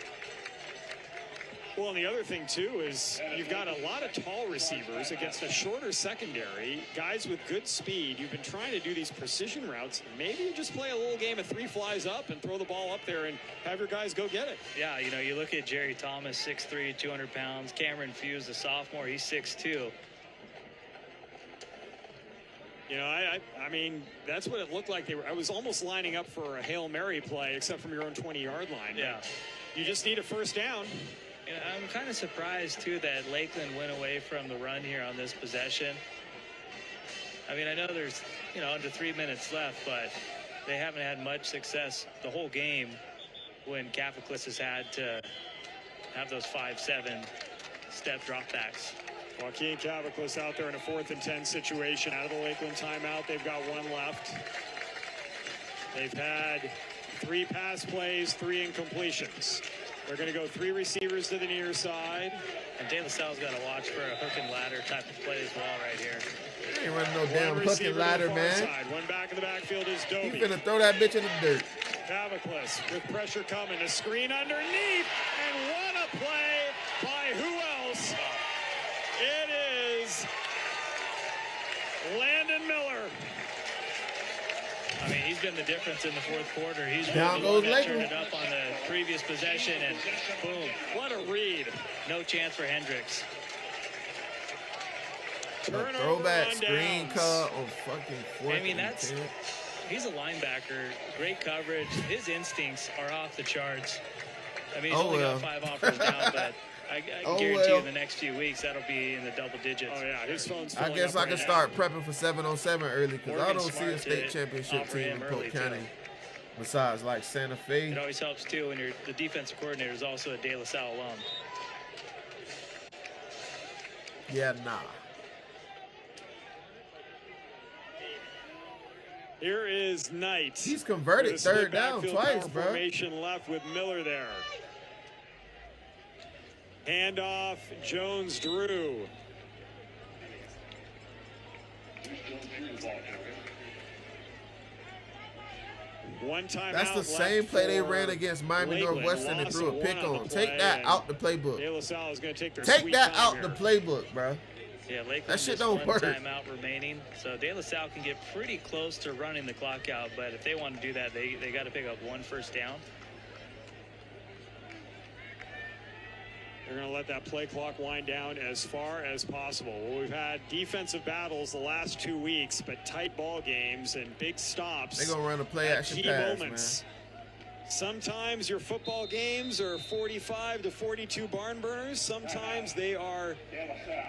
Well, and the other thing, too, is you've got a lot of tall receivers against a shorter secondary, guys with good speed. You've been trying to do these precision routes. Maybe you just play a little game of 3 flies up and throw the ball up there and have your guys go get it. Yeah, you know, you look at Jerry Thomas, 6'3", 200 pounds. Cameron Fuse, the sophomore, he's 6'2". You know, I mean, that's what it looked like. I was almost lining up for a Hail Mary play, except from your own 20-yard line. Yeah. You just need a 1st down. I'm kind of surprised, too, that Lakeland went away from the run here on this possession. I mean, I know there's, under 3 minutes left, but they haven't had much success the whole game when Cavaliers has had to have those 5-7 step dropbacks. Joaquin Cavaliers out there in a 4th and 10 situation out of the Lakeland timeout. They've got 1 left. They've had 3 pass plays, 3 incompletions. They're going to go 3 receivers to the near side. And De La Salle's got to watch for a hook and ladder type of play as well right here. He ain't running no damn hook and ladder, man. Side. 1 back in the backfield is Dobie. He's finna throw that bitch in the dirt. Cavaliers with pressure coming. A screen underneath. And what a play by who else? It is Landon Miller. I mean, he's been the difference in the 4th quarter. He's down really goes turned it up on the previous possession, and boom. What a read. No chance for Hendricks. Throwback screen cut on fucking 4th. I mean, he's a linebacker. Great coverage. His instincts are off the charts. I mean, he's only got 5 offers down, but I guarantee you in the next few weeks that'll be in the double digits. Oh, yeah. His phone's I guess I can start prepping for 7-on-7 early because I don't see a state championship team in Polk County besides like Santa Fe. It always helps, too, when the defensive coordinator is also a De La Salle alum. Yeah, nah. Here is Knight. He's converted 3rd down twice, bro. Formation left with Miller there. Handoff, Jones-Drew. One time That's the same play they ran against Miami Northwestern and threw a pick on. Take that out the playbook. De La Salle is going to take their Take that out the playbook, bro. Yeah, Lakeland that shit don't work. Timeout remaining, so De La Salle can get pretty close to running the clock out. But if they want to do that, they got to pick up 1 first down. They're going to let that play clock wind down as far as possible. Well, we've had defensive battles the last 2 weeks, but tight ball games and big stops. They're going to run a play action pass, moments. Man. Sometimes your football games are 45 to 42 barn burners. Sometimes they are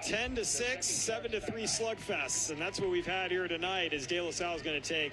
10 to 6, 7 to 3 slugfests, and that's what we've had here tonight. As De La Salle is going to take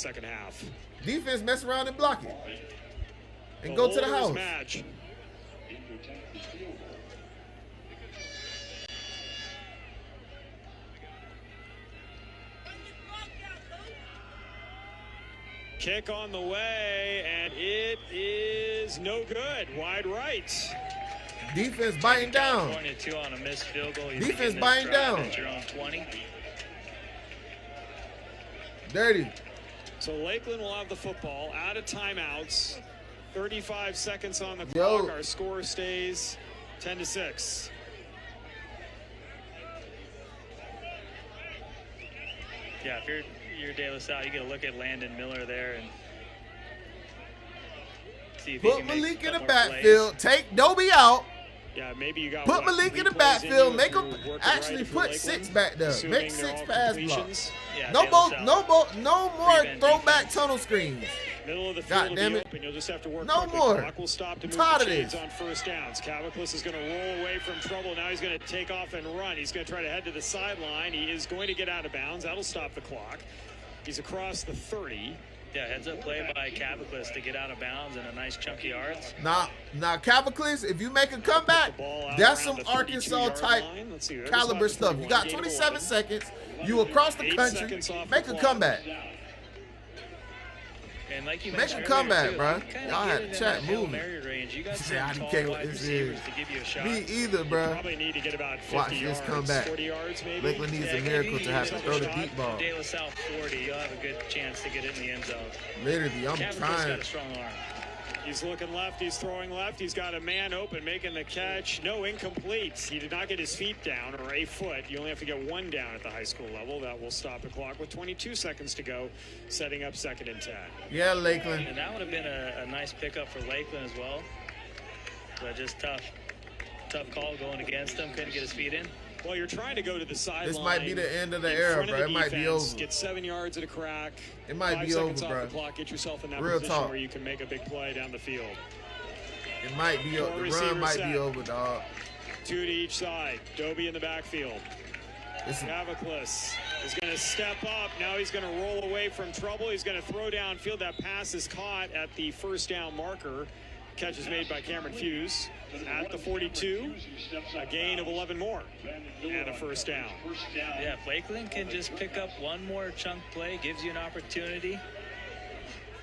second half. Defense mess around and block it. And go to the house. Match. Kick on the way, and it is no good. Wide right. Defense biting down. 22 on a missed field goal. Defense biting down. At your own 20. Dirty. So Lakeland will have the football out of timeouts. 35 seconds on the clock. Our score stays 10-6. Yeah, if you're De La Salle, you got to look at Landon Miller there and see if he can Malik make in the more backfield. plays. Take Dobie out. Yeah, maybe you got Put Malik in the backfield. Make him actually right put 6 back there. Make 6 pass blocks. Yeah, No more throwback tunnel screens. Middle of the God field damn will it. be open. You'll just have to work No quickly. more. Clock will stop to I'm move tired the of chains this. on first downs. Caviclis is going to roll away from trouble. Now he's going to take off and run. He's going to try to head to the sideline. He is going to get out of bounds. That'll stop the clock. He's across the 30. Yeah, heads up play by Caviclis to get out of bounds and a nice chunky yards. Now Caviclis, if you make a comeback, that's some Arkansas type caliber stuff. You got 27 seconds. You across the country. Make a comeback. And like you Make mentioned a comeback, earlier, bro. too, you kinda Y'all get had in to that chat Hail moving. Mary range. You got See, some I tall can't wide this receivers is. to give you a shot. Me either, bro. Probably need to get about 50 Watch yards. this comeback. 40 yards maybe. Lakeland needs a miracle to have to throw the deep ball. De La Salle 40, you'll have a good chance to get in the end zone. Literally, I'm Caviclis trying. got a strong arm. He's looking left. He's throwing left. He's got a man open, making the catch. No, incomplete. He did not get his feet down or a foot. You only have to get one down at the high school level. That will stop the clock with 22 seconds to go, setting up 2nd and 10. Yeah, Lakeland. And that would have been a nice pickup for Lakeland as well. But just tough call going against him. Couldn't get his feet in. Well, you're trying to go to the sideline. This might be the end of the in era, front of bro. the It might be defense, over. Get 7 yards at a crack. It might 5 be over, seconds off bro. the clock. Get yourself in that Real position talk. where you can make a big play down the field. It might be over. The run might be over, dog. 2 to each side. Dobie in the backfield. Caviclis is going to step up. Now he's going to roll away from trouble. He's going to throw downfield. That pass is caught at the first down marker. Catch is made by Cameron Fuse at the 42. A gain of 11 more and a first down. Yeah, if Lakeland can just pick up one more chunk play, gives you an opportunity.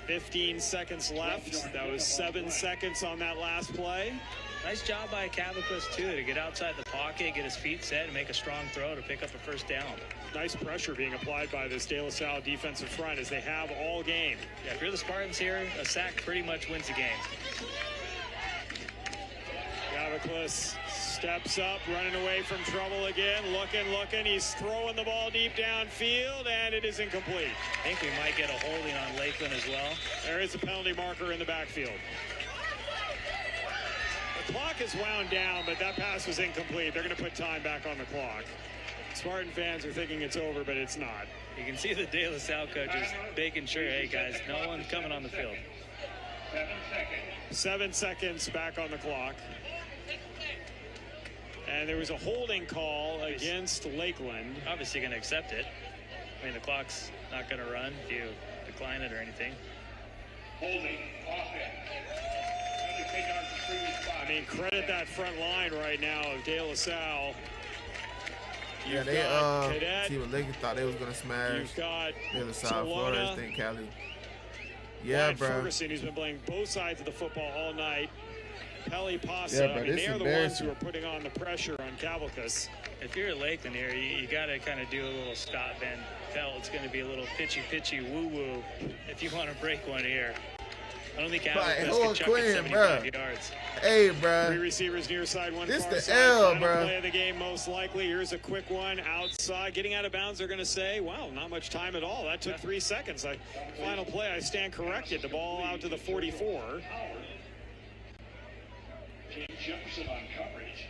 15 seconds left. That was 7 seconds on that last play. Nice job by Caviclis, too, to get outside the pocket, get his feet set, and make a strong throw to pick up a first down. Nice pressure being applied by this De La Salle defensive front as they have all game. Yeah, if you're the Spartans here, a sack pretty much wins the game. Caviclis steps up, running away from trouble again. Looking. He's throwing the ball deep downfield, and it is incomplete. I think we might get a holding on Lakeland as well. There is a penalty marker in the backfield. The clock is wound down, but that pass was incomplete. They're going to put time back on the clock. Spartan fans are thinking it's over, but it's not. You can see the De La Salle coaches making sure, hey, guys, no one's coming on the field. 7 seconds back on the clock. And there was a holding call against Lakeland. Obviously going to accept it. I mean, the clock's not going to run if you decline it or anything. Holding, I mean, credit that front line right now of De La Salle. Yeah, they see what Lakers thought they was gonna smash. You've got De La Salle, Florida State, Cali. Yeah, bro. Ferguson, who's been playing both sides of the football all night. Pelly Pasa, Yeah, I mean, they are the ones who are putting on the pressure on Caviclis. If you're at Lakeland here, you got to kind of do a little Scott Van Pelt. It's going to be a little pitchy woo-woo if you want to break one here. I don't think Caviclis can chuck it 75 yards. Hey, bro. 3 receivers near side, 1 this far the side. L, Final bro. play of the game, most likely. Here's a quick one outside. Getting out of bounds, they're going to say, wow, not much time at all. That took 3 seconds. Final play, I stand corrected. The ball out to the 44. Jefferson on coverage.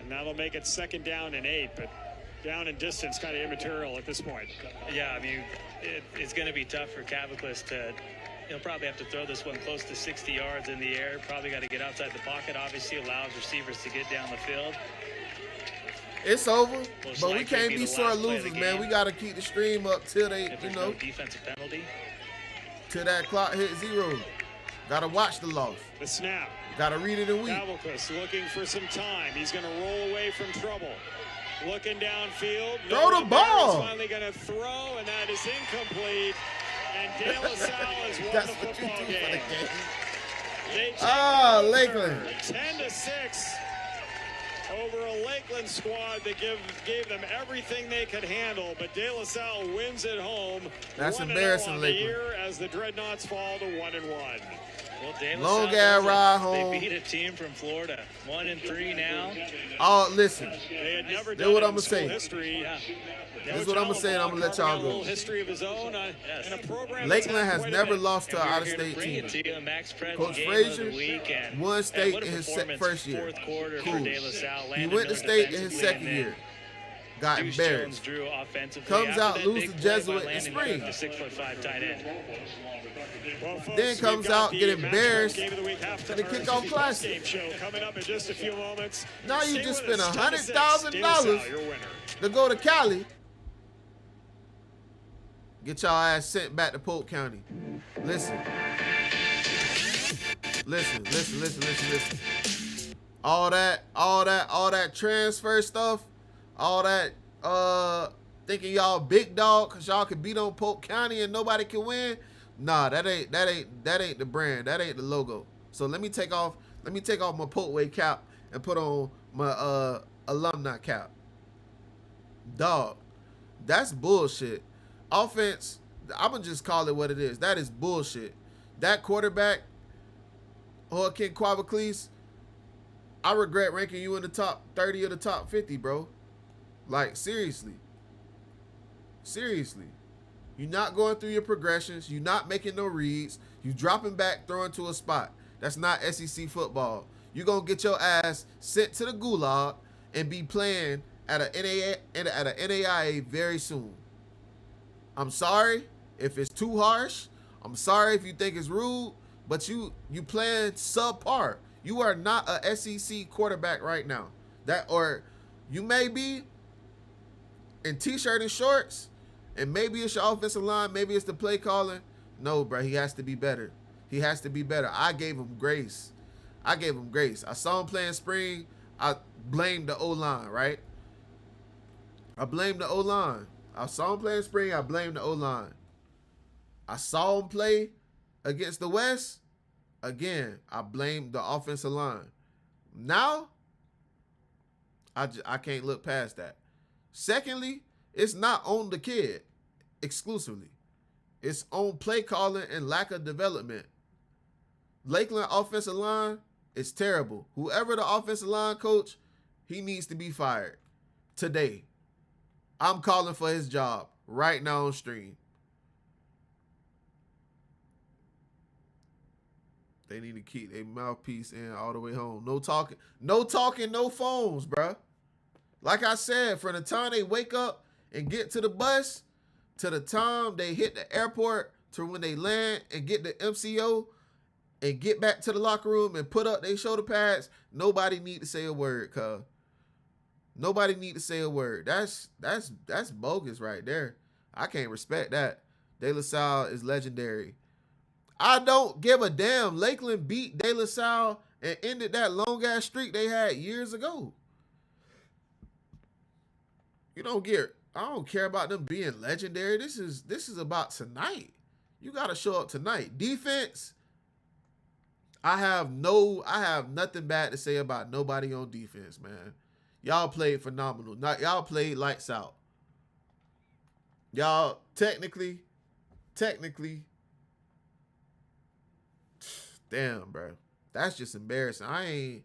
And that'll make it 2nd down and 8, but down in distance, kind of immaterial at this point. Yeah, I mean, it's going to be tough for Caviclis to, he'll probably have to throw this one close to 60 yards in the air. Probably got to get outside the pocket. Obviously allows receivers to get down the field. It's over, Most but we likely can't be be the sore last play of losers, the man. game. We got to keep the stream up till they, If there's no defensive penalty. till that clock hit 0. Got to watch the loss. The snap. Got to read it in week. Caviclis looking for some time. He's going to roll away from trouble. Looking downfield. Throw the ball. He's finally going to throw, and that is incomplete. And De La Salle has won That's the what you football do for the game. game. They take Ah, over Lakeland. 10-6. over a Lakeland squad that gave them everything they could handle, but De La Salle wins at home. That's embarrassing, on Lakeland. The year as the Dreadnoughts fall to 1-1. Well, De La long Salle ass ride home. They beat a team from Florida, 1-3 now. Oh, listen. They had never This done what it I'm in gonna school say. history. Yeah. This is what I'm gonna say, and I'm gonna let y'all A go. little history of his own, and a program Lakeland has quite a never bit. lost to an We're here out-of-state to bring team. it to you, Max Preps Coach game Frazier of the week, and won state what a in his performance, first year. fourth quarter Cool. for De La Salle. He Landon went to Miller state in his defensively, second and then year. Got Deuce embarrassed. Jones drew offensively. Comes After out, that lose big to play by Jesuit in Landon spring. Cook, the 6'5" tight end. Well, folks, Then we've comes got out, the get Match embarrassed Game of the Week in the kickoff classic. Game show coming up in just a few moments. Now you Stay just with spent us, 10 to 6. $100,000 De La Salle, your winner. to go to Cali. Get y'all ass sent back to Polk County. Listen. Listen. All that transfer stuff, all that thinking y'all big dog cause y'all can beat on Polk County and nobody can win. Nah, that ain't the brand. That ain't the logo. So let me take off my Polkway cap and put on my alumni cap. Dog, that's bullshit. Offense, I'm gonna just call it what it is. That is bullshit. That quarterback, Joaquin Quavacles, I regret ranking you in the top 30 or the top 50, bro. Like, seriously. You're not going through your progressions. You're not making no reads. You dropping back, throwing to a spot. That's not SEC football. You're going to get your ass sent to the gulag and be playing at a NAIA very soon. I'm sorry if it's too harsh. I'm sorry if you think it's rude, but you playing subpar. You are not a SEC quarterback right now. Or you may be in t-shirt and shorts, and maybe it's your offensive line, maybe it's the play calling. No, bro, he has to be better. I gave him grace. I saw him playing spring. I blamed the O-line, right? I saw him playing spring. I blamed the O-line. I saw him play against the West. Again, I blamed the offensive line. Now, I can't look past that. Secondly, it's not on the kid exclusively. It's on play calling and lack of development. Lakeland offensive line is terrible. Whoever the offensive line coach, he needs to be fired today. I'm calling for his job right now on stream. They need to keep their mouthpiece in all the way home. No talking, no phones, bruh. Like I said, from the time they wake up and get to the bus, to the time they hit the airport, to when they land and get the MCO and get back to the locker room and put up their shoulder pads, nobody need to say a word, cuz. Nobody need to say a word. That's bogus right there. I can't respect that. De La Salle is legendary. I don't give a damn. Lakeland beat De La Salle and ended that long-ass streak they had years ago. I don't care about them being legendary. This is about tonight. You got to show up tonight. Defense, I have nothing bad to say about nobody on defense, man. Y'all played phenomenal. Y'all played lights out. Y'all technically, damn, bro. That's just embarrassing.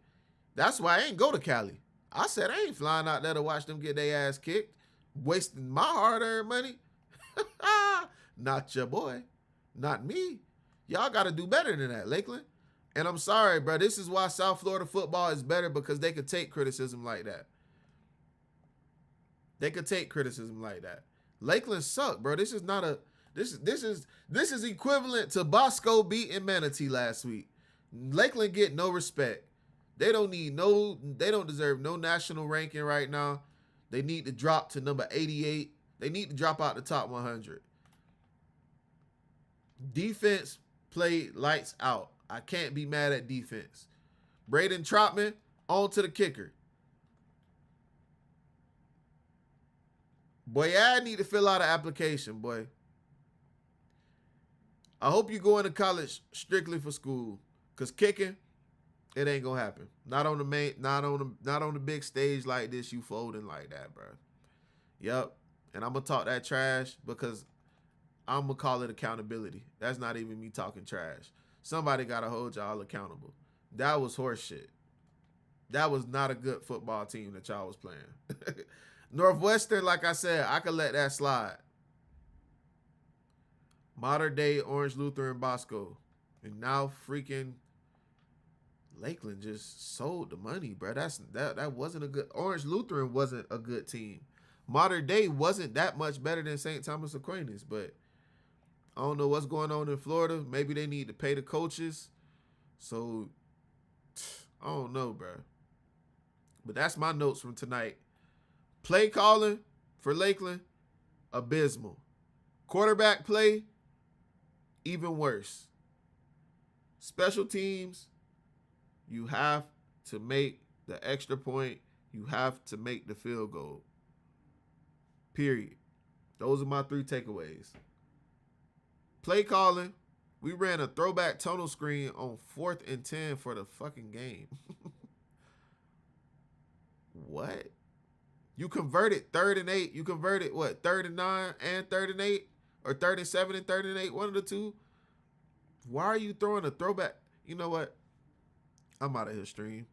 That's why I ain't go to Cali. I said I ain't flying out there to watch them get their ass kicked. Wasting my hard-earned money. Not your boy. Not me. Y'all got to do better than that, Lakeland. And I'm sorry, bro. This is why South Florida football is better, because they could take criticism like that. Lakeland suck, bro. This is not a this is equivalent to Bosco beating Manatee last week. Lakeland get no respect. They don't deserve no national ranking right now. They need to drop to number 88. They need to drop out the top 100. Defense played lights out. I can't be mad at defense. Braden Trotman, on to the kicker. Boy, I need to fill out an application, boy. I hope you go into college strictly for school, because kicking, It ain't gonna happen. Not on the big stage like this. You folding like that, bro. Yep. And I'm gonna talk that trash because I'm gonna call it accountability. That's not even me talking trash. Somebody gotta hold y'all accountable. That was horse shit. That was not a good football team that y'all was playing. Northwestern, like I said, I could let that slide. Modern day Orange Lutheran Bosco. And now freaking Lakeland just sold the money, bro. That wasn't a good. Orange Lutheran wasn't a good team. Modern day wasn't that much better than St. Thomas Aquinas, but I don't know what's going on in Florida. Maybe they need to pay the coaches. So I don't know, bro. But that's my notes from tonight. Play calling for Lakeland, abysmal. Quarterback play, even worse. Special teams, you have to make the extra point. You have to make the field goal. Period. Those are my 3 takeaways. Play calling. We ran a throwback tunnel screen on 4th and 10 for the fucking game. What? You converted 3rd and 8. You converted what? 3rd and 9 and 3rd and 8? Or 3rd and 7 and 3rd and 8? One of the two. Why are you throwing a throwback? You know what? I'm out of here, stream.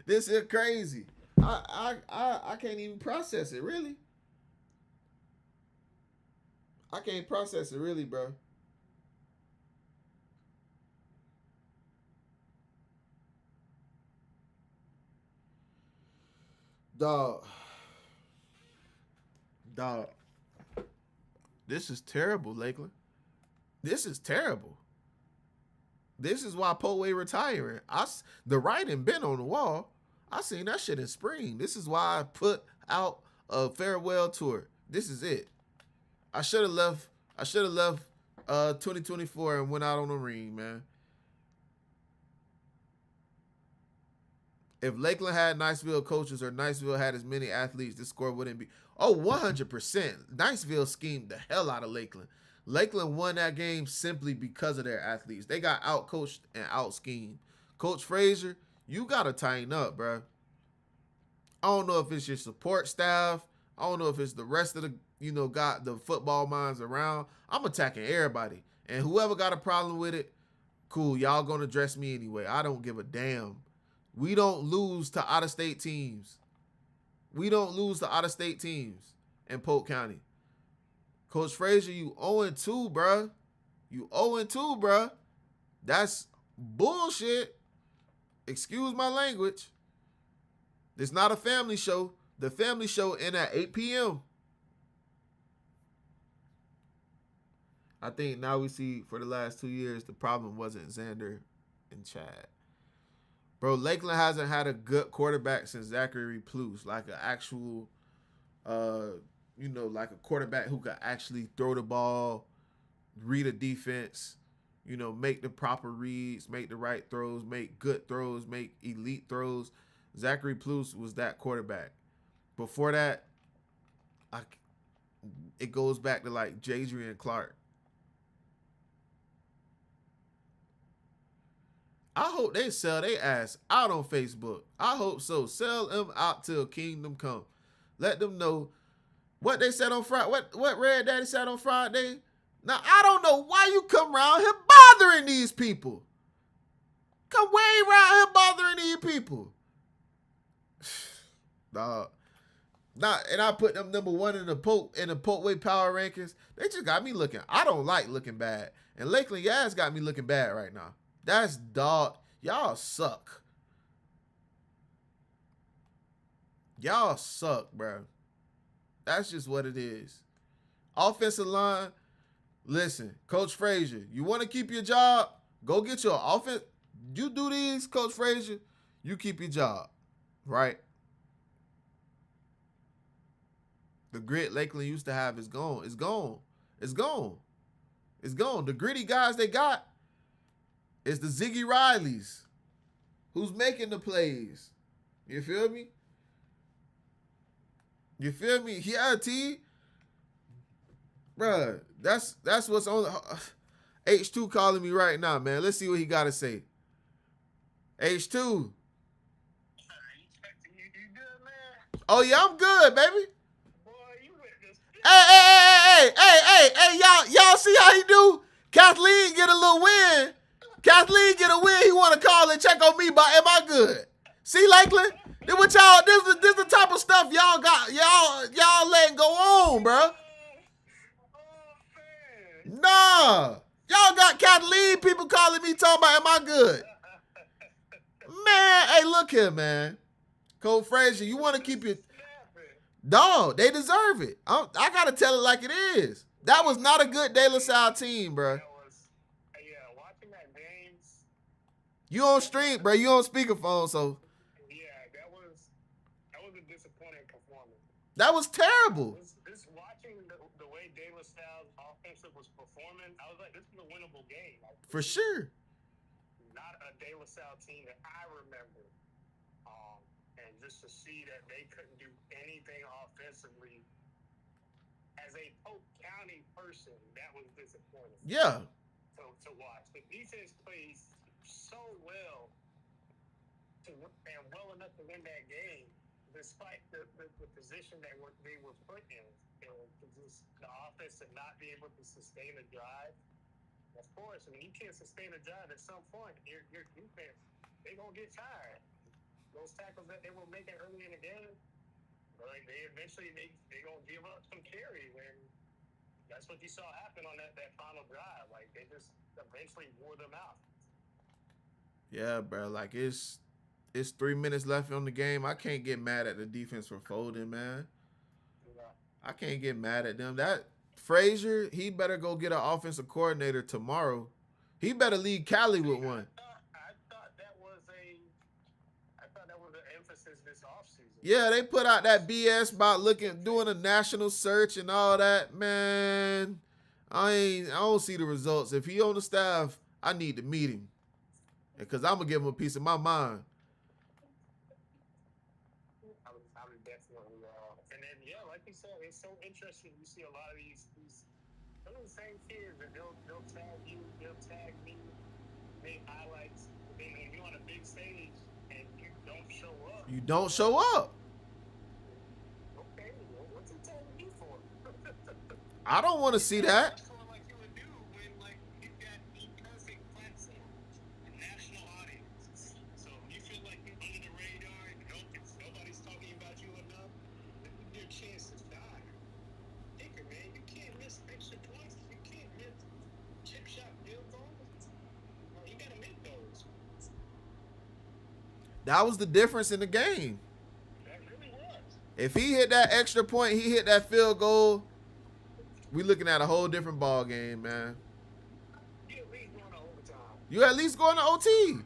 This is crazy. I can't even process it, really. I can't process it, really, bro. Dog. This is terrible, Lakeland. This is terrible. This is why Potway retiring. The writing been on the wall. I seen that shit in spring. This is why I put out a farewell tour. This is it. I should have left 2024 and went out on the ring, man. If Lakeland had Niceville coaches or Niceville had as many athletes, this score wouldn't be. Oh, 100%. Niceville schemed the hell out of Lakeland. Lakeland won that game simply because of their athletes. They got out-coached and out-schemed. Coach Frazier, you got to tighten up, bro. I don't know if it's your support staff. I don't know if it's the rest of the, got the football minds around. I'm attacking everybody. And whoever got a problem with it, cool. Y'all going to dress me anyway. I don't give a damn. We don't lose to out-of-state teams. We don't lose to out-of-state teams in Polk County. Coach Frazier, you 0-2, bruh. You 0-2, bruh. That's bullshit. Excuse my language. It's not a family show. The family show ends at 8 p.m. I think now we see for the last 2 years, the problem wasn't Xander and Chad. Bro, Lakeland hasn't had a good quarterback since Zachary Pluse, like an actual, like a quarterback who could actually throw the ball, read a defense, make the proper reads, make the right throws, make good throws, make elite throws. Zachary Pluse was that quarterback. Before that, it goes back to like Jadrian Clark. I hope they sell their ass out on Facebook. I hope so. Sell them out till kingdom come. Let them know what they said on Friday. What Red Daddy said on Friday. Now, I don't know why you come around here bothering these people. Come way around here bothering these people. Dog. Nah, and I put them number 1 in the Potway Power Rankings. They just got me looking. I don't like looking bad. And Lakeland Yaz got me looking bad right now. That's dog. Y'all suck. Y'all suck, bro. That's just what it is. Offensive line. Listen, Coach Frazier, you want to keep your job? Go get your offense. You do these, Coach Frazier, you keep your job, right? The grit Lakeland used to have is gone. It's gone. It's gone. It's gone. The gritty guys they got is the Ziggy Rileys who's making the plays. You feel me? You feel me? Yeah, T. Bruh, that's what's on. H2 calling me right now, man. Let's see what he got to say. H2. Oh, yeah, I'm good, baby. Hey, y'all see how he do? Kathleen get a little win. Kathleen get a win. He want to call and check on me, but am I good? See, Lakeland? This what y'all, this the type of stuff y'all got, y'all letting go on, bro. Nah. Y'all got Kathleen people calling me talking about, am I good? Man, hey, look here, man. Coach Frazier, you want to keep your... Dog, they deserve it. I got to tell it like it is. That was not a good De La Salle team, bro. Watching that game. You on stream, bro. You on speakerphone, so... That was a disappointing performance. That was terrible. This watching the way De La Salle's offensive was performing, I was like, this is a winnable game. Like, for sure. Not a De La Salle team that I remember. And just to see that they couldn't do anything offensively, as a Polk County person, that was disappointing. Yeah. To watch. The defense plays so well and well enough to win that game, despite the position they were put in. The offense to not be able to sustain a drive. Of course, I mean, you can't sustain a drive at some point. Your defense, they're going to get tired. Those tackles that they were making early in the game, like they eventually they gonna give up some carries, and that's what you saw happen on that final drive. Like they just eventually wore them out. Yeah, bro. Like it's 3 minutes left on the game. I can't get mad at the defense for folding, man. Yeah. I can't get mad at them. That Frazier, he better go get an offensive coordinator tomorrow. He better lead Cali with one. I thought that was an emphasis this offseason. Yeah, they put out that BS about doing a national search and all that. Man, I don't see the results. If he on the staff, I need to meet him. Because I'm going to give him a piece of my mind. I would definitely. And then, yeah, like you said, it's so interesting. You see a lot of these some of the same kids that they'll tag you, they'll tag me, make highlights. Then when you're on a big stage and you don't show up. You don't show up. Okay, well, what's he tagging you for? I don't want to see that. That's what you would do when you've got the perfect platform, a national audience. So you feel like you're under the radar and nobody's talking about you enough, your chances die. Take it, man. You can't miss extra points. You can't miss chip shot field goals. You gotta make those. That was the difference in the game. That really was. If he hit that extra point, he hit that field goal, we looking at a whole different ball game, man. You at least going to overtime. You at least going to OT.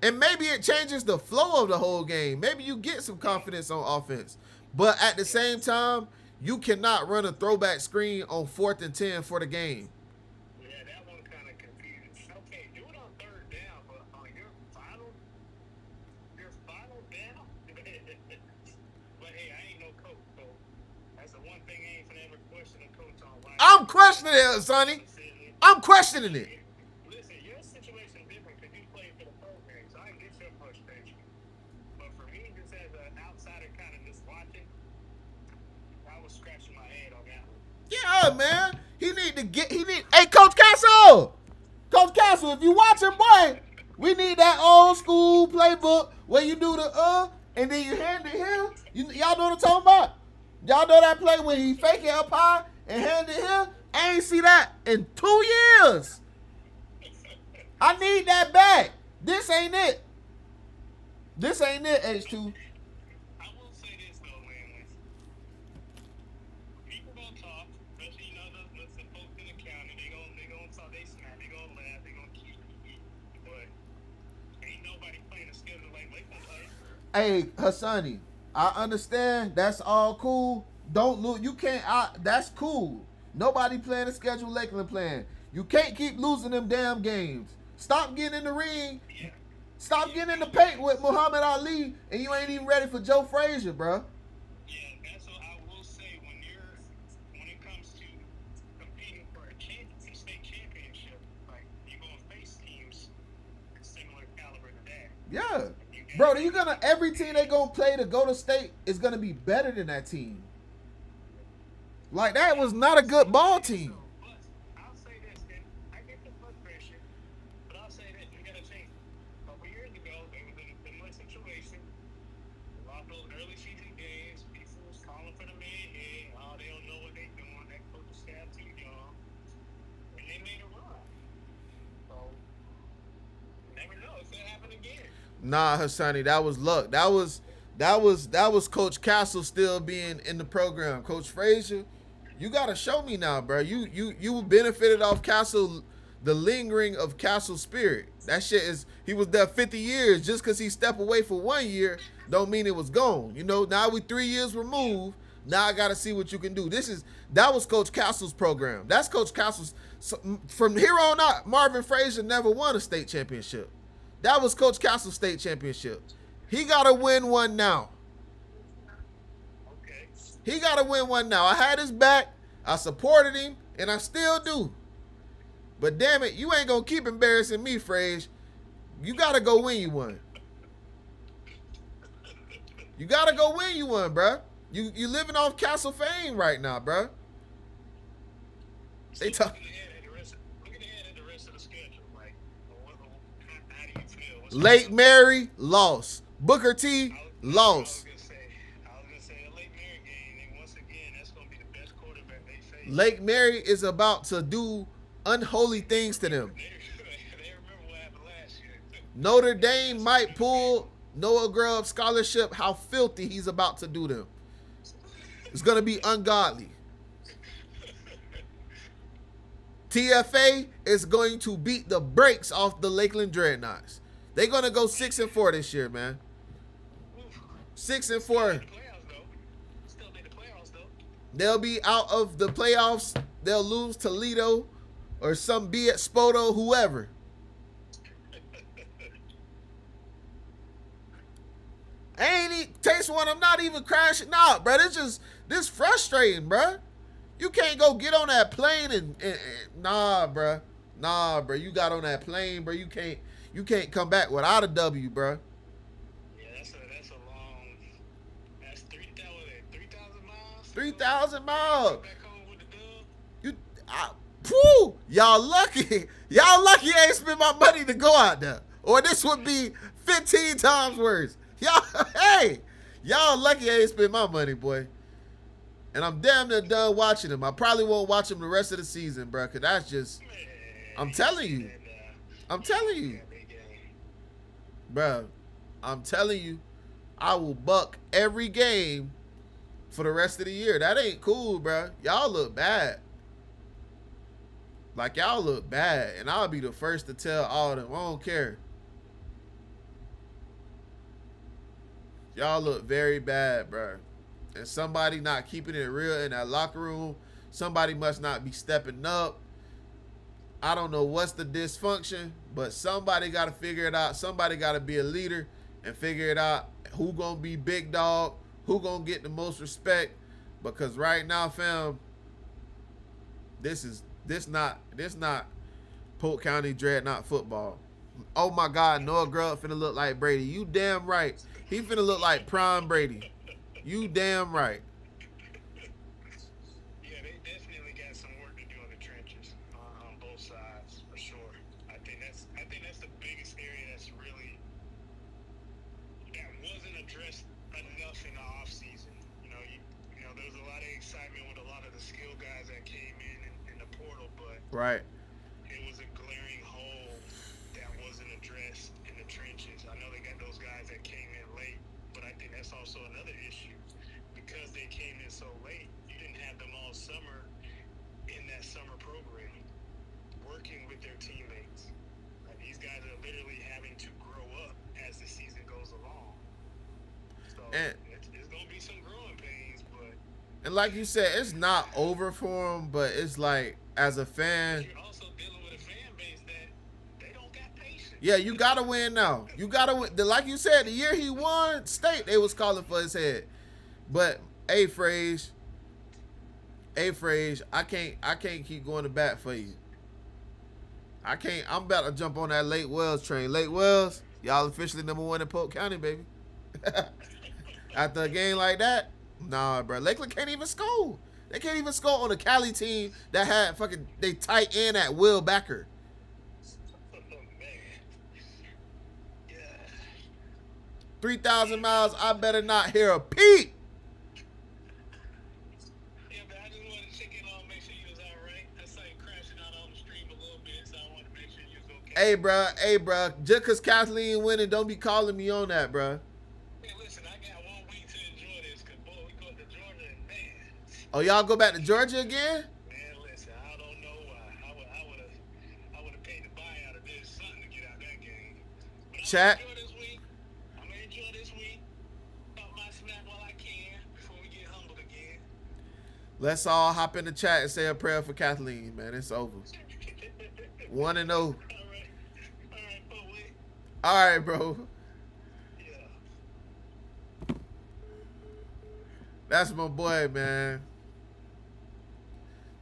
And maybe it changes the flow of the whole game. Maybe you get some confidence on offense. But at the same time, you cannot run a throwback screen on 4th and 10 for the game. Yeah, that one kind of confused. Okay, do it on 3rd down, but on your final down? But hey, I ain't no coach, so that's the one thing I ain't gonna ever question a coach on. I'm questioning it, Sonny. I'm questioning it. Listen, your situation is different because you played for the program, so I get your frustration. But for me, just as an outsider kind of just watching, I was scratching my head on that one. Yeah, man. Hey, Coach Castle. Coach Castle, if you watching, boy, we need that old school playbook where you do the and then you hand it here. Y'all know what I'm talking about? Y'all know that play when he fake it up high and hand it here? I ain't see that in 2 years. I need that back. This ain't it. This ain't it, H2. I will say this though, man. People gonna talk, especially the folks in the county. They gonna talk. They snap. They gonna laugh. They gonna keep it. But ain't nobody playing a schedule like Lakeland plays. Hey, Hassani, I understand. That's all cool. Don't lose. You can't. That's cool. Nobody playing the schedule Lakeland playing. You can't keep losing them damn games. Stop getting in the ring. Yeah. Stop getting in the paint with Muhammad Ali, and you ain't even ready for Joe Frazier, bro. Yeah, that's what I will say. When it comes to competing for a state championship, like you're gonna face teams similar caliber to that. Yeah. Bro, every team they gonna play to go to state is gonna be better than that team. Like, that was not a good ball team. I'll say this, and I get the frustration, but I'll say that we gotta change it. A couple years ago, they was in a similar situation. A lot of those early season games, people was calling for the man head. Oh, they don't know what they doing. That coach staff too young, and they made a run. So, you never know. It could happen again. Nah, Hassani, that was luck. That was Coach Castle still being in the program. Coach Frazier, you gotta show me now, bro. You benefited off Castle, the lingering of Castle spirit. That shit is, he was there 50 years. Just because he stepped away for 1 year don't mean it was gone. You know, now we 3 years removed. Now I gotta see what you can do. That was Coach Castle's program. That's Coach Castle's. From here on out, Marvin Frazier never won a state championship. That was Coach Castle's state championship. He gotta win one now. Okay. He got to win one now. I had his back. I supported him, and I still do. But damn it, you ain't going to keep embarrassing me, Frage. You got to go win you one. You got to go win you one, bruh. You living off Castle fame right now, bruh. They talk. Looking ahead at the rest of the schedule, like, how do you feel? Lake Mary, lost. Booker T, lost. I was gonna say the Lake Mary game, and once again, that's gonna be the best quarterback they face. Lake Mary is about to do unholy things to them. They remember what happened last year. Notre Dame might pull Noah Grubb scholarship. How filthy he's about to do them. It's gonna be ungodly. TFA is going to beat the brakes off the Lakeland Dreadnoughts. They're gonna go 6-4 this year, man. 6-4. Still made the playoffs, though. They'll be out of the playoffs. They'll lose to Toledo or some be at Spoto, whoever. Taste one, I'm not even crashing out, bro. It's just this frustrating, bro. You can't go get on that plane and nah, bro. Nah, bro. You got on that plane, bro. You can't come back without a W, bro. Yeah, that's a long. That's 3,000 miles. 3,000 miles. Back home with the dub. Y'all lucky. Y'all lucky I ain't spent my money to go out there. Or this would be 15 times worse. Y'all lucky I ain't spent my money, boy. And I'm damn near done watching him. I probably won't watch him the rest of the season, bro, because that's just, I'm telling you. Bro, I'm telling you, I will buck every game for the rest of the year. That ain't cool, bro. Y'all look bad. Like, y'all look bad. And I'll be the first to tell all of them. I don't care. Y'all look very bad, bro. And somebody not keeping it real in that locker room. Somebody must not be stepping up. I don't know what's the dysfunction, but somebody got to figure it out. Somebody got to be a leader and figure it out. Who gonna be big dog? Who gonna get the most respect? Because right now, fam, this not Polk County Dreadnought football. Oh my God, Noah Grubb finna look like Brady. You damn right. He finna look like prime Brady. You damn right. Yeah, they definitely got some work to do in the trenches on both sides for sure. I think that's the biggest area that's really that wasn't addressed enough in the off season. You know, there was a lot of excitement with a lot of the skill guys that came in the portal, but Right. it was a glaring hole that wasn't addressed in the trenches. I know they got those guys that came in late, but I think that's also another issue. Because they came in so late, you didn't have them all summer in that summer program, working with their teammates. Like, these guys are literally having to grow up as the season goes along. So it's going to be some growing pains, but... And like you said, it's not over for him, but it's like, as a fan... You're also dealing with a fan base that they don't got patience. Yeah, you got to win now. You got to win. Like you said, the year he won state, they was calling for his head. But, hey, Frage, I can't keep going to bat for you. I can't. I'm about to jump on that Lake Wells train. Lake Wells, Y'all officially #1 in Polk County, baby. After a game like that, nah, bro. Lakeland can't even score. They can't even score on a Cali team that had fucking they tight end at Will Backer. Oh, man. Yeah. 3,000 miles. I better not hear a peep. Yeah, but I just wanted to check in on, make sure you was all right. I saw you crashing out on the stream a little bit, so I wanted to make sure you was okay. Hey, bro. Just because Kathleen winning, don't be calling me on that, bro. Hey, listen, I got 1 week to enjoy this, because, boy, we go to Georgia, and man. Oh, y'all go back to Georgia again? Man, listen, I don't know why. I would have paid the buyout of this, something to get out that game. But Chat. I'm going to enjoy this week. Talk my smack while I can before we get humbled again. Let's all hop in the chat and say a prayer for Kathleen, man. It's over. 1-0. All right, boy. All right, bro. Yeah. That's my boy, man.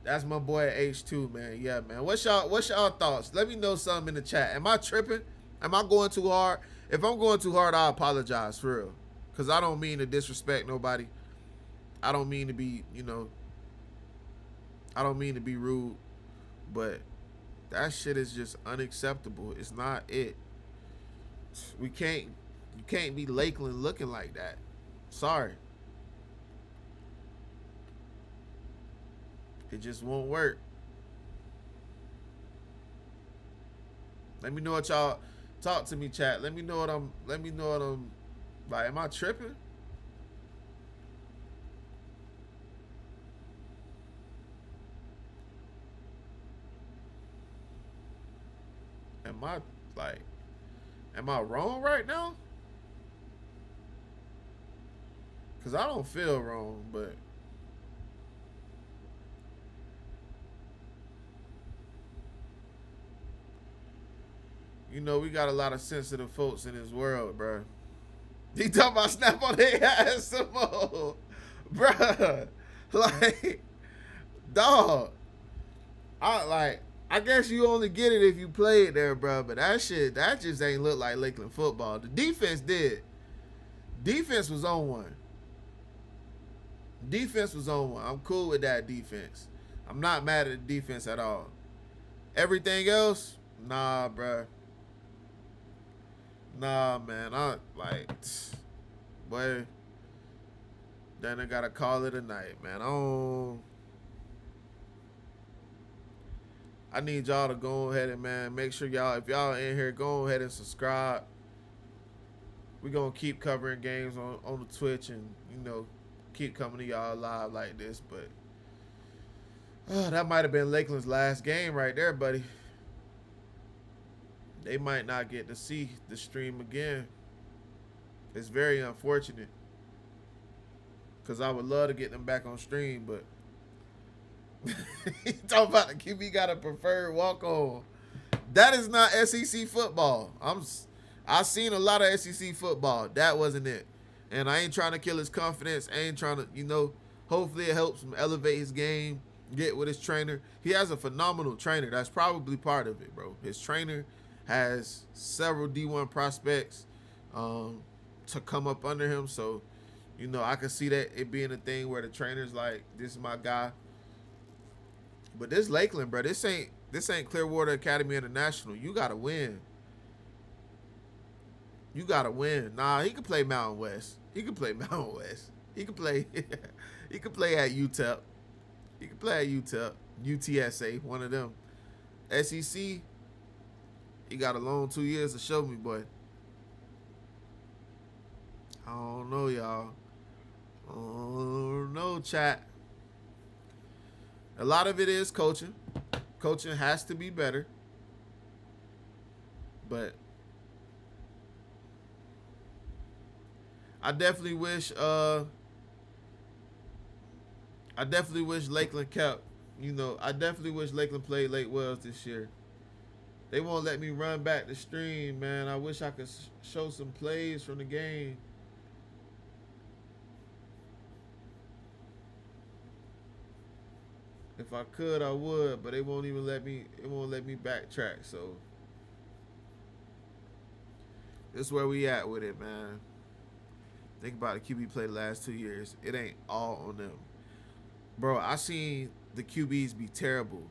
That's my boy H2, man. Yeah, man. What's y'all thoughts? Let me know something in the chat. Am I tripping? Am I going too hard? If I'm going too hard, I apologize for real. Cause I don't mean to disrespect nobody. I don't mean to be, I don't mean to be rude, but that shit is just unacceptable. It's not it. You can't be Lakeland looking like that. Sorry. It just won't work. Let me know what y'all talk to me, chat. Let me know what I'm like. Am I tripping? Am I wrong right now? Cause I don't feel wrong, but we got a lot of sensitive folks in this world, bro. He talking about snap on their ass some more. Bruh. Like, dog. I guess you only get it if you play it there, bro. But that just ain't look like Lakeland football. The defense did. Defense was on one. Defense was on one. I'm cool with that defense. I'm not mad at the defense at all. Everything else, nah, bro. Nah, man. Boy, then I gotta call it a night, man. I need y'all to go ahead and, man, make sure y'all, if y'all in here, go ahead and subscribe. We're gonna keep covering games on the Twitch and, keep coming to y'all live like this. But that might have been Lakeland's last game right there, buddy. They might not get to see the stream again. It's very unfortunate, because I would love to get them back on stream, but he talking about the QB got a preferred walk-on. That is not SEC football. I've seen a lot of SEC football. That wasn't it. And I ain't trying to kill his confidence. I ain't trying to, hopefully it helps him elevate his game, get with his trainer. He has a phenomenal trainer. That's probably part of it, bro. His trainer has several D1 prospects to come up under him. So, I can see that it being a thing where the trainer's like, this is my guy. But this Lakeland, bro, this ain't Clearwater Academy International. You gotta win. You gotta win. Nah, he can play Mountain West. He can play Mountain West. He can play he can play at UTEP. He can play at UTEP. UTSA, one of them. SEC, he got a long 2 years to show me, boy. I don't know, y'all. I don't know, chat. A lot of it is coaching. Coaching has to be better. But I definitely wish Lakeland kept, I definitely wish Lakeland played Lake Wells this year. They won't let me run back the stream, man. I wish I could show some plays from the game. If I could, I would, but they won't even let me. It won't let me backtrack. So This is where we at with it, man. Think about the QB play the last 2 years. It ain't all on them. Bro, I seen the QBs be terrible.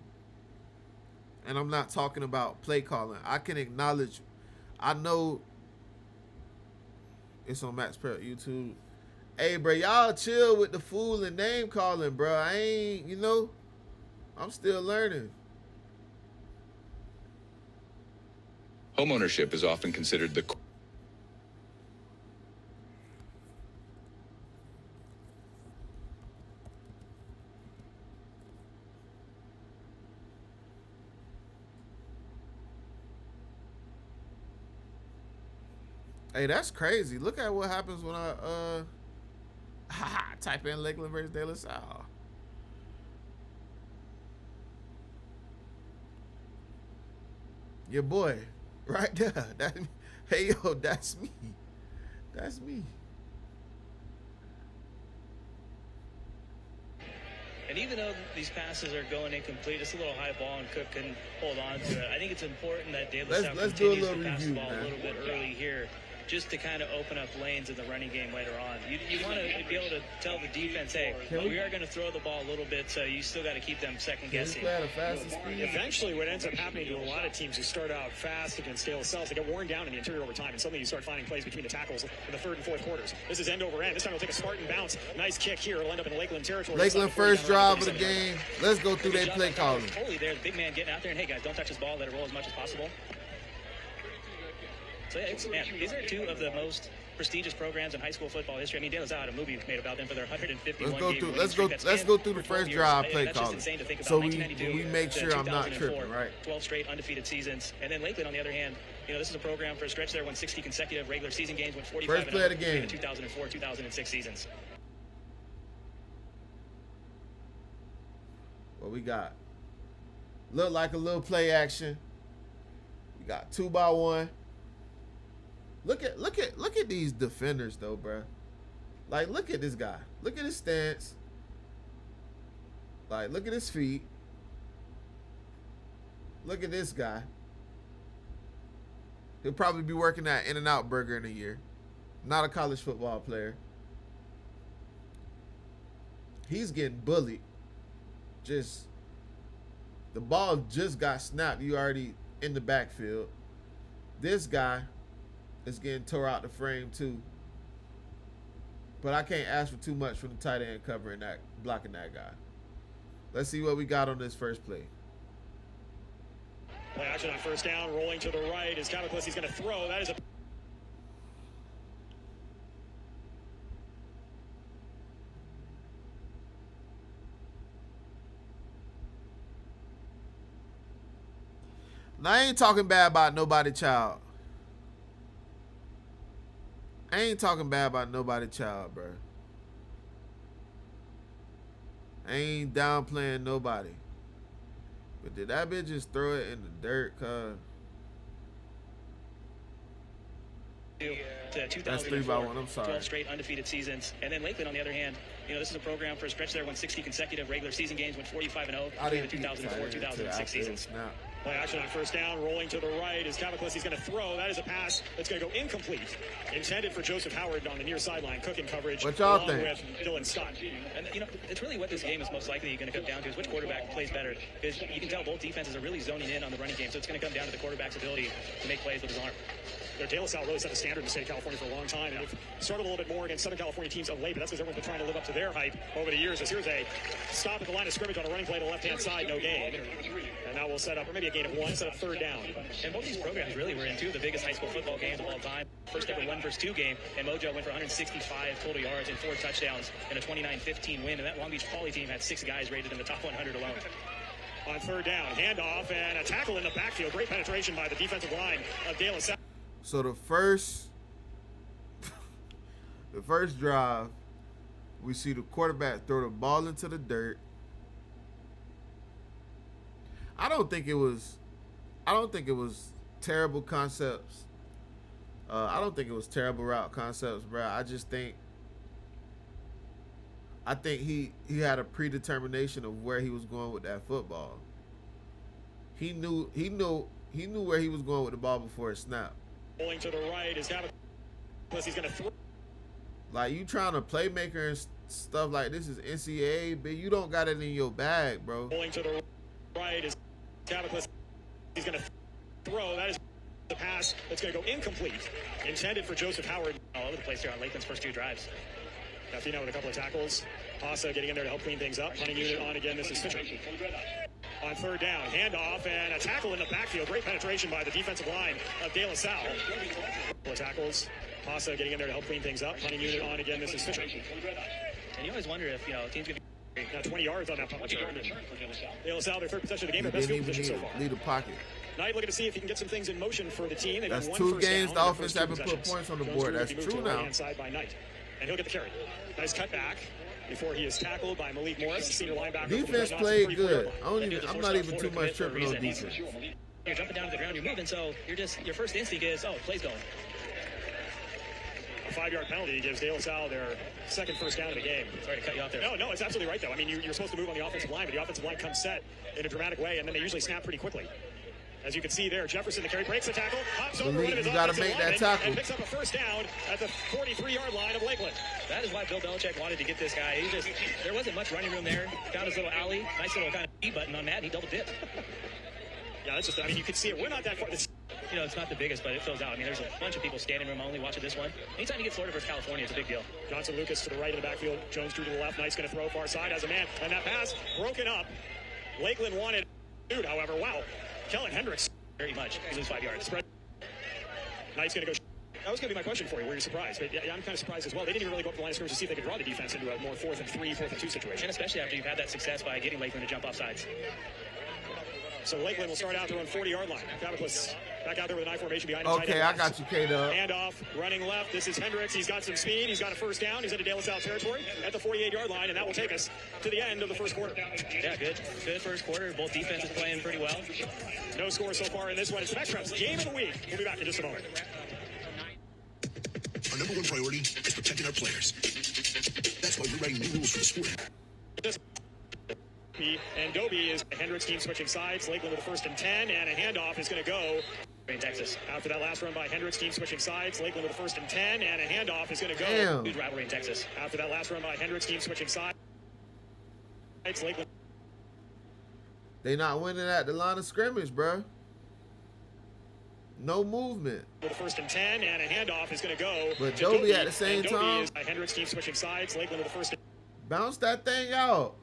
And I'm not talking about play calling. I can acknowledge, I know it's on Max Prep YouTube. Hey, bro, y'all chill with the fool and name calling, bro. I ain't, you know, I'm still learning. Homeownership is often considered the Hey, that's crazy. Look at what happens when I type in Lakeland versus De La Salle. Your boy, right there. Hey, yo, that's me. That's me. And even though these passes are going incomplete, it's a little high ball and Cook can hold on to it. I think it's important that De La Salle continues to pass the ball a little bit early here, just to kind of open up lanes in the running game later on. You want to be able to tell the defense, hey, we are going to throw the ball a little bit, so you still got to keep them second guessing. Eventually, what ends up happening to a lot of teams who start out fast against De La Salle, they get worn down in the interior over time, and suddenly you start finding plays between the tackles in the third and fourth quarters. This is end over end. This time we'll take a Spartan bounce. Nice kick here. It'll end up in Lakeland territory. Lakeland first drive of the game. Let's go through their play calling. Totally there. The big man getting out there, and hey, guys, don't touch this ball. Let it roll as much as possible. So yeah, man, these are two of the most prestigious programs in high school football history. I mean, De La Salle had a movie made about them for their 151 Let's go through the first drive play calling. So we make sure I'm not tripping, right? 12 straight undefeated seasons. And then Lakeland, on the other hand, you know, this is a program for a stretch there, won 60 consecutive regular season games, went 45 first play of the game. In the 2004-2006 seasons. What we got? Look like a little play action. We got 2-by-1. Look at these defenders though, bro. Like, look at this guy. Look at his stance. Like, look at his feet. Look at this guy. He'll probably be working at In-N-Out Burger in a year. Not a college football player. He's getting bullied. Just, the ball just got snapped. You already in the backfield. This guy is getting tore out the frame too. But I can't ask for too much from the tight end covering that, blocking that guy. Let's see what we got on this first play. Play action on first down, rolling to the right. Is Caviclis, he's going to throw. That is a... Now, I ain't talking bad about nobody, child. I ain't talking bad about nobody, child, bro. I ain't downplaying nobody. But did that bitch just throw it in the dirt, cuz? That's 3-by-1. I'm sorry. 12 straight undefeated seasons. And then Lakeland, on the other hand, you know, this is a program for a stretch there, won 60 consecutive regular season games, went 45-0 through the 2004-2006 seasons. Play action on first down, rolling to the right. Is Caviclis, he's going to throw. That is a pass that's going to go incomplete. Intended for Joseph Howard on the near sideline. Cook in coverage. What y'all think? With Dylan Scott. And, you know, it's really what this game is most likely going to come down to is which quarterback plays better. Because you can tell both defenses are really zoning in on the running game. So it's going to come down to the quarterback's ability to make plays with his arm. De La Salle really set the standard in the state of California for a long time, and they've struggled a little bit more against Southern California teams of late, but that's because everyone's been trying to live up to their hype over the years. As here's a stop at the line of scrimmage on a running play to the left-hand side, no gain. And now we'll set up, or maybe a gain of 1, set up third down. And both these programs really were in two of the biggest high school football games of all time. First ever 1-2 game, and Mojo went for 165 total yards and 4 touchdowns in a 29-15 win, and that Long Beach Poly team had 6 guys rated in the top 100 alone. On third down, handoff and a tackle in the backfield. Great penetration by the defensive line of De La Salle. So the first drive, we see the quarterback throw the ball into the dirt. I don't think it was terrible concepts. I don't think it was terrible route concepts, bro. I think he had a predetermination of where he was going with that football. He knew where he was going with the ball before it snapped. Pulling to the right is Tabitha. He's going to throw. Like, you trying to playmaker and stuff like this is NCAA, but you don't got it in your bag, bro. Pulling to the right is Tabitha. He's going to throw. That is the pass that's going to go incomplete. Intended for Joseph Howard. All over the place here on Lakeland's first 2 drives. Fino with a couple of tackles. Asa getting in there to help clean things up. Hunting unit on again. This is Fisher. On 3rd down, handoff and a tackle in the backfield. Great penetration by the defensive line of De La Salle. Couple of tackles. Asa getting in there to help clean things up. Hunting unit on again. This is Fisher. And you always wonder if, teams could be... Now 20 yards on that punt return. De La Salle, their 3rd possession of the game, their best field position so far. Lead the pocket. Knight looking to see if he can get some things in motion for the team. They've That's won 2 first games down. the offense haven't put points on the board. That's true now. Right side by Knight. And he'll get the carry. Nice cut back before he is tackled by Malik Morris, the senior linebacker. Defense played good. I'm not even too much tripping on defense. You're jumping down to the ground, you're moving, so your first instinct is, oh, play's going. A 5-yard penalty gives De La Salle their 2nd first down of the game. Sorry to cut you off there. No, it's absolutely right, though. I mean, you're supposed to move on the offensive line, but the offensive line comes set in a dramatic way, and then they usually snap pretty quickly. As you can see there, Jefferson, the carry, breaks the tackle, hops over one of his offensive linemen, and picks up a first down at the 43-yard line of Lakeland. That is why Bill Belichick wanted to get this guy. There wasn't much running room there. Found his little alley, nice little kind of B button on that, and he double dipped. Yeah, that's just, I mean, you can see it. We're not that far. It's not the biggest, but it fills out. I mean, there's a bunch of people standing room only watching this one. Anytime you get Florida versus California, it's a big deal. Johnson Lucas to the right in the backfield. Jones Drew to the left. Knight's going to throw far side as a man. And that pass broken up. Lakeland wanted dude, however. Wow. Kellen Hendricks. Very much. He loses 5 yards. Spread. Knight's going to go. That was going to be my question for you. Were you surprised? But yeah, I'm kind of surprised as well. They didn't even really go up the line of scrimmage to see if they could draw the defense into a more 4th and 3, 4th and 2 situation. And especially after you've had that success by getting Lakeland to jump off sides. So Lakeland will start out there on 40-yard line. Caviclis back out there with an I formation behind him. Okay, I got you, K-Dub. Handoff, running left. This is Hendricks. He's got some speed. He's got a first down. He's into De La Salle territory at the 48-yard line, and that will take us to the end of the first quarter. Yeah, good first quarter. Both defenses playing pretty well. No score so far in this one. It's the MaxPreps Game of the Week. We'll be back in just a moment. Our number 1 priority is protecting our players. That's why we're writing new rules for the sport. And Dobie is Hendricks team switching sides. Lakeland with a 1st and 10, and a handoff is going to go in Texas. After that last run by Hendricks team switching sides, Lakeland with a 1st and 10, and a handoff is going to go. Damn. Huge rivalry in Texas. After that last run by Hendricks team switching sides, Lakeland. They not winning at the line of scrimmage, bro. No movement. With a 1st and 10, and a handoff is going to go. But Dobie at the same time. Is Hendricks team switching sides. Lakeland with a 1st. Bounce that thing out.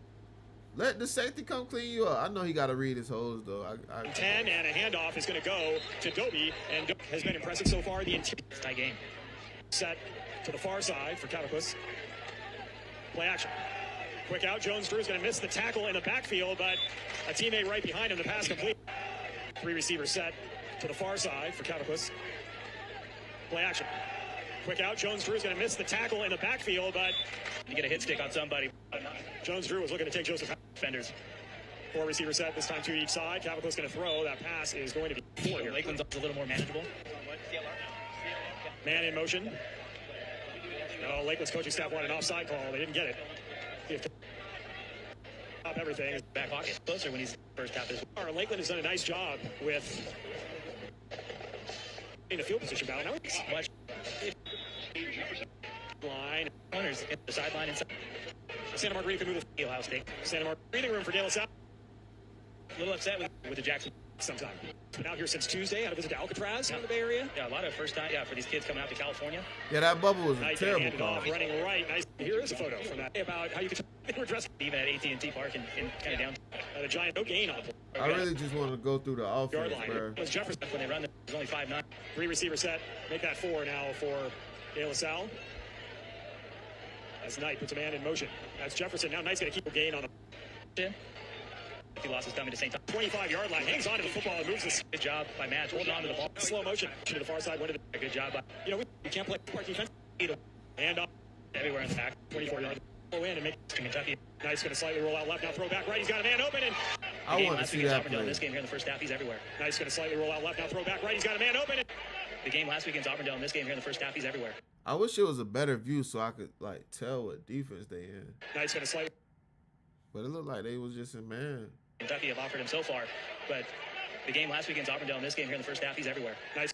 Let the safety come clean you up. I know he got to read his holes, though. 10, and a handoff is going to go to Dobie, and Dobie has been impressive so far. The tie game. Set to the far side for Caviclis. Play action. Quick out. Jones Drew is going to miss the tackle in the backfield, but a teammate right behind him. The pass complete. 3 receivers set to the far side for Caviclis. Play action. Quick out. Jones Drew is going to miss the tackle in the backfield, but you get a hit stick on somebody. Jones Drew was looking to take Joseph defenders. 4 receivers set, this time 2 each side. Caviclis going to throw. That pass is going to be 4 here. Lakeland's a little more manageable. Man in motion. No, Lakeland's coaching staff wanted an offside call. They didn't get it. Stop everything. Back pocket closer when he's first half. Lakeland has done a nice job with in the field position battle. Now it's much line. Corners at the sideline inside. Santa Margarita can move the Ohio State. Santa Margarita breathing room for De La Salle. A little upset with the Jackson sometime. Been out here since Tuesday. Had a visit to Alcatraz in the Bay Area. Yeah, a lot of first time. Yeah, for these kids coming out to California. Yeah, that bubble was a nice terrible call. Running right. Nice. Here is a photo from that about how you could they were dressed even at AT&T Park and kind of down. A giant no gain on the play. I really just want to go through the offense, bro. It was Jefferson when they run. There's only 5'9". 3 receiver set. Make that 4 now for De La Salle. As Knight puts a man in motion. That's Jefferson. Now Knight's going to keep a gain on the. He lost his dummy to St. Thomas. 25-yard line. Hangs on to the football and moves this. Good job by Matt holding on to the ball. Slow motion to the far side. A good job by. We can't play park defense. And up. Everywhere in the back. 24-yard. Go in and make Kentucky. Knight's going to slightly roll out left. Now throw back right. He's got a man open. And I want to see that play. In this game here in the first half, he's everywhere. Knight's going to slightly roll out left. Now throw back right. He's got a man open. The game last weekend's Auburndale. In this game here in the first half, he's everywhere. I wish it was a better view so I could like tell what defense they in. Knight's going to slightly. But it looked like they was just in man. Kentucky have offered him so far, but the game last weekend's Auburndale. In this game here in the first half, he's everywhere. Nice.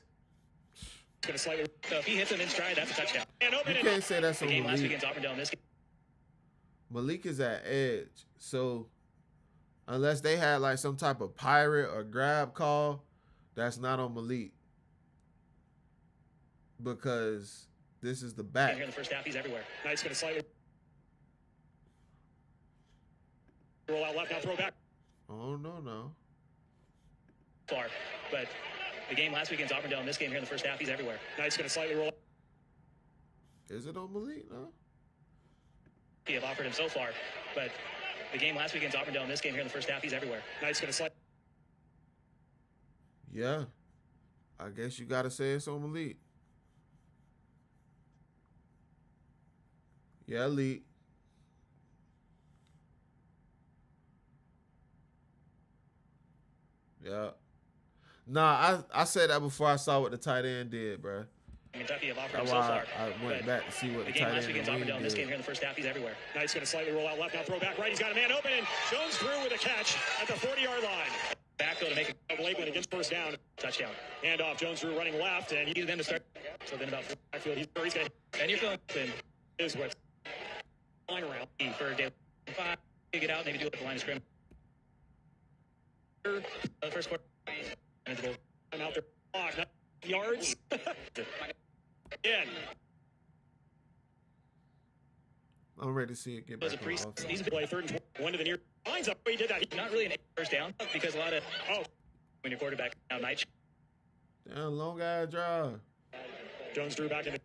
So if he hits him in stride, that's a touchdown. You can't say that's on game last Malik. weekend's Auburndale in this game. Malik is at edge, so unless they had like some type of pirate or grab call, that's not on Malik because this is the back. Here in the first half, he's everywhere. Knight's going to slightly roll out left, now throw back. Oh no. Far, but the game last weekend's Auburndale in this game here in the first half, he's everywhere. Knight's going to slightly roll. Is it on Malik? No. He have offered him so far, but the game last weekend's Auburndale in this game here in the first half, he's everywhere. Knight's going to slide. Yeah, I guess you got to say it's on Malik. Yeah, elite. Yeah. Nah, I said that before I saw what the tight end did, bro. Kentucky have offered him That's so why far. I went back to see what the game tight last end weekend's Auburndale in this game did. here in the first half, he's everywhere. Knight's going to slightly roll out left, now throw back right. He's got a man open, and Jones through with a catch at the 40-yard line. Back though to make it Lakeland against first down. touchdown. Hand off, Jones Drew running left, and He's them to start. So then about backfield. He's going to and you're feeling is what line around. for Dale. Five, get out, maybe do it at the line of scrimmage. First quarter. I'm out there. Block, yards. In. I'm ready to see it get back on offense. He's play third and 1 to the near lines up. He did that. Not really an first down because a lot of when your quarterback now night. Damn, long guy drive. Jones Drew back in the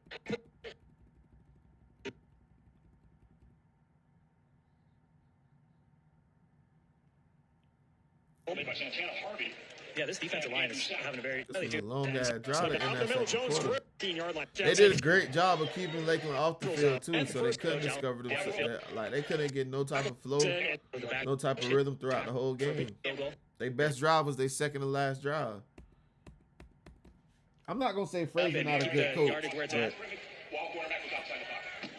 Yeah, this defensive line is having a very This was a long guy drive in out that the middle. second Jones quarter. Drew 15-yard line. They did a great job of keeping Lakeland off the field too, so they couldn't discover themselves. Like they couldn't get no type of flow, no type of rhythm throughout the whole game. Their best drive was their second to last drive. I'm not gonna say Frazier not a good coach, but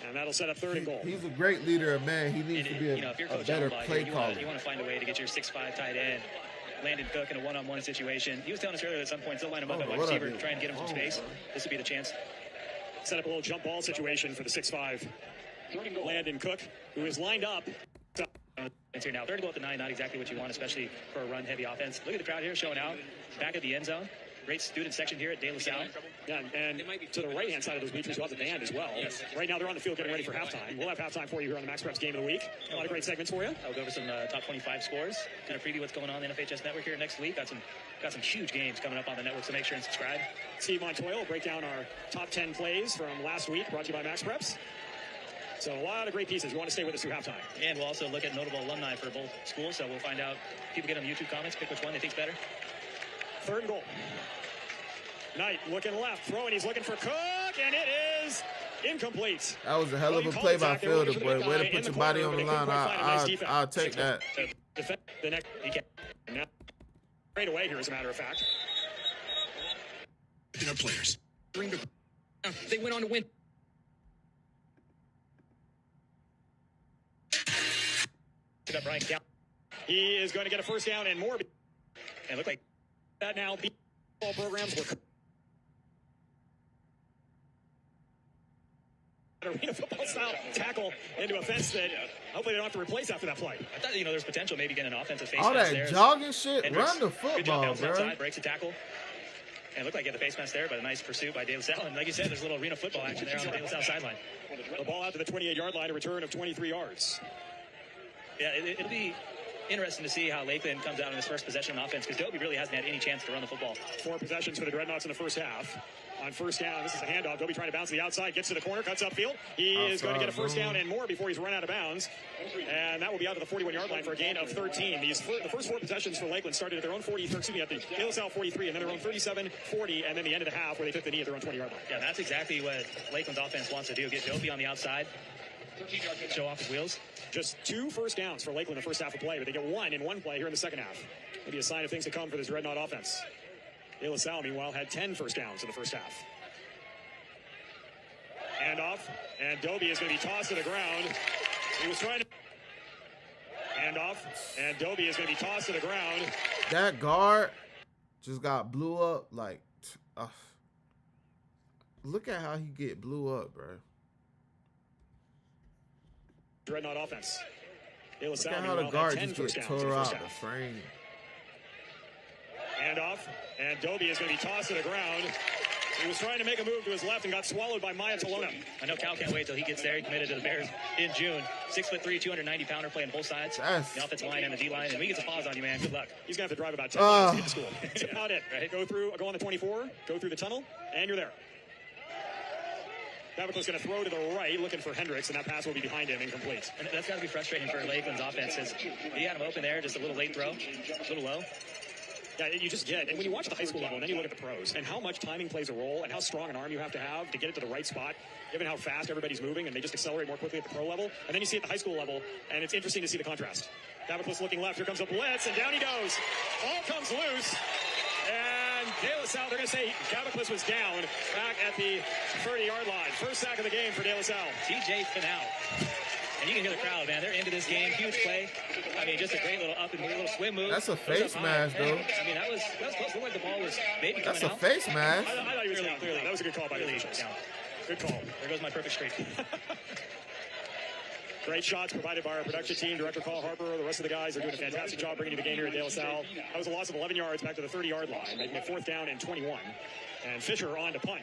And that'll set up third and goal. he's a great leader. Man, he needs to be if you're a Coach better Allenby, play you caller. want to find a way to get your 6'5" tight end. Landon Cook in a one-on-one situation. He was telling us earlier that at some point they'll line him up at wide receiver, try and get him some space. This would be the chance. Set up a little jump ball situation for the 6'5" Landon Cook, who is lined up. It's here now. Third and goal at the 9, not exactly what you want, especially for a run-heavy offense. Look at the crowd here showing out. Back at the end zone. Great student section here at De La Salle. Yeah, and to the right-hand side of those bleachers, we'll have the band as well. Yes. Right now, they're on the field getting ready for halftime. We'll have halftime for you here on the Max Preps Game of the Week. A lot of great segments for you. I'll go over some top 25 scores, kind of preview what's going on in the NFHS Network here next week. Got some huge games coming up on the network, so make sure and subscribe. Steve Montoya will break down our top 10 plays from last week, brought to you by Max Preps. So a lot of great pieces. You want to stay with us through halftime. And we'll also look at notable alumni for both schools, so we'll find out. People get on the YouTube comments, pick which one they think's better. Third and goal. Knight looking left, throwing. He's looking for Cook, and it is incomplete. That was a hell of a play by Fielder, boy. Way to put your body on the line. I'll take that. The next, he can't. Now, straight away here, as a matter of fact. Our players. They went on to win. He is going to get a first down and more. And look like that now. Ball programs were arena football style tackle into a fence that hopefully they don't have to replace after that play. I thought there's potential maybe getting an offensive face All mask that there. jogging shit, Hendricks, run the good job football, bouncing bro. outside, breaks a tackle. And it looked like he had the face mask there, but a nice pursuit by De La Salle. And like you said, there's a little arena football action there on the De La Salle sideline. The ball out to the 28-yard line, a return of 23 yards. Yeah, it'll be interesting to see how Lakeland comes out in his first possession on offense, because Dobie really hasn't had any chance to run the football. 4 possessions for the Dreadnoughts in the first half. On first down, this is a handoff. Dobie trying to bounce to the outside, gets to the corner, cuts upfield. He is going to get a first down and more before he's run out of bounds. And that will be out to the 41-yard line for a gain of 13. The first 4 possessions for Lakeland started at their own 40, at the De La Salle 43, and then their own 37, 40, and then the end of the half where they took the knee at their own 20-yard line. Yeah, that's exactly what Lakeland's offense wants to do. Get Dobie on the outside, show off his wheels. Just 2 first downs for Lakeland in the first half of play, but they get 1 in one play here in the second half. Maybe a sign of things to come for this Dreadnought offense. De La Salle, meanwhile, had 10 first downs in the first half. Handoff, and Dobie is going to be tossed to the ground. He was trying to handoff, and Dobie is going to be tossed to the ground. That guard just got blew up. Like, Look at how he get blew up, bro. Dreadnought offense. Look at how the guard just get tore out the frame. Handoff, and Dobie is going to be tossed to the ground. He was trying to make a move to his left and got swallowed by Maya Tolona. I know Cal can't wait till he gets there. He committed to the Bears in June. 6'3", 290-pounder playing both sides. Yes. The offensive line and the D-line. And we get some pause on you, man. Good luck. He's going to have to drive about 10 miles to get to school. That's about it. Right? Go on the 24, go through the tunnel, and you're there. Babicla's going to throw to the right, looking for Hendricks, and that pass will be behind him, incomplete. And that's got to be frustrating for Lakeland's offense. He had him open there, just a little late throw, a little low. Yeah, you just get, and when you watch the high school level, and then you look at the pros, and how much timing plays a role, and how strong an arm you have to get it to the right spot, given how fast everybody's moving, and they just accelerate more quickly at the pro level. And then you see it at the high school level, and it's interesting to see the contrast. Babicla's looking left, here comes a blitz, and down he goes. Ball comes loose, and De La Salle, they're going to say Babicla was down back at the 30-yard line. First sack of the game for De La Salle. TJ's been out. And you can hear the crowd, man. They're into this game. Huge play. I mean, just a great little up and little swim move. That's a face mask, though. I mean, that was close. Looked like the ball was maybe coming out. That's a face mask. I thought he was down. Clearly. That was a good call by the officials. Good call. There goes my perfect streak. Great shots provided by our production team. Director Carl Harper, the rest of the guys are doing a fantastic job bringing you the game here at De La Salle. That was a loss of 11 yards back to the 30-yard line, making it 4th down and 21. And Fisher on to punt.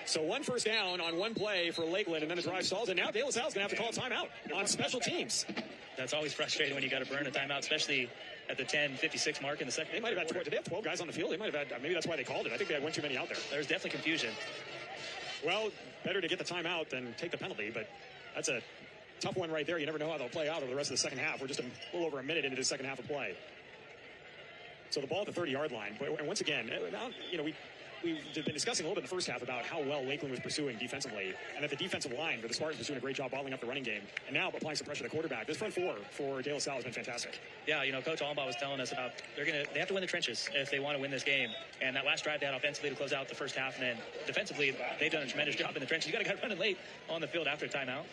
So one first down on one play for Lakeland, and then the drive stalls. And now De La Salle's going to have to call a timeout on special teams. That's always frustrating when you got to burn a timeout, especially at the 10:56 mark in the second. They might have had did they have 12 guys on the field? They might have had, maybe that's why they called it. I think they had one too many out there. There's definitely confusion. Well, better to get the timeout than take the penalty, but that's a tough one right there. You never know how they'll play out over the rest of the second half. We're just a little over a minute into the second half of play. So the ball at the 30-yard line. And once again, now, we've been discussing a little bit in the first half about how well Lakeland was pursuing defensively, and that the defensive line for the Spartans was doing a great job bottling up the running game, and now applying some pressure to the quarterback. This front four for De La Salle has been fantastic. Yeah, Coach Allenbaugh was telling us about they have to win the trenches if they want to win this game. And that last drive they had offensively to close out the first half, and then defensively they've done a tremendous job in the trenches. You got a guy running late on the field after a timeout.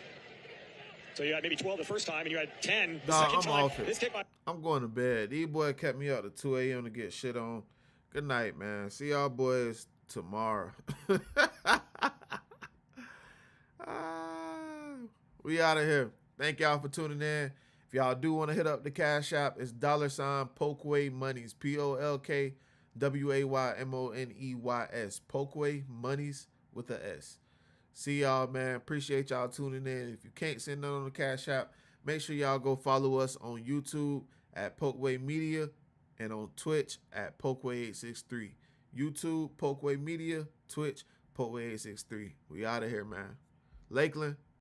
So you had maybe 12 the first time, and you had 10 the second time. Off it. I'm going to bed. These boys kept me up to 2 a.m. to get shit on. Good night, man. See y'all boys tomorrow. We out of here. Thank y'all for tuning in. If y'all do want to hit up the Cash App, it's $ Polkway Monies. POLKWAYMONEYS. Polkway Monies with a S. See y'all, man. Appreciate y'all tuning in. If you can't send none on the Cash App, make sure y'all go follow us on YouTube at Polkway Media and on Twitch at Polkway863. YouTube, Polkway Media, Twitch, Polkway863. We out of here, man. Lakeland,